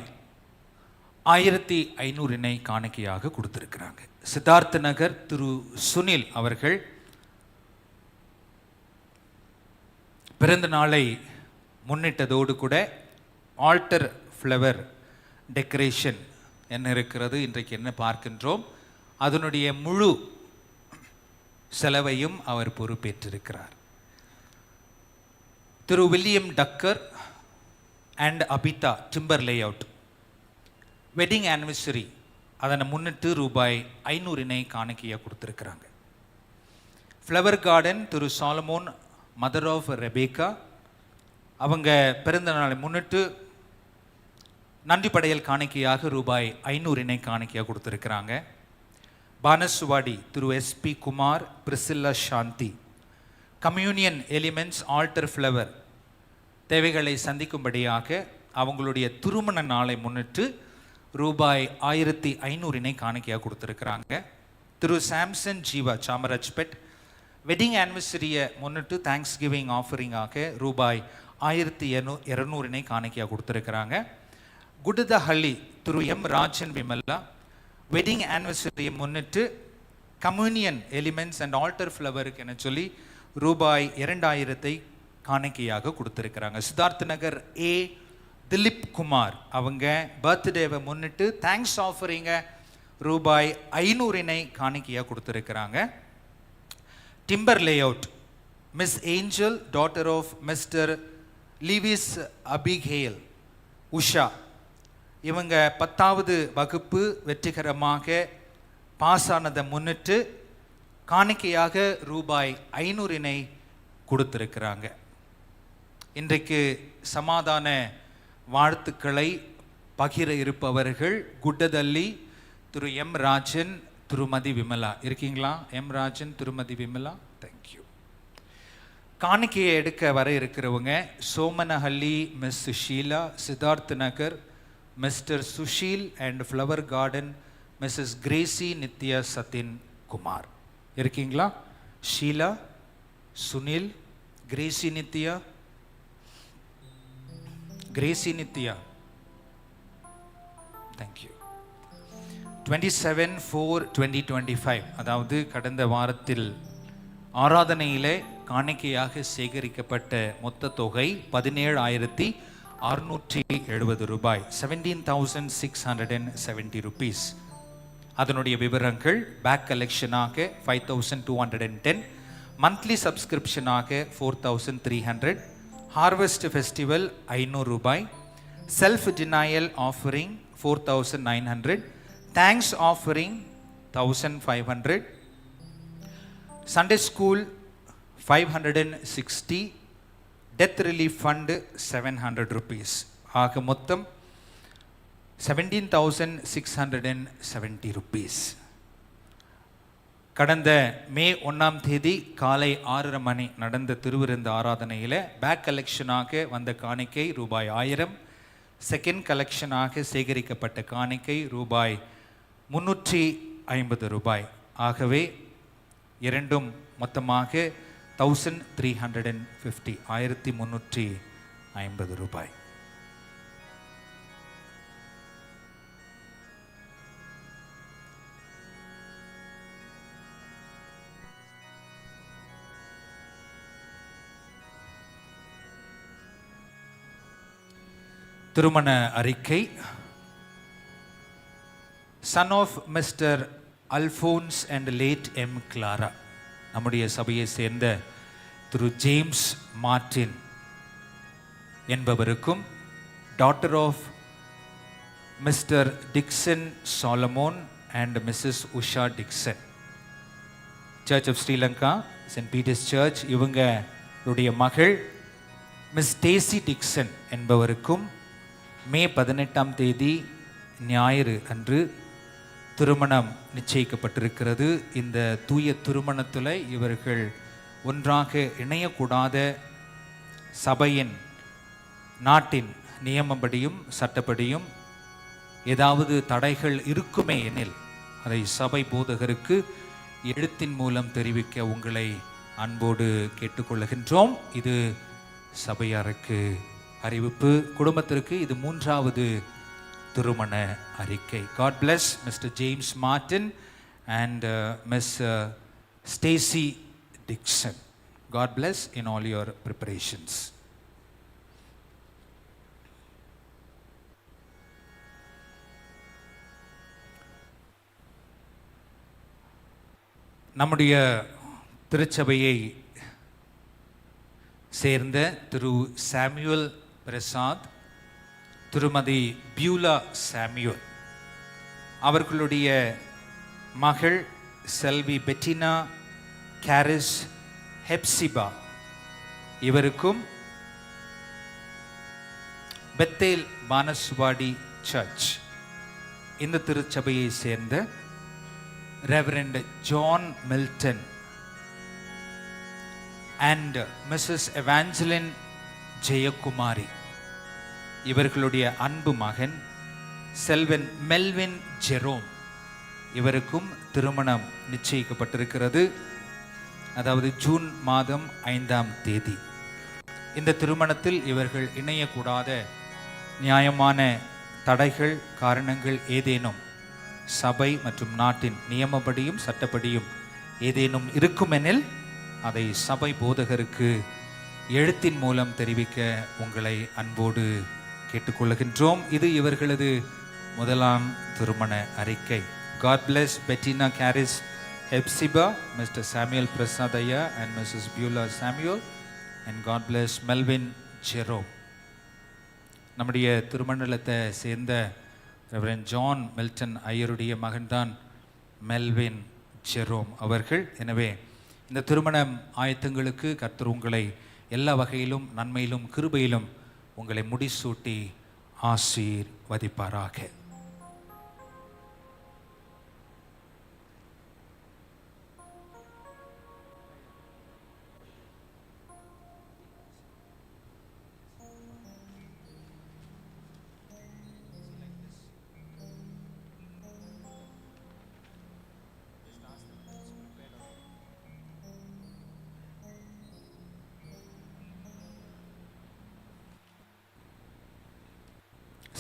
1500 காணிக்கையாக கொடுத்திருக்கிறாங்க. சித்தார்த்த நகர் திரு சுனில் அவர்கள் பிறந்த நாளை முன்னிட்டதோடு கூட ஆல்டர் ஃப்ளவர் டெக்கரேஷன் என்ன இருக்கிறது, இன்றைக்கு என்ன பார்க்கின்றோம், அதனுடைய முழு செலவையும் அவர் பொறுப்பேற்றிருக்கிறார். Thiru William Tucker and Abitha Timber Layout wedding anniversary, அதனை முன்னிட்டு ரூபாய் 500 காணிக்கையாக கொடுத்துருக்குறாங்க. Flower Garden Thiru Solomon mother of Rebecca, அவங்க பிறந்த நாளை முன்னிட்டு நன்றி படையல் காணிக்கையாக ரூபாய் 500 காணிக்கையாக கொடுத்துருக்குறாங்க. பானசுவாடி திரு SP குமார் பிரிசில்லா சாந்தி, கம்யூனியன் எலிமெண்ட்ஸ் ஆல்டர் ஃப்ளவர் தேவைகளை சந்திக்கும்படியாக அவங்களுடைய திருமண நாளை முன்னிட்டு ரூபாய் 1500 காணிக்கையாக கொடுத்துருக்குறாங்க. திரு சாம்சன் ஜீவா சாமராஜ்பெட் வெட்டிங் ஆனிவர்சரியை முன்னிட்டு தேங்க்ஸ் கிவிங் ஆஃபரிங்காக ரூபாய் 1200 காணிக்கையாக கொடுத்துருக்குறாங்க. குடதஹள்ளி திரு M ராஜன் விமல்லா வெட்டிங் ஆனிவர்சரியை முன்னிட்டு கம்யூனியன் எலிமெண்ட்ஸ் அண்ட் ஆல்டர் ஃப்ளவருக்கு என சொல்லி ரூபாய் 2000 காணிக்கையாக கொடுத்துருக்கிறாங்க. சித்தார்த்த நகர் A திலீப் குமார், அவங்க பர்த்டேவை முன்னிட்டு தேங்க்ஸ் ஆஃபரிங்க ரூபாய் 500 காணிக்கையாக கொடுத்துருக்கிறாங்க. Timber Layout Miss Angel daughter of Mr Lewis Abigail Usha, இவங்க 10வது வகுப்பு வெற்றிகரமாக பாஸ் ஆனதை முன்னிட்டு காணிக்கையாக ரூபாய் 500 கொடுத்திருக்கிறாங்க. இன்றைக்கு சமாதான வாழ்த்துக்களை பகிர இருப்பவர்கள் குட்டதள்ளி திரு M ராஜன் திருமதி விமலா. இருக்கீங்களா? M ராஜன் திருமதி விமலா, தேங்க்யூ. காணிக்கையை எடுக்க வர இருக்கிறவங்க Somanahalli Miss Sheela, Siddhartha Nagar Mr Sushil and Flower Garden Mrs Gracy Nithya Sathin Kumar. இருக்கீங்களா? Sheela, Sunil, Gracy Nithya, thank you. 27/4/2025, அதாவது கடந்த வாரத்தில் ஆராதனையிலே காணிக்கையாக சேகரிக்கப்பட்ட மொத்த தொகை 17,670 ரூபாய், 17,670 rupees. அதனுடைய விவரங்கள் பேக் கலெக்ஷனாக 5210, மந்த்லி சப்ஸ்கிரிப்ஷனாக 4300, ஹார்வெஸ்ட் ஃபெஸ்டிவல் 500 ரூபாய், self denial offering 4900, thanks offering 1500, Sunday school 560, death relief fund 700 rupees. ஆக மொத்தம் 17,670 rupees. கடந்த மே 1ஆம் தேதி காலை 6:30 மணி நடந்த திருவிருந்து ஆராதனையில் பேக் கலெக்ஷனாக வந்த காணிக்கை ரூபாய் 1000, செகண்ட் கலெக்ஷனாக சேகரிக்கப்பட்ட காணிக்கை ரூபாய் 350 ரூபாய். ஆகவே இரண்டும் மொத்தமாக 1350, 1350 ரூபாய். திருமண அறிக்கை. Son of Mr Alphonse and late M Clara, நம்முடைய சபையை சேர்ந்த திரு ஜேம்ஸ் மார்டின் என்பவருக்கும், daughter of Mr Dixon Solomon and Mrs Usha Dixon, Church of Sri Lanka Saint Peter's Church, இவங்களுடைய மகள் மிஸ் டேசி டிக்சன் என்பவருக்கும் மே 18ஆம் தேதி ஞாயிறு அன்று திருமணம் நிச்சயிக்கப்பட்டிருக்கிறது. இந்த தூய திருமணத்தில் இவர்கள் ஒன்றாக இணையக்கூடாத சபையின் நாட்டின் நியமப்படியும் சட்டப்படியும் ஏதாவது தடைகள் இருக்குமே எனில் அதை சபை போதகருக்கு எழுத்தின் மூலம் தெரிவிக்க உங்களை அன்போடு கேட்டுக்கொள்ளுகின்றோம். இது சபையாருக்கு அறிவிப்பு. குடும்பத்திற்கு இது 3வது திருமண அறிக்கை. God bless Mr. James Martin and Miss Stacy Dixon. God bless in all your preparations. நம்முடைய திருச்சபையை சேர்ந்த திரு சாமுவேல் பிரசாத், திருமதி பியூலா சாமுவேல், அவர்களுடைய மகள் செல்வி பெட்டினா கேரிஸ் ஹெப்சிபா, இவருக்கும் பெத்தேல் பானசுவாடி சர்ச் இந்த திருச்சபையை சேர்ந்த Reverend John Milton and Mrs. Evangeline Jayakumari, இவர்களுடைய அன்பு மகன் செல்வன் மெல்வின் ஜெரோம், இவருக்கும் திருமணம் நிச்சயிக்கப்பட்டிருக்கிறது. அதாவது ஜூன் மாதம் 5ஆம் தேதி. இந்த திருமணத்தில் இவர்கள் இணையக்கூடாத நியாயமான தடைகள், காரணங்கள் ஏதேனும் சபை மற்றும் நாட்டின் நியமப்படியும் சட்டப்படியும் ஏதேனும் இருக்குமெனில் அதை சபை போதகருக்கு எழுத்தின் மூலம் தெரிவிக்க உங்களை அன்போடு கேட்டுக்கொள்ளுகின்றோம். இது இவர்களது முதலாம் திருமண அறிக்கை. God bless Bettina Caris Hepzibah, Mr. Samuel Prasadaya and Mrs. Beulah Samuel, and God bless Melvin Jerome. நம்முடைய திருமணத்தை சேர்ந்த ரெவரண்ட் ஜான் மில்டன் ஐயருடைய மகன்தான் மெல்வின் ஜெரோம் அவர்கள். எனவே இந்த திருமணம் ஆயத்தங்களுக்கு கர்த்தர் உங்களை எல்லா வகையிலும் நன்மையிலும் கிருபையிலும் உங்களை முடிசூட்டி ஆசீர்வதிப்பாராக.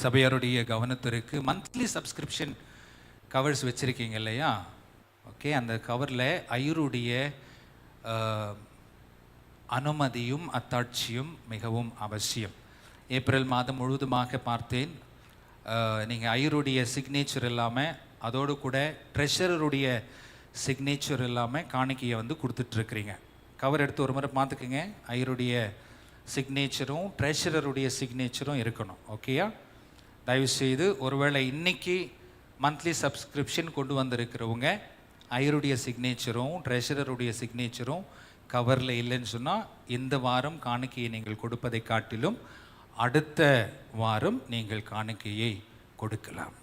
சபையாருடைய கவனத்திற்கு மந்த்லி சப்ஸ்கிரிப்ஷன் கவர்ஸ் வச்சுருக்கீங்க இல்லையா? ஓகே, அந்த கவரில் ஐயருடைய அனுமதியும் அத்தாட்சியும் மிகவும் அவசியம். ஏப்ரல் மாதம் முழுவதுமாக பார்த்தேன், நீங்கள் ஐயருடைய சிக்னேச்சர் இல்லாமல் அதோடு கூட ட்ரெஷரருடைய சிக்னேச்சர் இல்லாமல் காணிக்கையை வந்து கொடுத்துட்ருக்குறீங்க. கவர் எடுத்து ஒரு முறை பார்த்துக்குங்க. ஐயருடைய சிக்னேச்சரும் ட்ரெஷரருடைய சிக்னேச்சரும் இருக்கணும். ஓகேயா? தயவுசெய்து ஒருவேளை இன்னைக்கு மந்த்லி சப்ஸ்கிரிப்ஷன் கொண்டு வந்திருக்கிறவங்க ஐயருடைய சிக்னேச்சரும் ட்ரெஷரருடைய சிக்னேச்சரும் கவரில் இல்லைன்னு சொன்னால் இந்த வாரம் காணிக்கையை நீங்கள் கொடுப்பதை காட்டிலும் அடுத்த வாரம் நீங்கள் காணிக்கையை கொடுக்கலாம்.